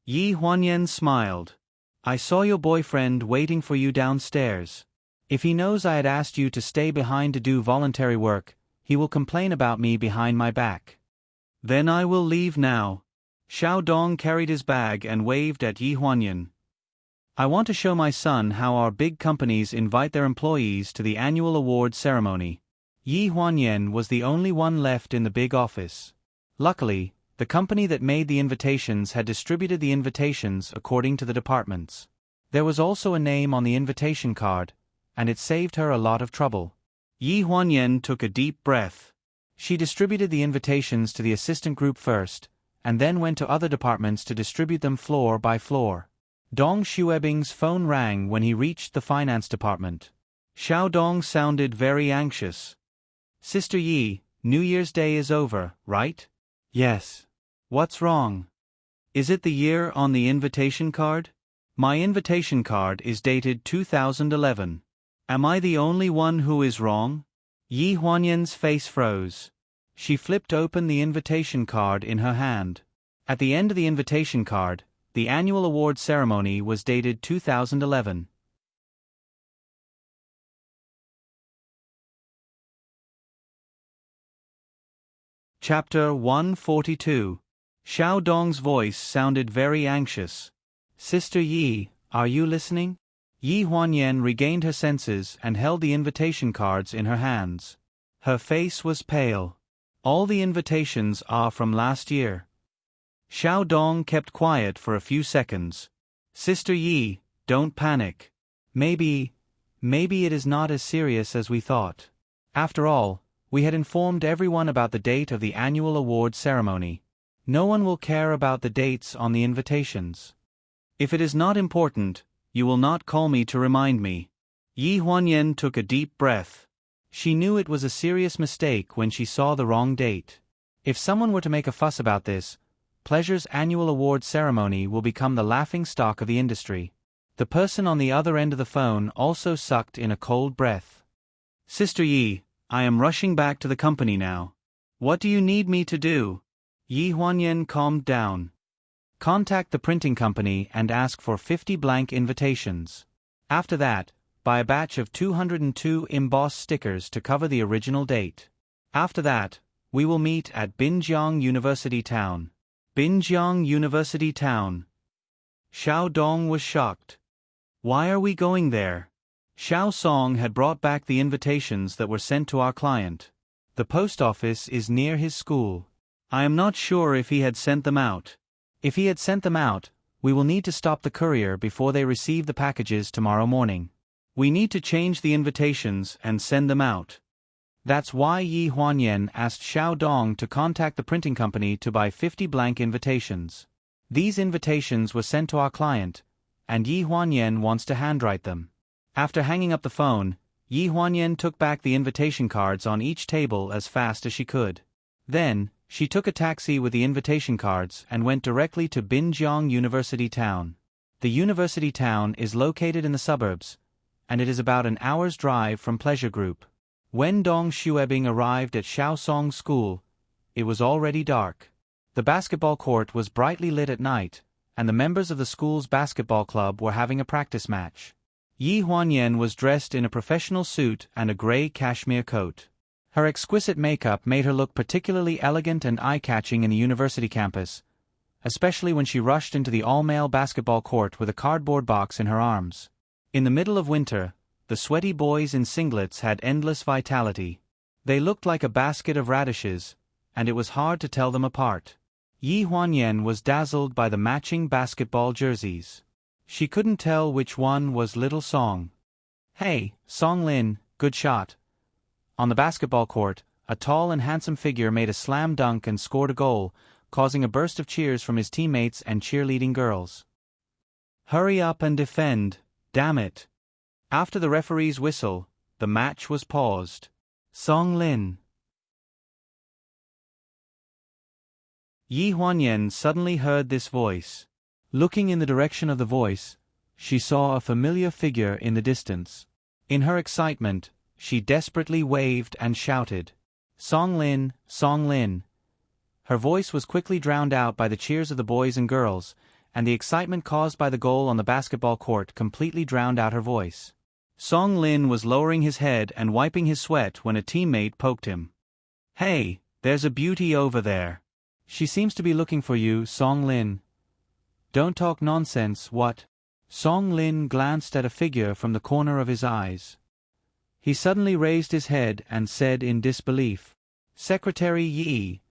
Yi Huanyan smiled. I saw your boyfriend waiting for you downstairs. If he knows I had asked you to stay behind to do voluntary work, he will complain about me behind my back. Then I will leave now. Xiao Dong carried his bag and waved at Yi Huanyan. I want to show my son how our big companies invite their employees to the annual award ceremony. Yi Huanyan was the only one left in the big office. Luckily, the company that made the invitations had distributed the invitations according to the departments. There was also a name on the invitation card, and it saved her a lot of trouble. Yi Huanyan took a deep breath. She distributed the invitations to the assistant group first, and then went to other departments to distribute them floor by floor. Dong Xuebing's phone rang when he reached the finance department. Xiao Dong sounded very anxious. Sister Yi, New Year's Day is over, right? Yes. What's wrong? Is it the year on the invitation card? My invitation card is dated 2011. Am I the only one who is wrong? Yi Huanyan's face froze. She flipped open the invitation card in her hand. At the end of the invitation card, the annual award ceremony was dated 2011. Chapter 142. Xiao Dong's voice sounded very anxious. Sister Yi, are you listening? Yi Huanyan regained her senses and held the invitation cards in her hands. Her face was pale. All the invitations are from last year. Xiao Dong kept quiet for a few seconds. Sister Yi, don't panic. Maybe it is not as serious as we thought. After all, we had informed everyone about the date of the annual award ceremony. No one will care about the dates on the invitations. If it is not important, you will not call me to remind me. Yi Huanyan took a deep breath. She knew it was a serious mistake when she saw the wrong date. If someone were to make a fuss about this, Pleasure's annual award ceremony will become the laughingstock of the industry. The person on the other end of the phone also sucked in a cold breath. Sister Yi, I am rushing back to the company now. What do you need me to do? Yi Huanyan calmed down. Contact the printing company and ask for 50 blank invitations. After that, buy a batch of 202 embossed stickers to cover the original date. After that, we will meet at Binjiang University Town. Binjiang University Town. Xiao Dong was shocked. Why are we going there? Xiao Song had brought back the invitations that were sent to our client. The post office is near his school. I am not sure if he had sent them out. If he had sent them out, we will need to stop the courier before they receive the packages tomorrow morning. We need to change the invitations and send them out. That's why Yi Huanyan asked Xiao Dong to contact the printing company to buy 50 blank invitations. These invitations were sent to our client, and Yi Huanyan wants to handwrite them. After hanging up the phone, Yi Huanyan took back the invitation cards on each table as fast as she could. Then, she took a taxi with the invitation cards and went directly to Binjiang University Town. The university town is located in the suburbs, and it is about an hour's drive from Pleasure Group. When Dong Xuebing arrived at Shaosong School, it was already dark. The basketball court was brightly lit at night, and the members of the school's basketball club were having a practice match. Yi Huanyan was dressed in a professional suit and a gray cashmere coat. Her exquisite makeup made her look particularly elegant and eye-catching in the university campus, especially when she rushed into the all-male basketball court with a cardboard box in her arms. In the middle of winter, the sweaty boys in singlets had endless vitality. They looked like a basket of radishes, and it was hard to tell them apart. Yi Huanyan was dazzled by the matching basketball jerseys. She couldn't tell which one was Little Song. Hey, Song Lin, good shot. On the basketball court, a tall and handsome figure made a slam dunk and scored a goal, causing a burst of cheers from his teammates and cheerleading girls. Hurry up and defend, damn it. After the referee's whistle, the match was paused. Song Lin. Yi Huanyan suddenly heard this voice. Looking in the direction of the voice, she saw a familiar figure in the distance. In her excitement, she desperately waved and shouted, Song Lin, Song Lin. Her voice was quickly drowned out by the cheers of the boys and girls, and the excitement caused by the goal on the basketball court completely drowned out her voice. Song Lin was lowering his head and wiping his sweat when a teammate poked him. Hey, there's a beauty over there. She seems to be looking for you, Song Lin. Don't talk nonsense, what? Song Lin glanced at a figure from the corner of his eyes. He suddenly raised his head and said in disbelief, Secretary Yi.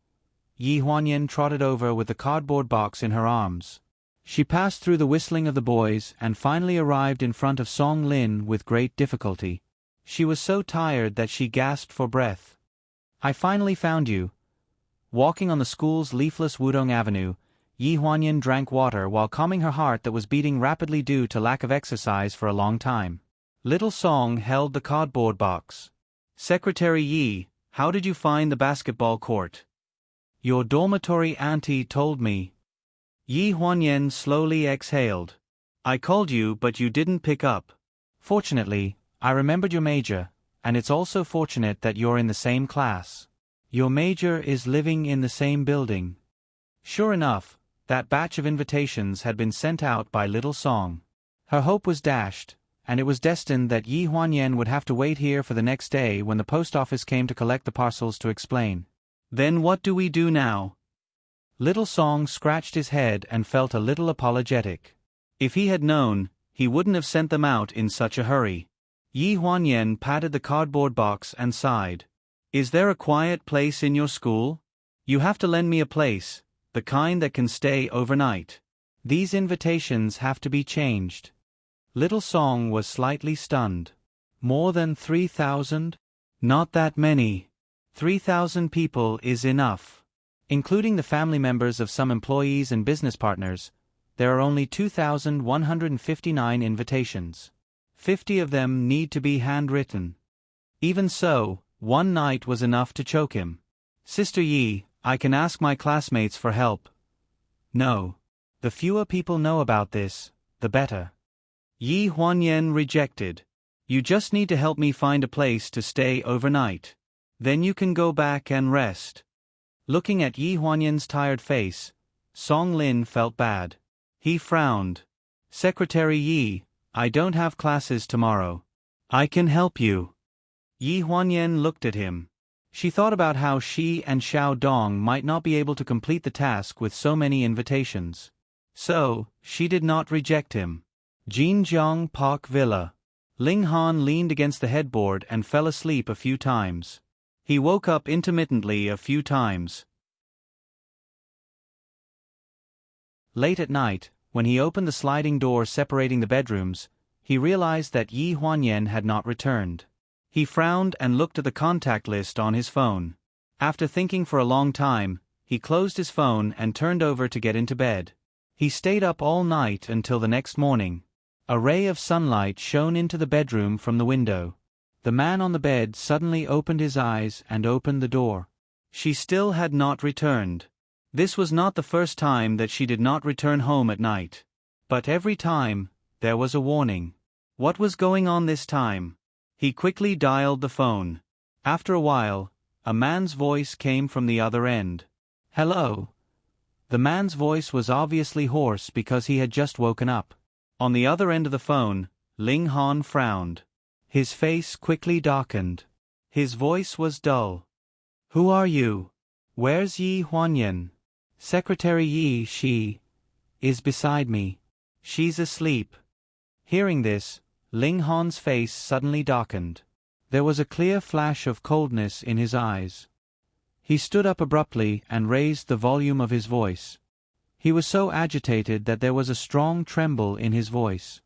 Yi Huanyan trotted over with the cardboard box in her arms. She passed through the whistling of the boys and finally arrived in front of Song Lin with great difficulty. She was so tired that she gasped for breath. I finally found you. Walking on the school's leafless Wudong Avenue, Yi Huanyan drank water while calming her heart that was beating rapidly due to lack of exercise for a long time. Little Song held the cardboard box. Secretary Yi, how did you find the basketball court? Your dormitory auntie told me. Yi Huanyan slowly exhaled. I called you but you didn't pick up. Fortunately, I remembered your major, and it's also fortunate that you're in the same class. Your major is living in the same building. Sure enough, that batch of invitations had been sent out by Little Song. Her hope was dashed, and it was destined that Yi Huanyan would have to wait here for the next day when the post office came to collect the parcels to explain. Then what do we do now? Little Song scratched his head and felt a little apologetic. If he had known, he wouldn't have sent them out in such a hurry. Yi Huanyan patted the cardboard box and sighed. Is there a quiet place in your school? You have to lend me a place, the kind that can stay overnight. These invitations have to be changed. Little Song was slightly stunned. More than 3,000? Not that many. 3,000 people is enough. Including the family members of some employees and business partners, there are only 2,159 invitations. 50 of them need to be handwritten. Even so, one night was enough to choke him. Sister Yi, I can ask my classmates for help. No. The fewer people know about this, the better. Yi Huanyan rejected. You just need to help me find a place to stay overnight. Then you can go back and rest. Looking at Yi Huanyan's tired face, Song Lin felt bad. He frowned. Secretary Yi, I don't have classes tomorrow. I can help you. Yi Huanyan looked at him. She thought about how she and Xiao Dong might not be able to complete the task with so many invitations. So, she did not reject him. Jinjiang Park Villa. Ling Han leaned against the headboard and fell asleep a few times. He woke up intermittently a few times. Late at night, when he opened the sliding door separating the bedrooms, he realized that Yi Huanyan had not returned. He frowned and looked at the contact list on his phone. After thinking for a long time, he closed his phone and turned over to get into bed. He stayed up all night until the next morning. A ray of sunlight shone into the bedroom from the window. The man on the bed suddenly opened his eyes and opened the door. She still had not returned. This was not the first time that she did not return home at night. But every time, there was a warning. What was going on this time? He quickly dialed the phone. After a while, a man's voice came from the other end. Hello. The man's voice was obviously hoarse because he had just woken up. On the other end of the phone, Ling Han frowned. His face quickly darkened. His voice was dull. Who are you? Where's Yi Huanyan? Secretary Yi, she is beside me. She's asleep. Hearing this, Ling Han's face suddenly darkened. There was a clear flash of coldness in his eyes. He stood up abruptly and raised the volume of his voice. He was so agitated that there was a strong tremble in his voice.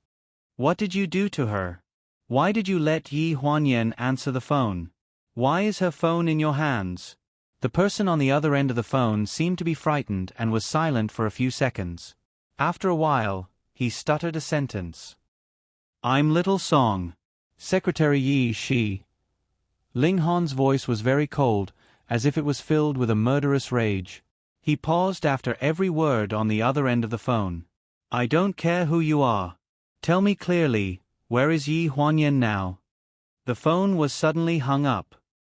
What did you do to her? Why did you let Yi Huanyan answer the phone? Why is her phone in your hands? The person on the other end of the phone seemed to be frightened and was silent for a few seconds. After a while, he stuttered a sentence. I'm Little Song. Secretary Yi, she. Ling Han's voice was very cold, as if it was filled with a murderous rage. He paused after every word on the other end of the phone. I don't care who you are. Tell me clearly, where is Yi Huanyan now? The phone was suddenly hung up.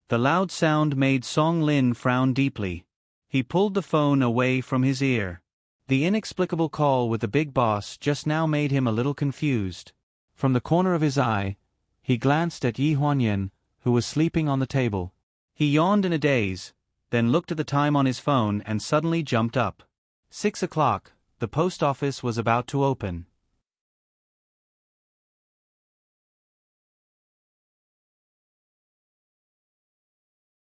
The loud sound made Song Lin frown deeply. He pulled the phone away from his ear. The inexplicable call with the big boss just now made him a little confused. From the corner of his eye, he glanced at Yi Huanyan, who was sleeping on the table. He yawned in a daze, then looked at the time on his phone and suddenly jumped up. 6 o'clock, the post office was about to open.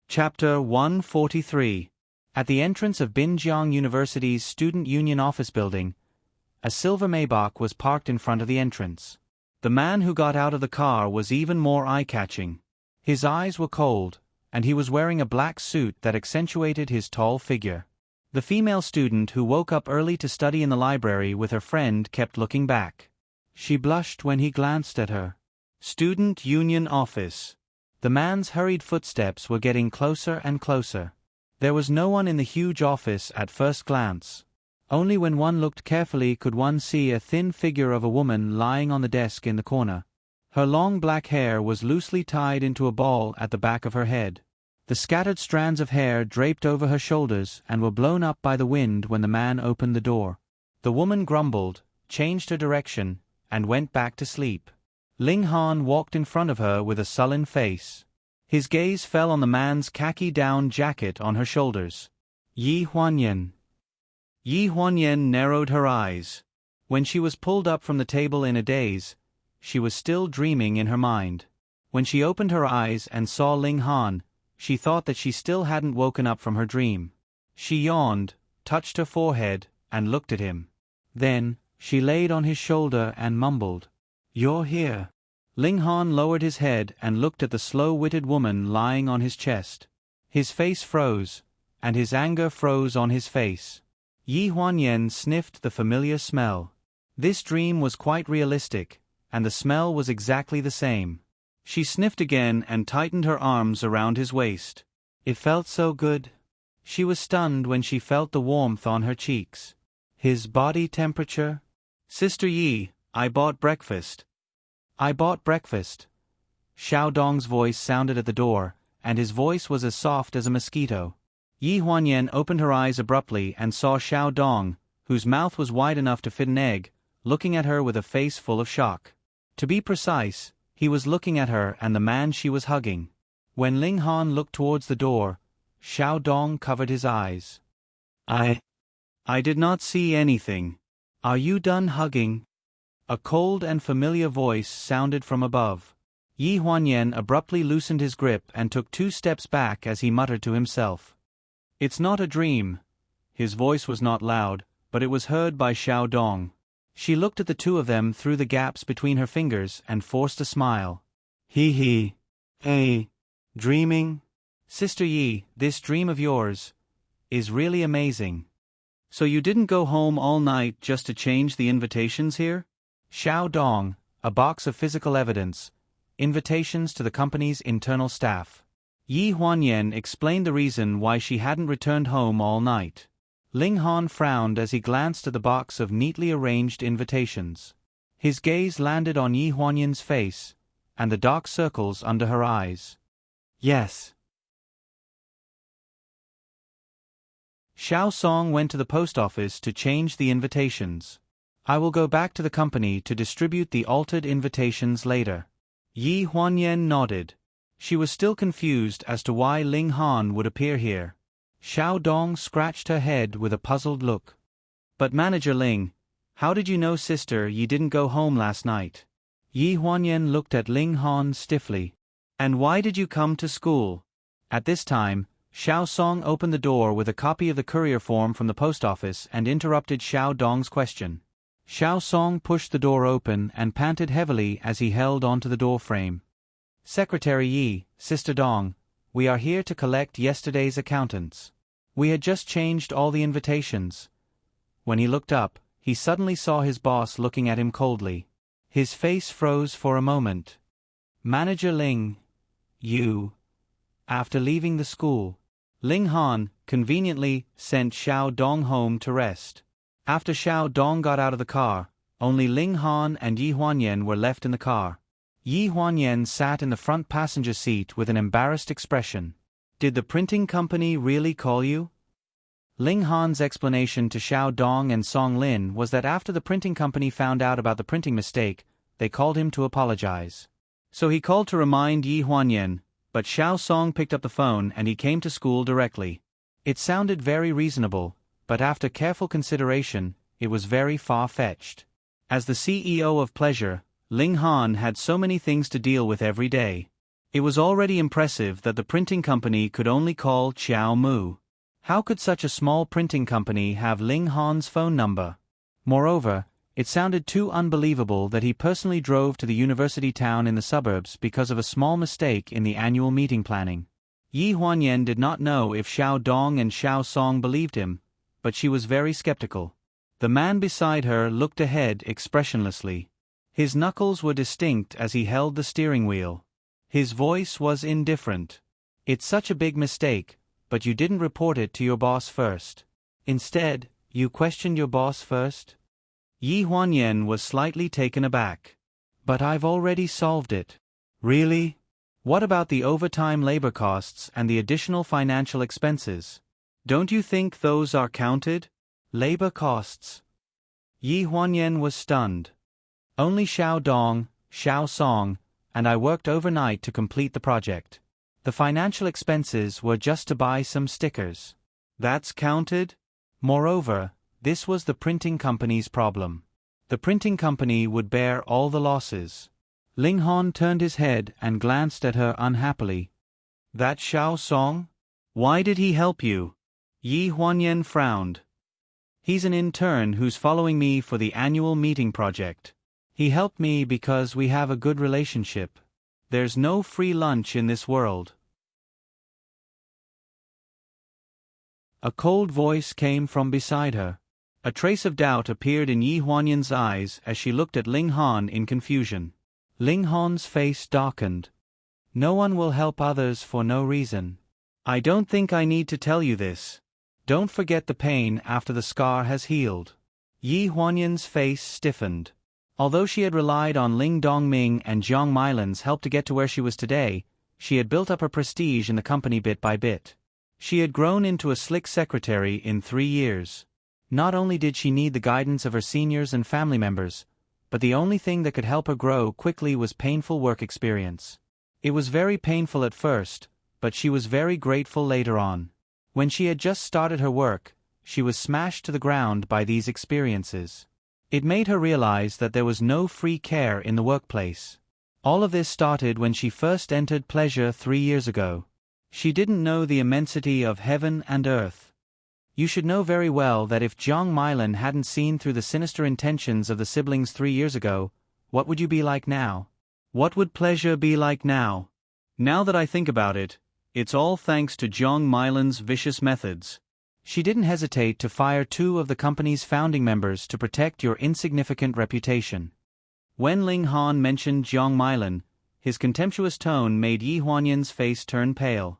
Chapter 143. At the entrance of Binjiang University's Student Union Office Building, a silver Maybach was parked in front of the entrance. The man who got out of the car was even more eye-catching. His eyes were cold, and he was wearing a black suit that accentuated his tall figure. The female student who woke up early to study in the library with her friend kept looking back. She blushed when he glanced at her. Student Union Office. The man's hurried footsteps were getting closer and closer. There was no one in the huge office at first glance. Only when one looked carefully could one see a thin figure of a woman lying on the desk in the corner. Her long black hair was loosely tied into a ball at the back of her head. The scattered strands of hair draped over her shoulders and were blown up by the wind when the man opened the door. The woman grumbled, changed her direction, and went back to sleep. Ling Han walked in front of her with a sullen face. His gaze fell on the man's khaki down jacket on her shoulders. Yi Huanyan. Yi Huanyan narrowed her eyes. When she was pulled up from the table in a daze, she was still dreaming in her mind. When she opened her eyes and saw Ling Han, she thought that she still hadn't woken up from her dream. She yawned, touched her forehead, and looked at him. Then, she laid on his shoulder and mumbled, "You're here." Ling Han lowered his head and looked at the slow-witted woman lying on his chest. His face froze, and his anger froze on his face. Yi Huanyan sniffed the familiar smell. This dream was quite realistic, and the smell was exactly the same. She sniffed again and tightened her arms around his waist. It felt so good. She was stunned when she felt the warmth on her cheeks. His body temperature? "Sister Yi, I bought breakfast." "I bought breakfast." Xiao Dong's voice sounded at the door, and his voice was as soft as a mosquito. Yi Huanyan opened her eyes abruptly and saw Xiao Dong, whose mouth was wide enough to fit an egg, looking at her with a face full of shock. To be precise, he was looking at her and the man she was hugging. When Ling Han looked towards the door, Xiao Dong covered his eyes. I did not see anything. Are you done hugging?" A cold and familiar voice sounded from above. Yi Huanyan abruptly loosened his grip and took 2 steps back as he muttered to himself. "It's not a dream." His voice was not loud, but it was heard by Xiao Dong. She looked at the two of them through the gaps between her fingers and forced a smile. He. Hey. Dreaming? Sister Yi, this dream of yours is really amazing. So you didn't go home all night just to change the invitations here? Xiao Dong, a box of physical evidence, invitations to the company's internal staff. Yi Huanyan explained the reason why she hadn't returned home all night. Ling Han frowned as he glanced at the box of neatly arranged invitations. His gaze landed on Yi Huanyan's face, and the dark circles under her eyes. Yes. Xiao Song went to the post office to change the invitations. I will go back to the company to distribute the altered invitations later. Yi Huanyan nodded. She was still confused as to why Ling Han would appear here. Xiao Dong scratched her head with a puzzled look. But Manager Ling, how did you know Sister Yi didn't go home last night? Yi Huanyan looked at Ling Han stiffly. And why did you come to school? At this time, Xiao Song opened the door with a copy of the courier form from the post office and interrupted Xiao Dong's question. Xiao Song pushed the door open and panted heavily as he held onto the door frame. Secretary Yi, Sister Dong, we are here to collect yesterday's accountants. We had just changed all the invitations. When he looked up, he suddenly saw his boss looking at him coldly. His face froze for a moment. Manager Ling, you. After leaving the school, Ling Han, conveniently, sent Xiao Dong home to rest. After Xiao Dong got out of the car, only Ling Han and Yi Huanyan were left in the car. Yi Huanyan sat in the front passenger seat with an embarrassed expression. Did the printing company really call you? Ling Han's explanation to Xiao Dong and Song Lin was that after the printing company found out about the printing mistake, they called him to apologize. So he called to remind Yi Huanyan, but Xiao Song picked up the phone and he came to school directly. It sounded very reasonable, but after careful consideration, it was very far-fetched. As the CEO of Pleasure, Ling Han had so many things to deal with every day. It was already impressive that the printing company could only call Qiao Mu. How could such a small printing company have Ling Han's phone number? Moreover, it sounded too unbelievable that he personally drove to the university town in the suburbs because of a small mistake in the annual meeting planning. Yi Huanyan did not know if Xiao Dong and Xiao Song believed him, but she was very skeptical. The man beside her looked ahead expressionlessly. His knuckles were distinct as he held the steering wheel. His voice was indifferent. It's such a big mistake, but you didn't report it to your boss first. Instead, you questioned your boss first? Yi Huanyan was slightly taken aback. But I've already solved it. Really? What about the overtime labor costs and the additional financial expenses? Don't you think those are counted? Labor costs? Yi Huanyan was stunned. Only Xiao Dong, Xiao Song, and I worked overnight to complete the project. The financial expenses were just to buy some stickers. That's counted? Moreover, this was the printing company's problem. The printing company would bear all the losses. Ling Han turned his head and glanced at her unhappily. That Xiao Song? Why did he help you? Yi Huanyan frowned. He's an intern who's following me for the annual meeting project. He helped me because we have a good relationship. There's no free lunch in this world. A cold voice came from beside her. A trace of doubt appeared in Yi Huanyan's eyes as she looked at Ling Han in confusion. Ling Han's face darkened. No one will help others for no reason. I don't think I need to tell you this. Don't forget the pain after the scar has healed. Yi Huanyan's face stiffened. Although she had relied on Ling Dongming and Jiang Mailan's help to get to where she was today, she had built up her prestige in the company bit by bit. She had grown into a slick secretary in 3 years. Not only did she need the guidance of her seniors and family members, but the only thing that could help her grow quickly was painful work experience. It was very painful at first, but she was very grateful later on. When she had just started her work, she was smashed to the ground by these experiences. It made her realize that there was no free care in the workplace. All of this started when she first entered Pleasure 3 years ago. She didn't know the immensity of heaven and earth. You should know very well that if Jiang Mailan hadn't seen through the sinister intentions of the siblings 3 years ago, what would you be like now? What would Pleasure be like now? Now that I think about it, it's all thanks to Jiang Mailan's vicious methods. She didn't hesitate to fire 2 of the company's founding members to protect your insignificant reputation. When Ling Han mentioned Jiang Mailan, his contemptuous tone made Yi Huanyan's face turn pale.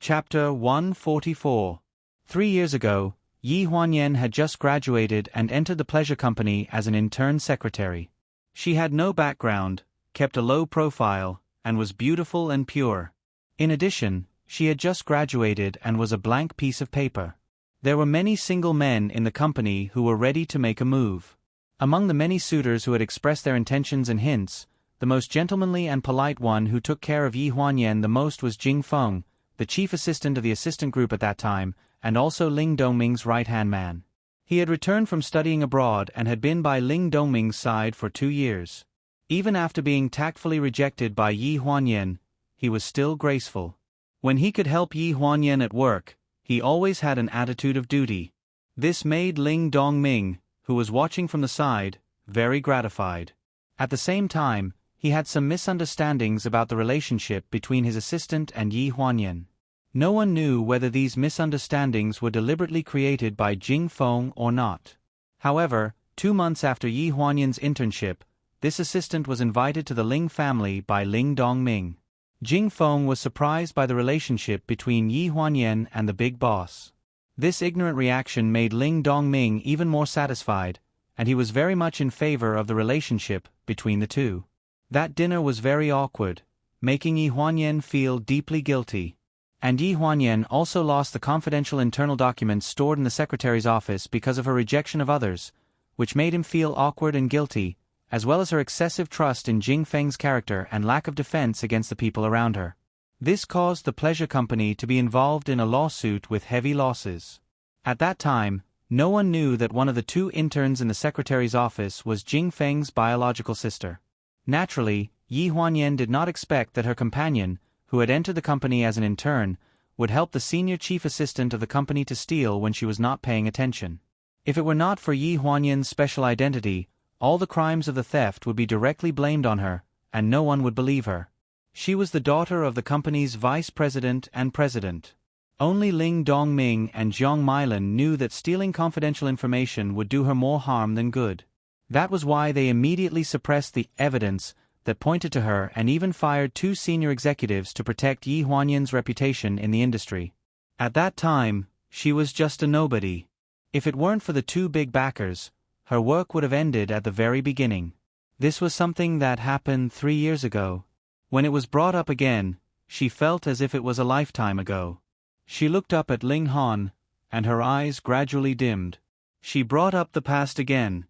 Chapter 144. 3 years ago, Yi Huanyan had just graduated and entered the Pleasure Company as an intern secretary. She had no background, kept a low profile, and was beautiful and pure. In addition, she had just graduated and was a blank piece of paper. There were many single men in the company who were ready to make a move. Among the many suitors who had expressed their intentions and hints, the most gentlemanly and polite one who took care of Yi Huanyan the most was Jing Feng, the chief assistant of the assistant group at that time, and also Ling Dongming's right-hand man. He had returned from studying abroad and had been by Ling Dongming's side for 2 years. Even after being tactfully rejected by Yi Huanyan, he was still graceful. When he could help Yi Huanyan at work, he always had an attitude of duty. This made Ling Dongming, who was watching from the side, very gratified. At the same time, he had some misunderstandings about the relationship between his assistant and Yi Huanyan. No one knew whether these misunderstandings were deliberately created by Jing Feng or not. However, 2 months after Yi Huanyan's internship, this assistant was invited to the Ling family by Ling Dongming. Jing Feng was surprised by the relationship between Yi Huanyan and the big boss. This ignorant reaction made Ling Dongming even more satisfied, and he was very much in favor of the relationship between the two. That dinner was very awkward, making Yi Huanyan feel deeply guilty. And Yi Huanyan also lost the confidential internal documents stored in the secretary's office because of her rejection of others, which made him feel awkward and guilty, as well as her excessive trust in Jing Feng's character and lack of defense against the people around her. This caused the Pleasure Company to be involved in a lawsuit with heavy losses. At that time, no one knew that one of the 2 interns in the secretary's office was Jing Feng's biological sister. Naturally, Yi Huanyan did not expect that her companion, who had entered the company as an intern, would help the senior chief assistant of the company to steal when she was not paying attention. If it were not for Yi Huanyan's special identity, all the crimes of the theft would be directly blamed on her, and no one would believe her. She was the daughter of the company's vice president and president. Only Ling Dongming and Jiang Mailan knew that stealing confidential information would do her more harm than good. That was why they immediately suppressed the evidence that pointed to her and even fired 2 senior executives to protect Yi Huanyan's reputation in the industry. At that time, she was just a nobody. If it weren't for the 2 big backers, her work would have ended at the very beginning. This was something that happened 3 years ago. When it was brought up again, she felt as if it was a lifetime ago. She looked up at Ling Han, and her eyes gradually dimmed. She brought up the past again.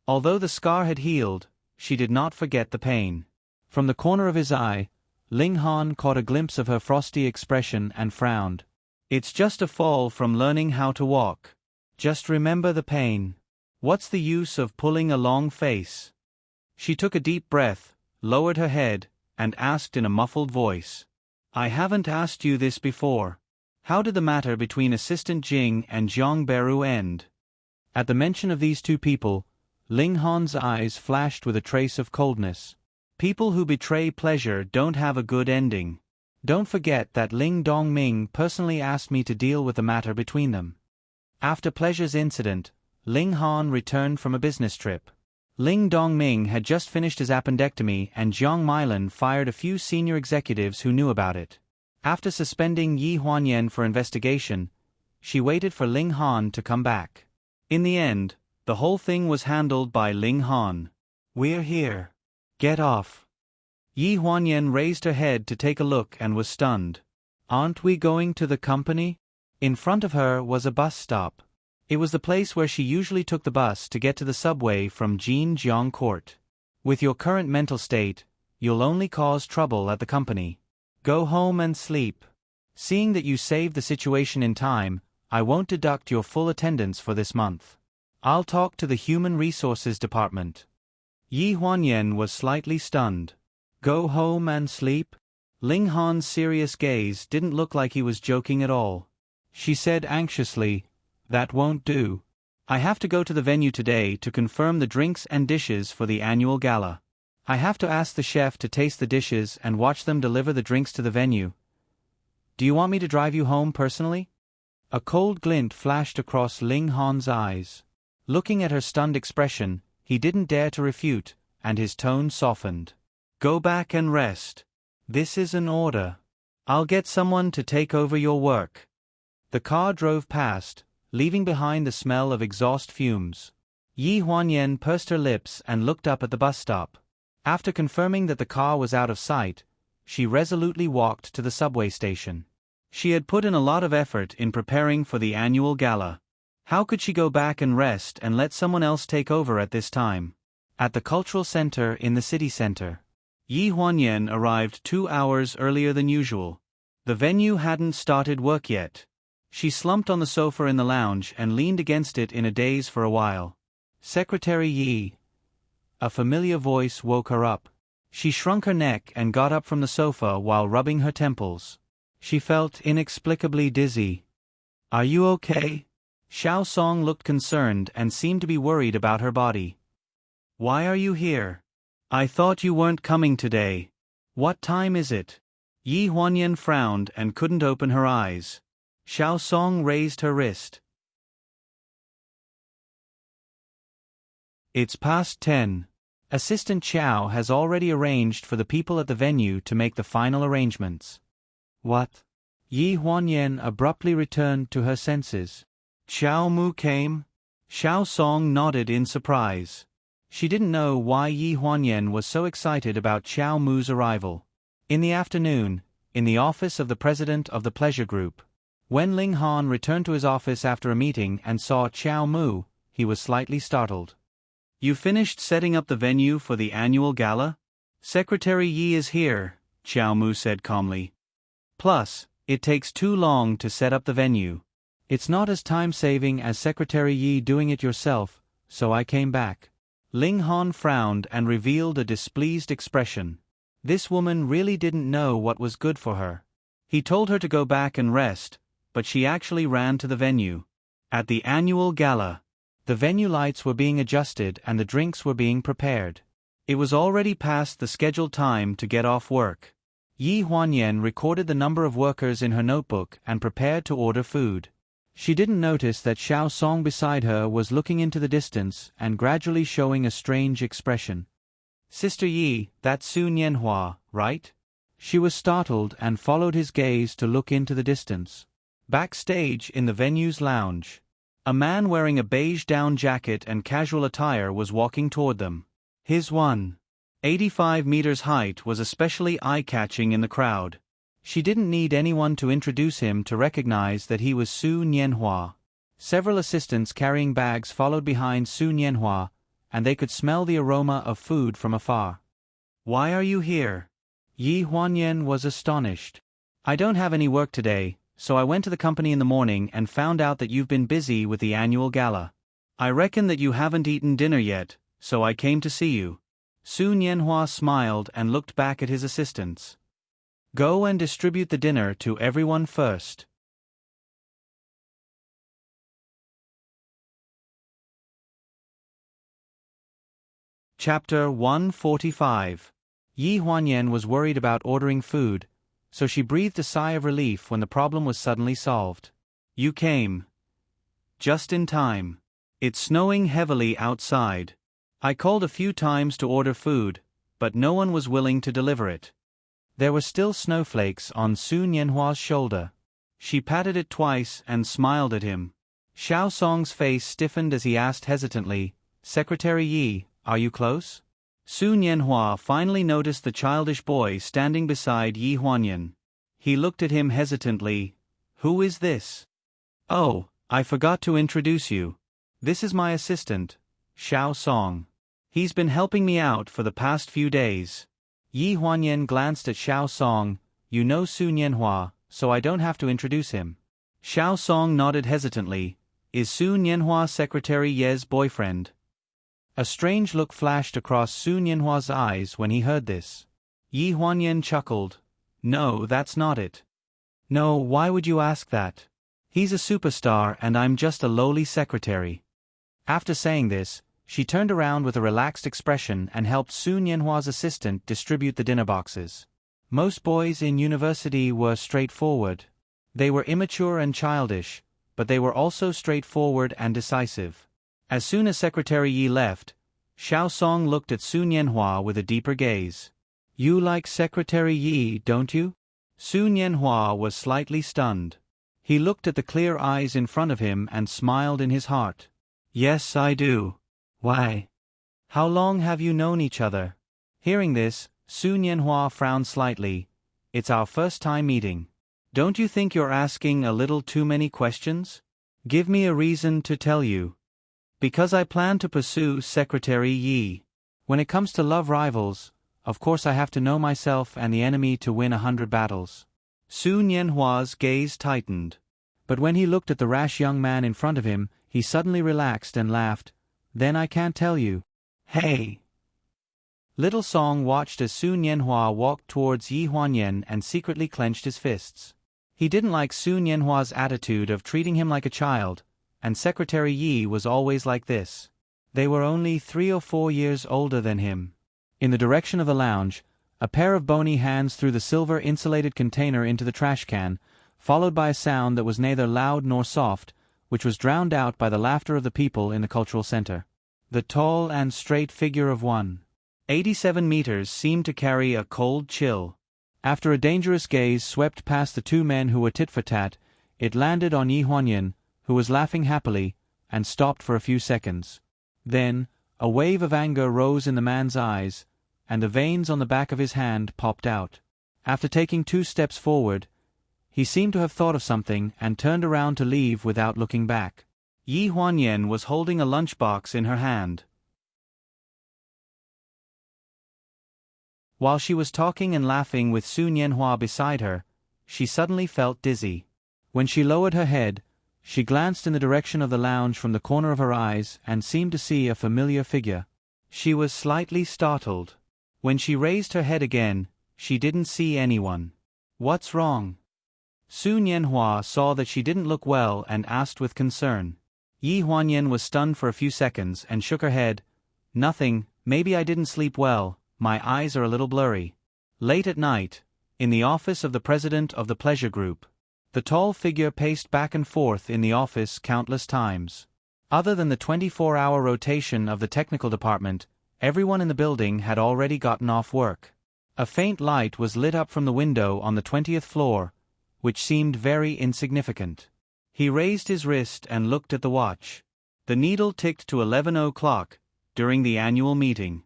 Although the scar had healed, she did not forget the pain. From the corner of his eye, Ling Han caught a glimpse of her frosty expression and frowned. It's just a fall from learning how to walk. Just remember the pain. What's the use of pulling a long face? She took a deep breath, lowered her head, and asked in a muffled voice. I haven't asked you this before. How did the matter between Assistant Jing and Jiang Beru end? At the mention of these two people, Ling Han's eyes flashed with a trace of coldness. People who betray pleasure don't have a good ending. Don't forget that Ling Dongming personally asked me to deal with the matter between them. After Pleasure's incident, Ling Han returned from a business trip. Ling Dongming had just finished his appendectomy and Jiang Milan fired a few senior executives who knew about it. After suspending Yi Huanyan for investigation, she waited for Ling Han to come back. In the end, the whole thing was handled by Ling Han. We're here. Get off. Yi Huanyan raised her head to take a look and was stunned. Aren't we going to the company? In front of her was a bus stop. It was the place where she usually took the bus to get to the subway from Jinjiang Court. With your current mental state, you'll only cause trouble at the company. Go home and sleep. Seeing that you saved the situation in time, I won't deduct your full attendance for this month. I'll talk to the Human Resources Department. Yi Huanyan was slightly stunned. Go home and sleep? Ling Han's serious gaze didn't look like he was joking at all. She said anxiously, That won't do. I have to go to the venue today to confirm the drinks and dishes for the annual gala. I have to ask the chef to taste the dishes and watch them deliver the drinks to the venue. Do you want me to drive you home personally? A cold glint flashed across Ling Han's eyes. Looking at her stunned expression, he didn't dare to refute, and his tone softened. Go back and rest. This is an order. I'll get someone to take over your work. The car drove past, leaving behind the smell of exhaust fumes. Yi Huanyan pursed her lips and looked up at the bus stop. After confirming that the car was out of sight, she resolutely walked to the subway station. She had put in a lot of effort in preparing for the annual gala. How could she go back and rest and let someone else take over at this time? At the cultural center in the city center, Yi Huanyan arrived 2 hours earlier than usual. The venue hadn't started work yet. She slumped on the sofa in the lounge and leaned against it in a daze for a while. Secretary Yi. A familiar voice woke her up. She shrunk her neck and got up from the sofa while rubbing her temples. She felt inexplicably dizzy. Are you okay? Xiao Song looked concerned and seemed to be worried about her body. Why are you here? I thought you weren't coming today. What time is it? Yi Huanyan frowned and couldn't open her eyes. Xiao Song raised her wrist. It's past 10. Assistant Qiao has already arranged for the people at the venue to make the final arrangements. What? Yi Huanyan abruptly returned to her senses. Qiao Mu came? Xiao Song nodded in surprise. She didn't know why Yi Huanyan was so excited about Qiao Mu's arrival. In the afternoon, in the office of the president of the pleasure group, when Ling Han returned to his office after a meeting and saw Qiao Mu, he was slightly startled. You finished setting up the venue for the annual gala? Secretary Yi is here, Qiao Mu said calmly. Plus, it takes too long to set up the venue. It's not as time-saving as Secretary Yi doing it yourself, so I came back. Ling Han frowned and revealed a displeased expression. This woman really didn't know what was good for her. He told her to go back and rest, but she actually ran to the venue. At the annual gala, the venue lights were being adjusted and the drinks were being prepared. It was already past the scheduled time to get off work. Yi Huanyan recorded the number of workers in her notebook and prepared to order food. She didn't notice that Xiao Song beside her was looking into the distance and gradually showing a strange expression. Sister Yi, that's Su Nianhua, right? She was startled and followed his gaze to look into the distance. Backstage in the venue's lounge, a man wearing a beige down jacket and casual attire was walking toward them. His 1.85 meters height was especially eye-catching in the crowd. She didn't need anyone to introduce him to recognize that he was Su Nianhua. Several assistants carrying bags followed behind Su Nianhua, and they could smell the aroma of food from afar. Why are you here? Yi Huanyan was astonished. I don't have any work today, so I went to the company in the morning and found out that you've been busy with the annual gala. I reckon that you haven't eaten dinner yet, so I came to see you. Su Nianhua smiled and looked back at his assistants. Go and distribute the dinner to everyone first. Chapter 145. Yi Huanyan was worried about ordering food, so she breathed a sigh of relief when the problem was suddenly solved. You came just in time. It's snowing heavily outside. I called a few times to order food, but no one was willing to deliver it. There were still snowflakes on Su Nianhua's shoulder. She patted it twice and smiled at him. Xiao Song's face stiffened as he asked hesitantly, Secretary Yi, are you close? Su Nianhua finally noticed the childish boy standing beside Yi Huanyan. He looked at him hesitantly. Who is this? Oh, I forgot to introduce you. This is my assistant, Xiao Song. He's been helping me out for the past few days. Yi Huanyan glanced at Xiao Song. You know Su Nianhua, so I don't have to introduce him. Xiao Song nodded hesitantly. Is Su Nianhua Secretary Ye's boyfriend? A strange look flashed across Su Nianhua's eyes when he heard this. Yi Huanyan chuckled. No, that's not it. No, why would you ask that? He's a superstar and I'm just a lowly secretary. After saying this, she turned around with a relaxed expression and helped Su Nianhua's assistant distribute the dinner boxes. Most boys in university were straightforward. They were immature and childish, but they were also straightforward and decisive. As soon as Secretary Yi left, Xiao Song looked at Su Nianhua with a deeper gaze. You like Secretary Yi, don't you? Su Nianhua was slightly stunned. He looked at the clear eyes in front of him and smiled in his heart. Yes, I do. Why? How long have you known each other? Hearing this, Su Nianhua frowned slightly. It's our first time meeting. Don't you think you're asking a little too many questions? Give me a reason to tell you. Because I plan to pursue Secretary Yi. When it comes to love rivals, of course I have to know myself and the enemy to win 100 battles. Su Nianhua's gaze tightened. But when he looked at the rash young man in front of him, he suddenly relaxed and laughed. Then I can't tell you. Hey! Little Song watched as Su Nianhua walked towards Yi Huanyan and secretly clenched his fists. He didn't like Su Nianhua's attitude of treating him like a child, and Secretary Yi was always like this. They were only 3 or 4 years older than him. In the direction of the lounge, a pair of bony hands threw the silver insulated container into the trash can, followed by a sound that was neither loud nor soft, which was drowned out by the laughter of the people in the cultural center. The tall and straight figure of 187 meters seemed to carry a cold chill. After a dangerous gaze swept past the two men who were tit for tat, it landed on Yi Huanyan, who was laughing happily, and stopped for a few seconds. Then, a wave of anger rose in the man's eyes, and the veins on the back of his hand popped out. After taking 2 steps forward, he seemed to have thought of something and turned around to leave without looking back. Yi Huanyan was holding a lunchbox in her hand. While she was talking and laughing with Su Nianhua beside her, she suddenly felt dizzy. When she lowered her head, she glanced in the direction of the lounge from the corner of her eyes and seemed to see a familiar figure. She was slightly startled. When she raised her head again, she didn't see anyone. What's wrong? Su Nianhua saw that she didn't look well and asked with concern. Yi Huanyan was stunned for a few seconds and shook her head. Nothing, maybe I didn't sleep well, my eyes are a little blurry. Late at night, in the office of the president of the pleasure group, the tall figure paced back and forth in the office countless times. Other than the 24-hour rotation of the technical department, everyone in the building had already gotten off work. A faint light was lit up from the window on the 20th floor, which seemed very insignificant. He raised his wrist and looked at the watch. The needle ticked to 11 o'clock, during the annual meeting.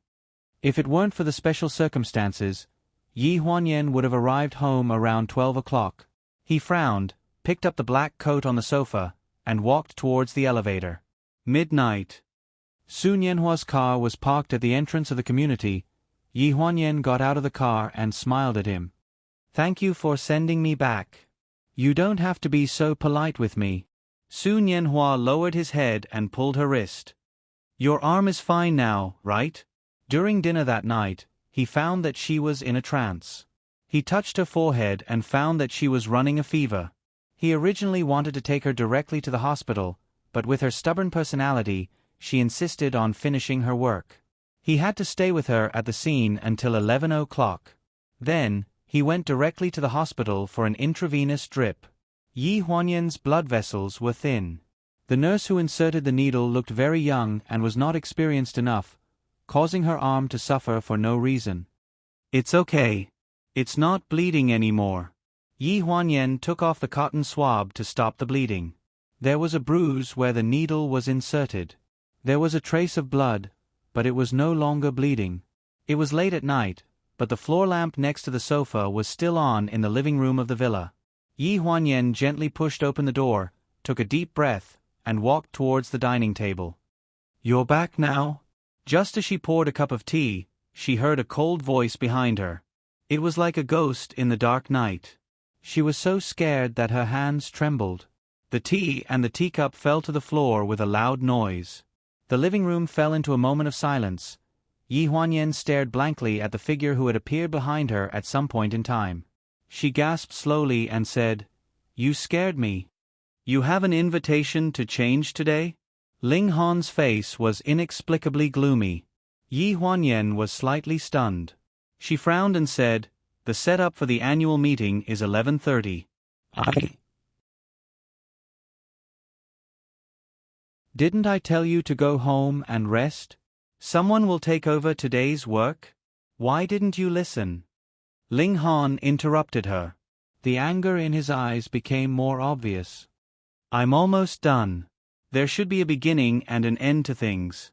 If it weren't for the special circumstances, Yi Huanyan would have arrived home around 12 o'clock. He frowned, picked up the black coat on the sofa, and walked towards the elevator. Midnight. Su Nianhua's car was parked at the entrance of the community. Yi Huanyan got out of the car and smiled at him. Thank you for sending me back. You don't have to be so polite with me. Su Nianhua lowered his head and pulled her wrist. Your arm is fine now, right? During dinner that night, he found that she was in a trance. He touched her forehead and found that she was running a fever. He originally wanted to take her directly to the hospital, but with her stubborn personality, she insisted on finishing her work. He had to stay with her at the scene until 11 o'clock. Then, he went directly to the hospital for an intravenous drip. Yi Huanyan's blood vessels were thin. The nurse who inserted the needle looked very young and was not experienced enough, causing her arm to suffer for no reason. "It's okay. It's not bleeding anymore." Yi Huanyan took off the cotton swab to stop the bleeding. There was a bruise where the needle was inserted. There was a trace of blood, but it was no longer bleeding. It was late at night, but the floor lamp next to the sofa was still on in the living room of the villa. Yi Huanyan gently pushed open the door, took a deep breath, and walked towards the dining table. "You're back now?" Just as she poured a cup of tea, she heard a cold voice behind her. It was like a ghost in the dark night. She was so scared that her hands trembled. The tea and the teacup fell to the floor with a loud noise. The living room fell into a moment of silence. Yi Huanyan stared blankly at the figure who had appeared behind her at some point in time. She gasped slowly and said, "You scared me. You have an invitation to change today?" Ling Han's face was inexplicably gloomy. Yi Huanyan was slightly stunned. She frowned and said, "The setup for the annual meeting is 11:30. Didn't I tell you to go home and rest? Someone will take over today's work? Why didn't you listen?" Ling Han interrupted her. The anger in his eyes became more obvious. "I'm almost done. There should be a beginning and an end to things."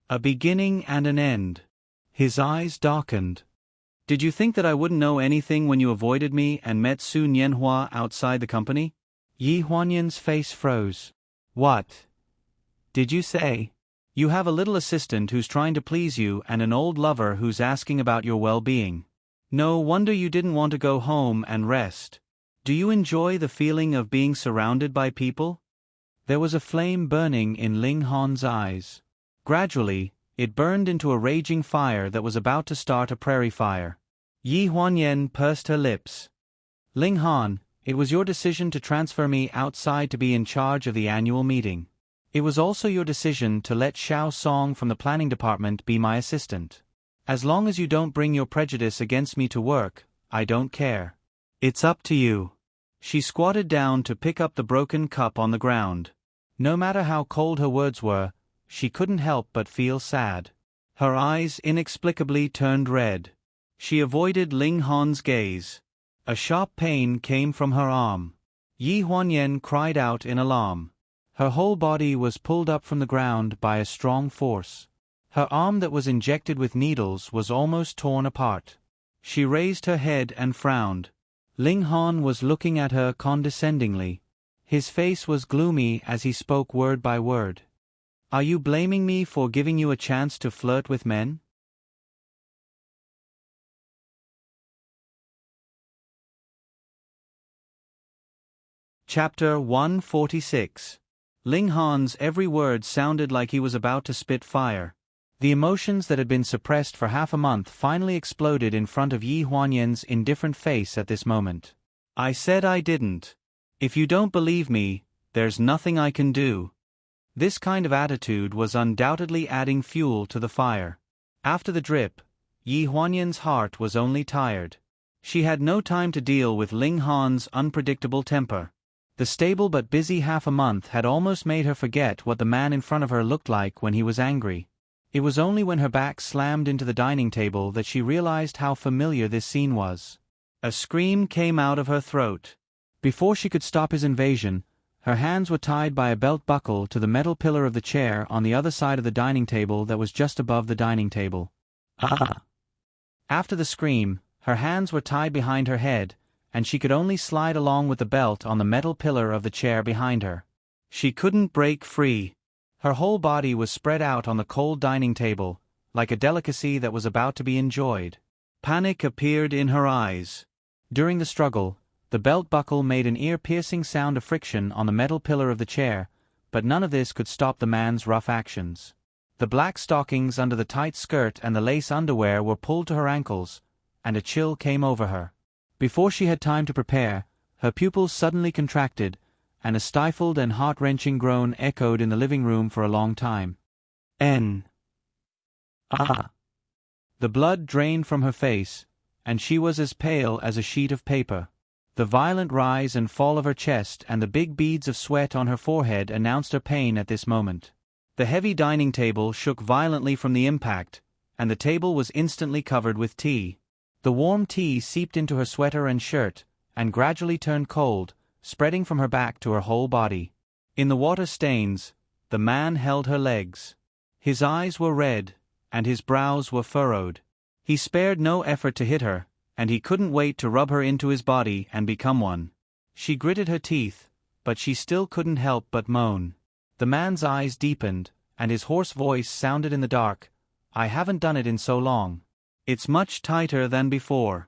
"A beginning and an end." His eyes darkened. "Did you think that I wouldn't know anything when you avoided me and met Su Nianhua outside the company?" Yi Huanyan's face froze. "What did you say?" "You have a little assistant who's trying to please you and an old lover who's asking about your well-being. No wonder you didn't want to go home and rest. Do you enjoy the feeling of being surrounded by people?" There was a flame burning in Ling Han's eyes. Gradually, it burned into a raging fire that was about to start a prairie fire. Yi Huanyan pursed her lips. "Ling Han, it was your decision to transfer me outside to be in charge of the annual meeting. It was also your decision to let Xiao Song from the planning department be my assistant. As long as you don't bring your prejudice against me to work, I don't care. It's up to you." She squatted down to pick up the broken cup on the ground. No matter how cold her words were, she couldn't help but feel sad. Her eyes inexplicably turned red. She avoided Ling Han's gaze. A sharp pain came from her arm. Yi Huanyan cried out in alarm. Her whole body was pulled up from the ground by a strong force. Her arm that was injected with needles was almost torn apart. She raised her head and frowned. Ling Han was looking at her condescendingly. His face was gloomy as he spoke word by word. "Are you blaming me for giving you a chance to flirt with men?" Chapter 146. Ling Han's every word sounded like he was about to spit fire. The emotions that had been suppressed for half a month finally exploded in front of Yi Huanyan's indifferent face at this moment. "I said I didn't. If you don't believe me, there's nothing I can do." This kind of attitude was undoubtedly adding fuel to the fire. After the drip, Yi Huanyan's heart was only tired. She had no time to deal with Ling Han's unpredictable temper. The stable but busy half a month had almost made her forget what the man in front of her looked like when he was angry. It was only when her back slammed into the dining table that she realized how familiar this scene was. A scream came out of her throat. Before she could stop his invasion, her hands were tied by a belt buckle to the metal pillar of the chair on the other side of the dining table that was just above the dining table. "Ah!" After the scream, her hands were tied behind her head, and she could only slide along with the belt on the metal pillar of the chair behind her. She couldn't break free. Her whole body was spread out on the cold dining table, like a delicacy that was about to be enjoyed. Panic appeared in her eyes. During the struggle, the belt buckle made an ear-piercing sound of friction on the metal pillar of the chair, but none of this could stop the man's rough actions. The black stockings under the tight skirt and the lace underwear were pulled to her ankles, and a chill came over her. Before she had time to prepare, her pupils suddenly contracted, and a stifled and heart-wrenching groan echoed in the living room for a long time. Ah! The blood drained from her face, and she was as pale as a sheet of paper. The violent rise and fall of her chest and the big beads of sweat on her forehead announced her pain at this moment. The heavy dining table shook violently from the impact, and the table was instantly covered with tea. The warm tea seeped into her sweater and shirt, and gradually turned cold, spreading from her back to her whole body. In the water stains, the man held her legs. His eyes were red, and his brows were furrowed. He spared no effort to hit her, and he couldn't wait to rub her into his body and become one. She gritted her teeth, but she still couldn't help but moan. The man's eyes deepened, and his hoarse voice sounded in the dark, "I haven't done it in so long. It's much tighter than before."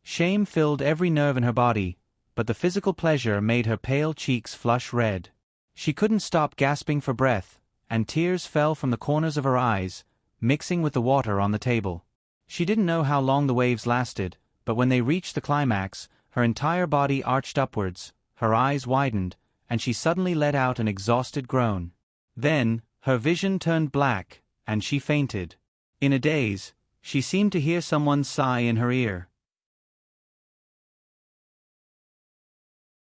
Shame filled every nerve in her body, but the physical pleasure made her pale cheeks flush red. She couldn't stop gasping for breath, and tears fell from the corners of her eyes, mixing with the water on the table. She didn't know how long the waves lasted, but when they reached the climax, her entire body arched upwards, her eyes widened, and she suddenly let out an exhausted groan. Then, her vision turned black, and she fainted. In a daze, she seemed to hear someone sigh in her ear.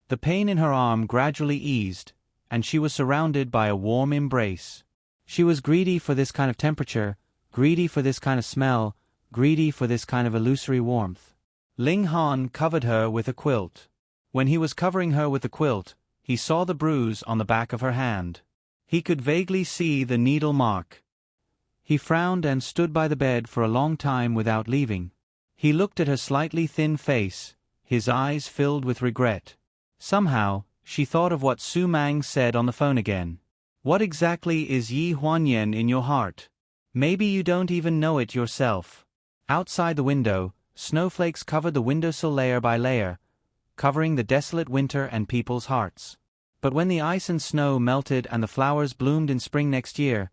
The pain in her arm gradually eased, and she was surrounded by a warm embrace. She was greedy for this kind of temperature, greedy for this kind of smell, greedy for this kind of illusory warmth. Ling Han covered her with a quilt. When he was covering her with the quilt, he saw the bruise on the back of her hand. He could vaguely see the needle mark. He frowned and stood by the bed for a long time without leaving. He looked at her slightly thin face, his eyes filled with regret. Somehow, she thought of what Su Mang said on the phone again. What exactly is Yi Huanyan in your heart? Maybe you don't even know it yourself. Outside the window, snowflakes covered the windowsill layer by layer, covering the desolate winter and people's hearts. But when the ice and snow melted and the flowers bloomed in spring next year,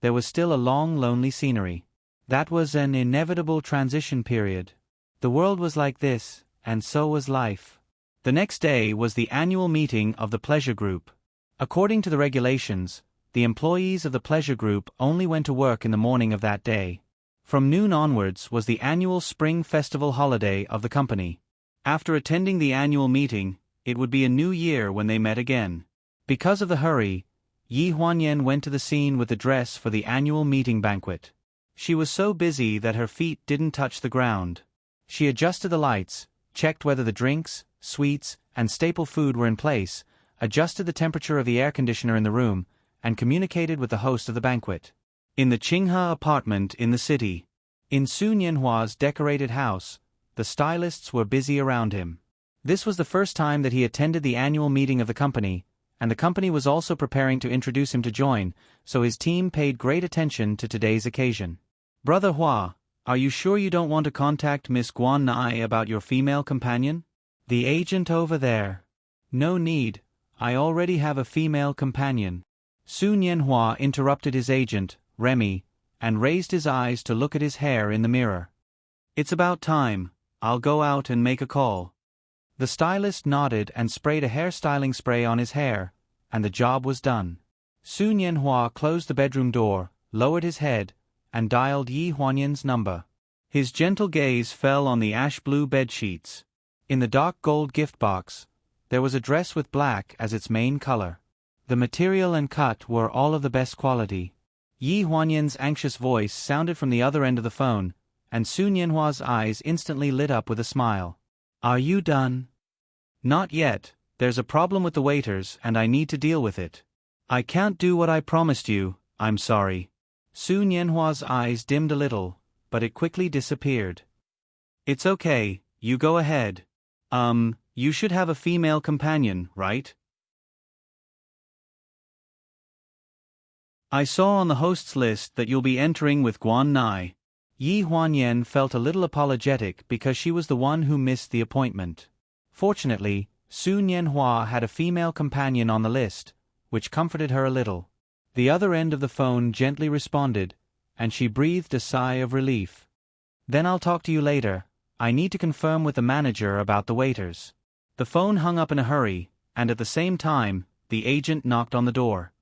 there was still a long, lonely scenery. That was an inevitable transition period. The world was like this, and so was life. The next day was the annual meeting of the pleasure group. According to the regulations, the employees of the pleasure group only went to work in the morning of that day. From noon onwards was the annual spring festival holiday of the company. After attending the annual meeting, it would be a new year when they met again. Because of the hurry, Yi Huanyan went to the scene with the dress for the annual meeting banquet. She was so busy that her feet didn't touch the ground. She adjusted the lights, checked whether the drinks, sweets, and staple food were in place, adjusted the temperature of the air conditioner in the room, and communicated with the host of the banquet. In the Qinghe apartment in the city. In Su Nianhua's decorated house, the stylists were busy around him. This was the first time that he attended the annual meeting of the company, and the company was also preparing to introduce him to join, so his team paid great attention to today's occasion. "Brother Hua, are you sure you don't want to contact Miss Guan Nai about your female companion? The agent over there." "No need, I already have a female companion." Su Nianhua interrupted his agent, Remy, and raised his eyes to look at his hair in the mirror. "It's about time, I'll go out and make a call." The stylist nodded and sprayed a hairstyling spray on his hair, and the job was done. Su Nianhua closed the bedroom door, lowered his head, and dialed Yi Huanyan's number. His gentle gaze fell on the ash-blue bedsheets. In the dark gold gift box, there was a dress with black as its main color. The material and cut were all of the best quality. Yi Huanyan's anxious voice sounded from the other end of the phone, and Su Nianhua's eyes instantly lit up with a smile. "Are you done?" "Not yet, there's a problem with the waiters and I need to deal with it. I can't do what I promised you, I'm sorry." Su Nianhua's eyes dimmed a little, but it quickly disappeared. "It's okay, you go ahead. You should have a female companion, right?" "I saw on the host's list that you'll be entering with Guan Nai." Yi Huanyan felt a little apologetic because she was the one who missed the appointment. Fortunately, Su Nianhua had a female companion on the list, which comforted her a little. The other end of the phone gently responded, and she breathed a sigh of relief. "Then I'll talk to you later. I need to confirm with the manager about the waiters." The phone hung up in a hurry, and at the same time, the agent knocked on the door.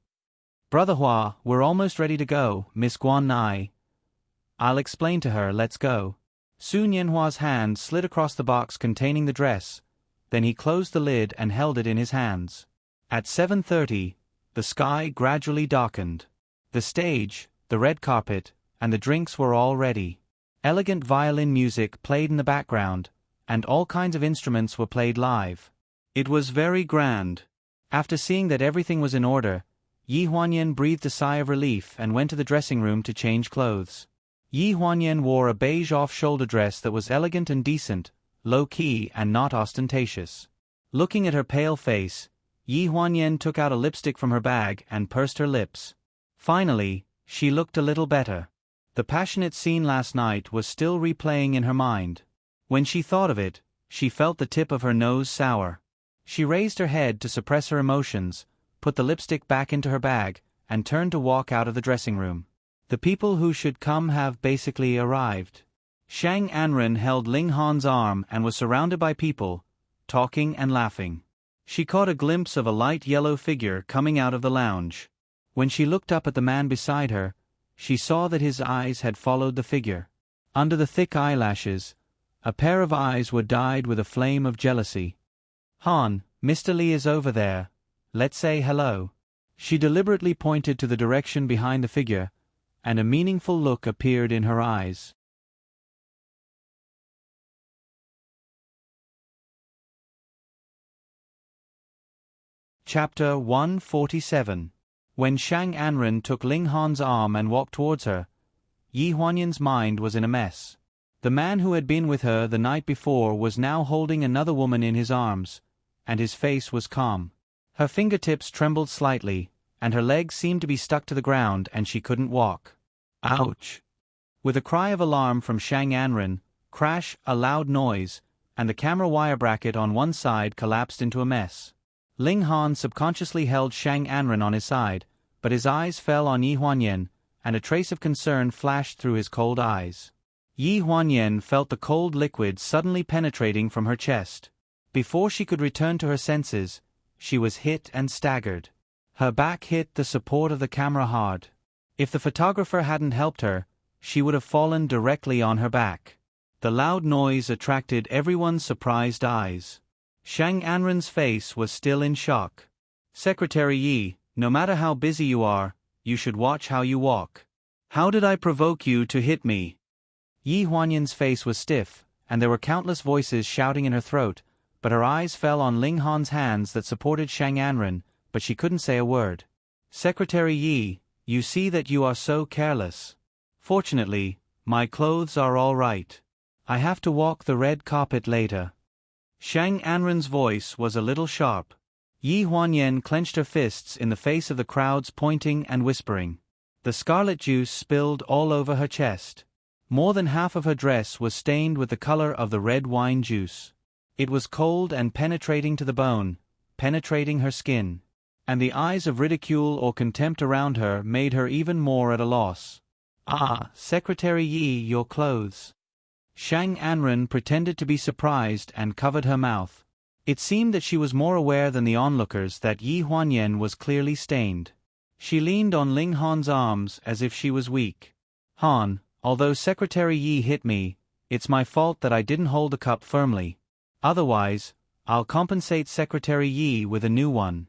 "Brother Hua, we're almost ready to go, Miss Guan Nai." "I'll explain to her, let's go." Soon Yenhua's hand slid across the box containing the dress, then he closed the lid and held it in his hands. At 7:30, the sky gradually darkened. The stage, the red carpet, and the drinks were all ready. Elegant violin music played in the background, and all kinds of instruments were played live. It was very grand. After seeing that everything was in order, Yi Huanyan breathed a sigh of relief and went to the dressing room to change clothes. Yi Huanyan wore a beige off-shoulder dress that was elegant and decent, low-key and not ostentatious. Looking at her pale face, Yi Huanyan took out a lipstick from her bag and pursed her lips. Finally, she looked a little better. The passionate scene last night was still replaying in her mind. When she thought of it, she felt the tip of her nose sour. She raised her head to suppress her emotions, put the lipstick back into her bag, and turned to walk out of the dressing room. The people who should come have basically arrived. Shang Anren held Ling Han's arm and was surrounded by people, talking and laughing. She caught a glimpse of a light yellow figure coming out of the lounge. When she looked up at the man beside her, she saw that his eyes had followed the figure. Under the thick eyelashes, a pair of eyes were dyed with a flame of jealousy. "Han, Mr. Li is over there. Let's say hello." She deliberately pointed to the direction behind the figure, and a meaningful look appeared in her eyes. Chapter 147. When Shang Anren took Ling Han's arm and walked towards her, Yi Huanyan's mind was in a mess. The man who had been with her the night before was now holding another woman in his arms, and his face was calm. Her fingertips trembled slightly, and her legs seemed to be stuck to the ground and she couldn't walk. Ouch! With a cry of alarm from Shang Anren, crash, a loud noise, and the camera wire bracket on one side collapsed into a mess. Ling Han subconsciously held Shang Anren on his side, but his eyes fell on Yi Huanyan, and a trace of concern flashed through his cold eyes. Yi Huanyan felt the cold liquid suddenly penetrating from her chest. Before she could return to her senses, she was hit and staggered. Her back hit the support of the camera hard. If the photographer hadn't helped her, she would have fallen directly on her back. The loud noise attracted everyone's surprised eyes. Shang Anren's face was still in shock. "Secretary Yi, no matter how busy you are, you should watch how you walk. How did I provoke you to hit me?" Yi Huanyan's face was stiff, and there were countless voices shouting in her throat, but her eyes fell on Ling Han's hands that supported Shang Anren, but she couldn't say a word. "Secretary Yi, you see that you are so careless. Fortunately, my clothes are all right. I have to walk the red carpet later." Shang Anren's voice was a little sharp. Yi Huanyan clenched her fists in the face of the crowds, pointing and whispering. The scarlet juice spilled all over her chest. More than half of her dress was stained with the color of the red wine juice. It was cold and penetrating to the bone, penetrating her skin. And the eyes of ridicule or contempt around her made her even more at a loss. "Ah, Secretary Yi, your clothes." Shang Anren pretended to be surprised and covered her mouth. It seemed that she was more aware than the onlookers that Yi Huanyan was clearly stained. She leaned on Ling Han's arms as if she was weak. "Han, although Secretary Yi hit me, it's my fault that I didn't hold the cup firmly. Otherwise, I'll compensate Secretary Yi with a new one."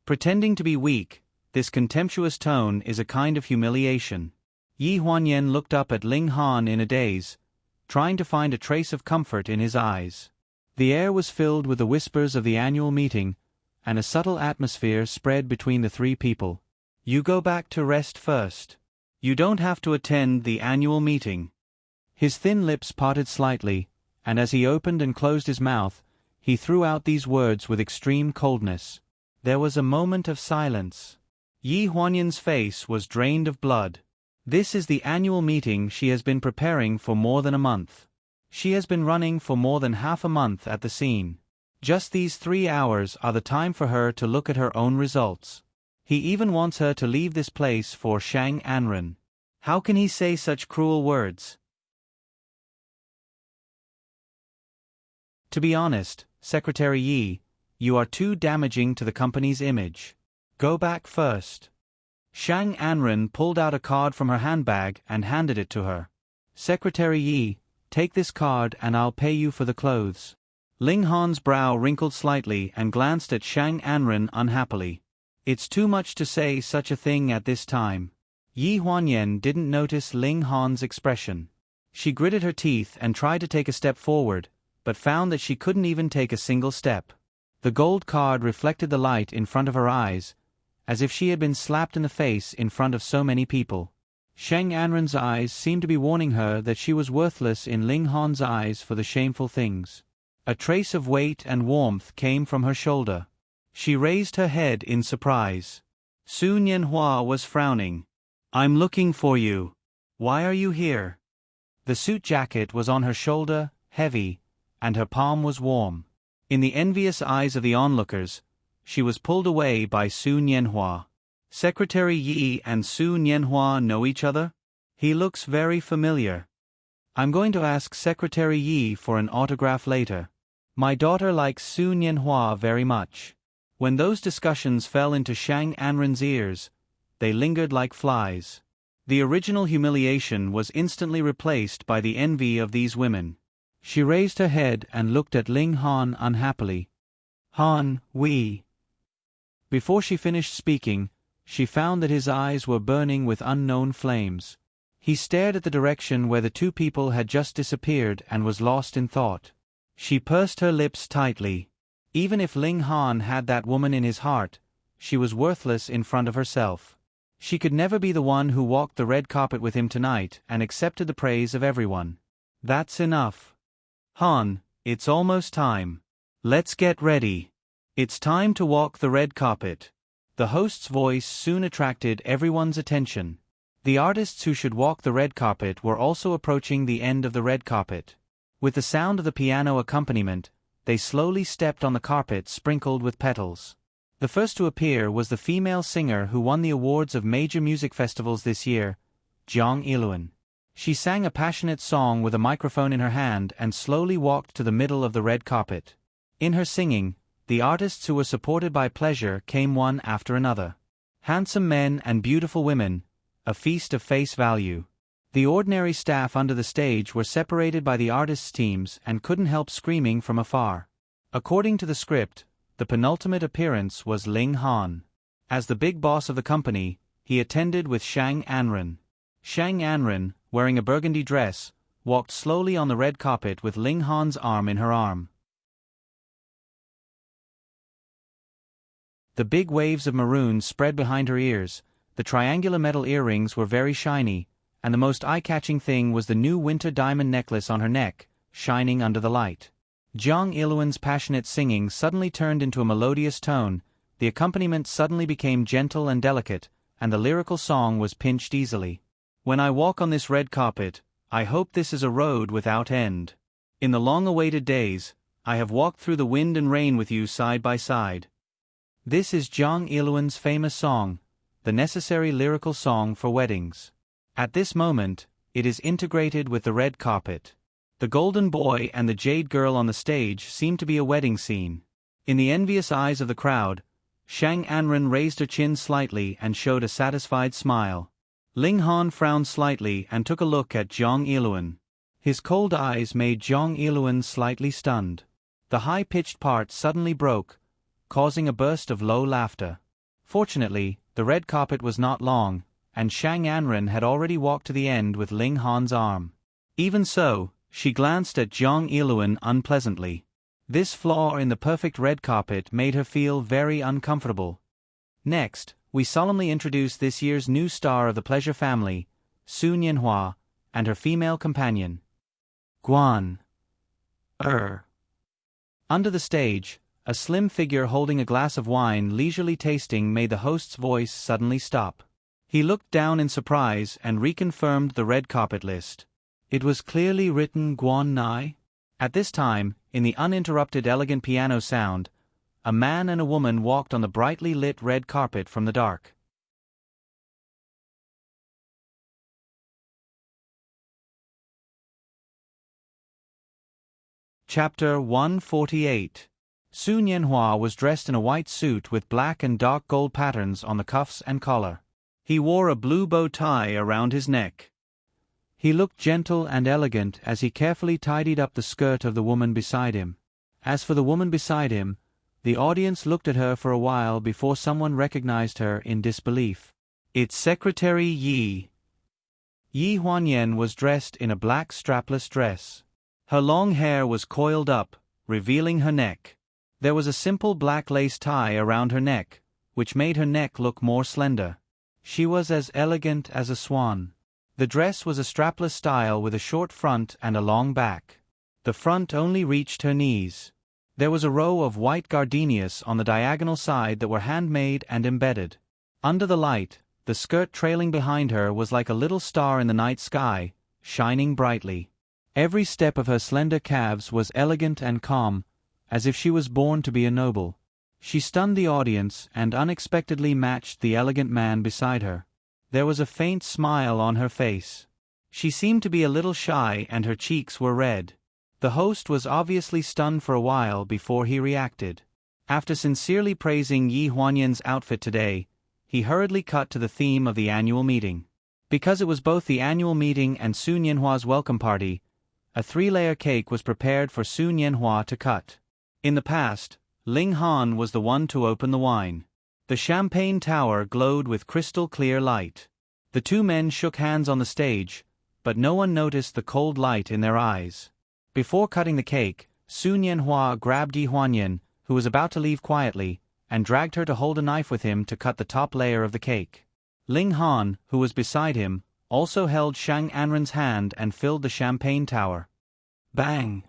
Pretending to be weak, this contemptuous tone is a kind of humiliation. Yi Huanyan looked up at Ling Han in a daze, trying to find a trace of comfort in his eyes. The air was filled with the whispers of the annual meeting, and a subtle atmosphere spread between the three people. "You go back to rest first. You don't have to attend the annual meeting." His thin lips parted slightly, and as he opened and closed his mouth, he threw out these words with extreme coldness. There was a moment of silence. Yi Huanyan's face was drained of blood. This is the annual meeting she has been preparing for more than a month. She has been running for more than half a month at the scene. Just these 3 hours are the time for her to look at her own results. He even wants her to leave this place for Shang Anren. How can he say such cruel words? To be honest, Secretary Yi, you are too damaging to the company's image. Go back first. Shang Anren pulled out a card from her handbag and handed it to her. Secretary Yi, take this card and I'll pay you for the clothes. Ling Han's brow wrinkled slightly and glanced at Shang Anren unhappily. It's too much to say such a thing at this time. Yi Huanyan didn't notice Ling Han's expression. She gritted her teeth and tried to take a step forward, but found that she couldn't even take a single step. The gold card reflected the light in front of her eyes, as if she had been slapped in the face in front of so many people. Shang Anren's eyes seemed to be warning her that she was worthless in Ling Han's eyes for the shameful things. A trace of weight and warmth came from her shoulder. She raised her head in surprise. Su Nianhua was frowning. I'm looking for you. Why are you here? The suit jacket was on her shoulder, heavy, and her palm was warm. In the envious eyes of the onlookers, she was pulled away by Su Nianhua. Secretary Yi and Su Nianhua know each other? He looks very familiar. I'm going to ask Secretary Yi for an autograph later. My daughter likes Su Nianhua very much. When those discussions fell into Shang Anren's ears, they lingered like flies. The original humiliation was instantly replaced by the envy of these women. She raised her head and looked at Ling Han unhappily. Han, we. Before she finished speaking, she found that his eyes were burning with unknown flames. He stared at the direction where the two people had just disappeared and was lost in thought. She pursed her lips tightly. Even if Ling Han had that woman in his heart, she was worthless in front of herself. She could never be the one who walked the red carpet with him tonight and accepted the praise of everyone. That's enough. Han, it's almost time. Let's get ready. It's time to walk the red carpet. The host's voice soon attracted everyone's attention. The artists who should walk the red carpet were also approaching the end of the red carpet. With the sound of the piano accompaniment, they slowly stepped on the carpet sprinkled with petals. The first to appear was the female singer who won the awards of major music festivals this year, Jiang Iluan. She sang a passionate song with a microphone in her hand and slowly walked to the middle of the red carpet. In her singing, the artists who were supported by pleasure came one after another. Handsome men and beautiful women, a feast of face value. The ordinary staff under the stage were separated by the artists' teams and couldn't help screaming from afar. According to the script, the penultimate appearance was Ling Han. As the big boss of the company, he attended with Shang Anren. Shang Anren, wearing a burgundy dress, walked slowly on the red carpet with Ling Han's arm in her arm. The big waves of maroon spread behind her ears, the triangular metal earrings were very shiny, and the most eye-catching thing was the new winter diamond necklace on her neck, shining under the light. Jiang Iluan's passionate singing suddenly turned into a melodious tone, the accompaniment suddenly became gentle and delicate, and the lyrical song was pitched easily. When I walk on this red carpet, I hope this is a road without end. In the long-awaited days, I have walked through the wind and rain with you side by side. This is Jiang Iluan's famous song, the necessary lyrical song for weddings. At this moment, it is integrated with the red carpet. The golden boy and the jade girl on the stage seemed to be a wedding scene. In the envious eyes of the crowd, Shang Anren raised her chin slightly and showed a satisfied smile. Ling Han frowned slightly and took a look at Jiang Iluan. His cold eyes made Jiang Iluan slightly stunned. The high-pitched part suddenly broke, causing a burst of low laughter. Fortunately, the red carpet was not long, and Shang Anren had already walked to the end with Ling Han's arm. Even so, she glanced at Jiang Iluan unpleasantly. This flaw in the perfect red carpet made her feel very uncomfortable. Next, we solemnly introduce this year's new star of the pleasure family, Su Nianhua, and her female companion, Guan. Under the stage, a slim figure holding a glass of wine leisurely tasting made the host's voice suddenly stop. He looked down in surprise and reconfirmed the red carpet list. It was clearly written Guan Nai. At this time, in the uninterrupted elegant piano sound, a man and a woman walked on the brightly lit red carpet from the dark. Chapter 148. Su Nianhua was dressed in a white suit with black and dark gold patterns on the cuffs and collar. He wore a blue bow tie around his neck. He looked gentle and elegant as he carefully tidied up the skirt of the woman beside him. As for the woman beside him, the audience looked at her for a while before someone recognized her in disbelief. It's Secretary Yi. Yi Huanyan was dressed in a black strapless dress. Her long hair was coiled up, revealing her neck. There was a simple black lace tie around her neck, which made her neck look more slender. She was as elegant as a swan. The dress was a strapless style with a short front and a long back. The front only reached her knees. There was a row of white gardenias on the diagonal side that were handmade and embedded. Under the light, the skirt trailing behind her was like a little star in the night sky, shining brightly. Every step of her slender calves was elegant and calm, as if she was born to be a noble. She stunned the audience and unexpectedly matched the elegant man beside her. There was a faint smile on her face. She seemed to be a little shy and her cheeks were red. The host was obviously stunned for a while before he reacted. After sincerely praising Yi Huanyan's outfit today, he hurriedly cut to the theme of the annual meeting. Because it was both the annual meeting and Su Nianhua's welcome party, a 3-layer cake was prepared for Su Nianhua to cut. In the past, Ling Han was the one to open the wine. The champagne tower glowed with crystal-clear light. The two men shook hands on the stage, but no one noticed the cold light in their eyes. Before cutting the cake, Su Nianhua grabbed Yi Huanyan, who was about to leave quietly, and dragged her to hold a knife with him to cut the top layer of the cake. Ling Han, who was beside him, also held Shang Anren's hand and filled the champagne tower. Bang!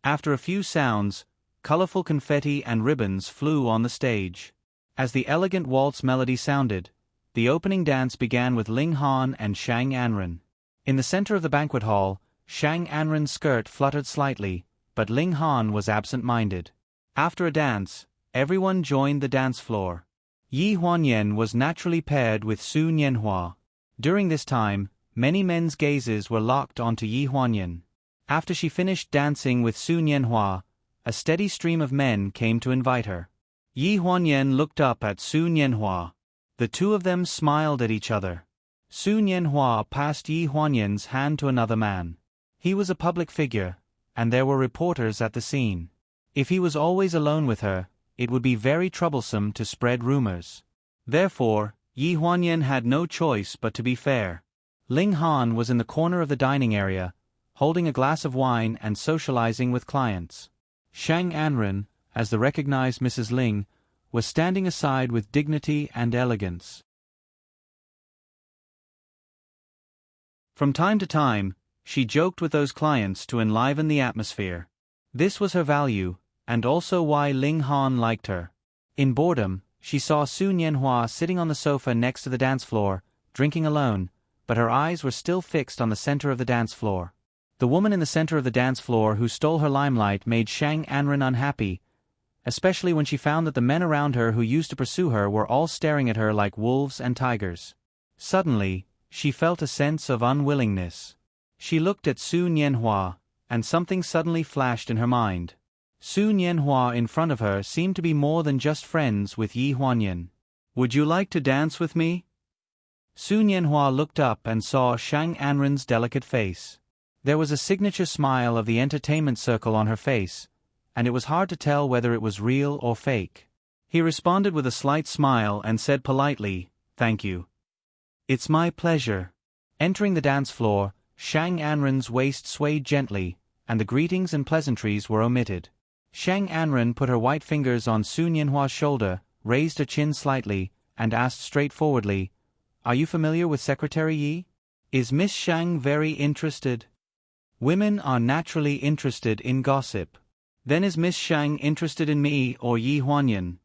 After a few sounds, colorful confetti and ribbons flew on the stage. As the elegant waltz melody sounded, the opening dance began with Ling Han and Shang Anren. In the center of the banquet hall, Shang Anren's skirt fluttered slightly, but Ling Han was absent-minded. After a dance, everyone joined the dance floor. Yi Huanyan was naturally paired with Su Nianhua. During this time, many men's gazes were locked onto Yi Huanyan. After she finished dancing with Su Nianhua, a steady stream of men came to invite her. Yi Huanyan looked up at Su Nianhua. The two of them smiled at each other. Su Nianhua passed Yi Huanyan's hand to another man. He was a public figure, and there were reporters at the scene. If he was always alone with her, it would be very troublesome to spread rumors. Therefore, Yi Huanyan had no choice but to be fair. Ling Han was in the corner of the dining area, holding a glass of wine and socializing with clients. Shang Anren, as the recognized Mrs. Ling, was standing aside with dignity and elegance. From time to time, she joked with those clients to enliven the atmosphere. This was her value, and also why Ling Han liked her. In boredom, she saw Su Nianhua sitting on the sofa next to the dance floor, drinking alone, but her eyes were still fixed on the center of the dance floor. The woman in the center of the dance floor who stole her limelight made Shang Anren unhappy, especially when she found that the men around her who used to pursue her were all staring at her like wolves and tigers. Suddenly, she felt a sense of unwillingness. She looked at Su Nianhua, and something suddenly flashed in her mind. Su Nianhua in front of her seemed to be more than just friends with Yi Huanyan. "Would you like to dance with me?" Su Nianhua looked up and saw Shang Anren's delicate face. There was a signature smile of the entertainment circle on her face, and it was hard to tell whether it was real or fake. He responded with a slight smile and said politely, "Thank you. It's my pleasure." Entering the dance floor, Shang Anren's waist swayed gently, and the greetings and pleasantries were omitted. Shang Anren put her white fingers on Su Nianhua's shoulder, raised her chin slightly, and asked straightforwardly, "Are you familiar with Secretary Yi? Is Miss Shang very interested?" Women are naturally interested in gossip. Then is Miss Shang interested in me or Yi Huanyan?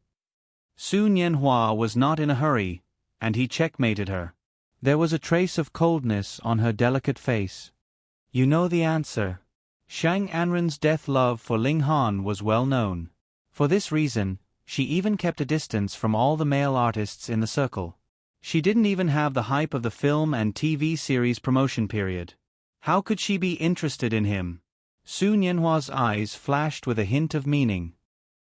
Su Nianhua was not in a hurry, and he checkmated her. There was a trace of coldness on her delicate face. You know the answer. Shang Anren's death love for Ling Han was well known. For this reason, she even kept a distance from all the male artists in the circle. She didn't even have the hype of the film and TV series promotion period. How could she be interested in him? Su Nianhua's eyes flashed with a hint of meaning.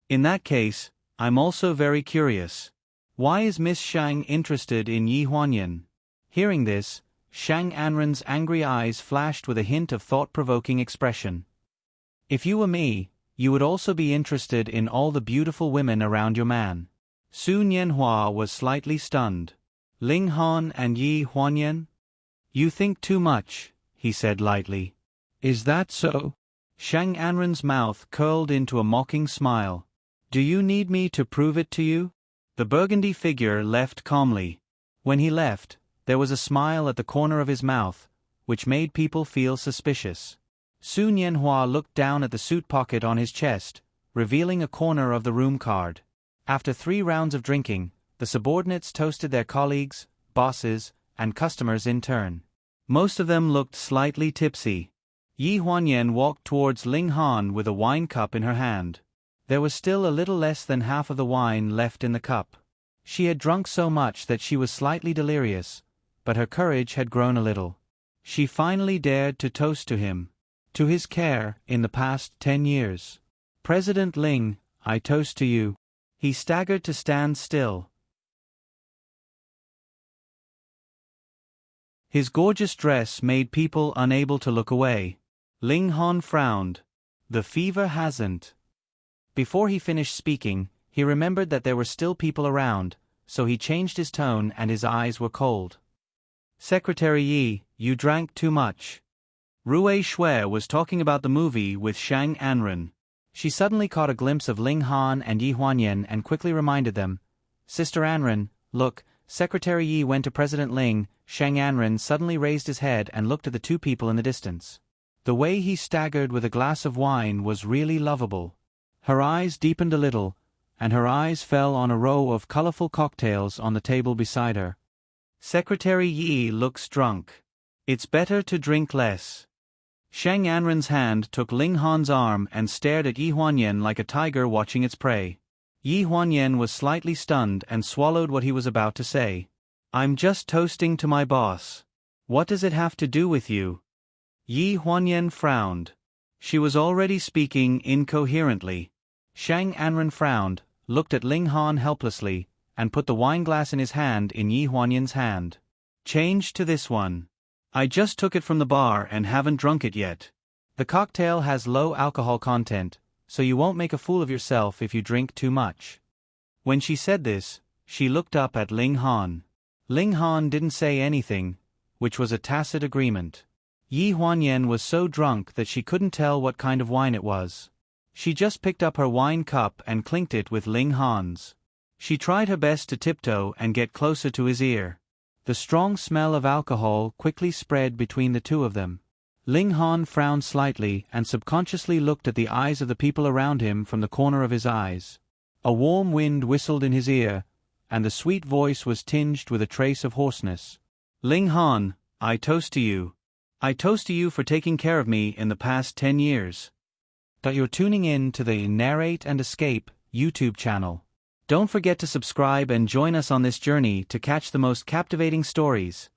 In that case, I'm also very curious. Why is Miss Shang interested in Yi Huanyan? Hearing this, Shang Anren's angry eyes flashed with a hint of thought-provoking expression. If you were me, you would also be interested in all the beautiful women around your man. Su Nianhua was slightly stunned. Ling Han and Yi Huanyan? You think too much, he said lightly. Is that so? Shang Anren's mouth curled into a mocking smile. Do you need me to prove it to you? The burgundy figure left calmly. When he left, there was a smile at the corner of his mouth, which made people feel suspicious. Su Nianhua looked down at the suit pocket on his chest, revealing a corner of the room card. After 3 rounds of drinking, the subordinates toasted their colleagues, bosses, and customers in turn. Most of them looked slightly tipsy. Yi Huanyan walked towards Ling Han with a wine cup in her hand. There was still a little less than half of the wine left in the cup. She had drunk so much that she was slightly delirious, but her courage had grown a little. She finally dared to toast to him. To his care, in the past 10 years. President Ling, I toast to you. He staggered to stand still. His gorgeous dress made people unable to look away. Ling Han frowned. The fever hasn't. Before he finished speaking, he remembered that there were still people around, so he changed his tone and his eyes were cold. Secretary Yi, you drank too much. Rui Shui was talking about the movie with Shang Anren. She suddenly caught a glimpse of Ling Han and Yi Huanyan and quickly reminded them, Sister Anren, look, Secretary Yi went to President Ling. Shang Anren suddenly raised his head and looked at the 2 people in the distance. The way he staggered with a glass of wine was really lovable. Her eyes deepened a little, and her eyes fell on a row of colorful cocktails on the table beside her. Secretary Yi looks drunk. It's better to drink less. Shang Anren's hand took Ling Han's arm and stared at Yi Huanyan like a tiger watching its prey. Yi Huanyan was slightly stunned and swallowed what he was about to say. I'm just toasting to my boss. What does it have to do with you? Yi Huanyan frowned. She was already speaking incoherently. Shang Anren frowned, looked at Ling Han helplessly, and put the wine glass in his hand in Yi Huanyan's hand. Change to this one. I just took it from the bar and haven't drunk it yet. The cocktail has low alcohol content, so you won't make a fool of yourself if you drink too much. When she said this, she looked up at Ling Han. Ling Han didn't say anything, which was a tacit agreement. Yi Huanyan was so drunk that she couldn't tell what kind of wine it was. She just picked up her wine cup and clinked it with Ling Han's. She tried her best to tiptoe and get closer to his ear. The strong smell of alcohol quickly spread between the 2 of them. Ling Han frowned slightly and subconsciously looked at the eyes of the people around him from the corner of his eyes. A warm wind whistled in his ear, and the sweet voice was tinged with a trace of hoarseness. Ling Han, I toast to you. I toast to you for taking care of me in the past 10 years. That you're tuning in to the Narrate and Escape YouTube channel. Don't forget to subscribe and join us on this journey to catch the most captivating stories.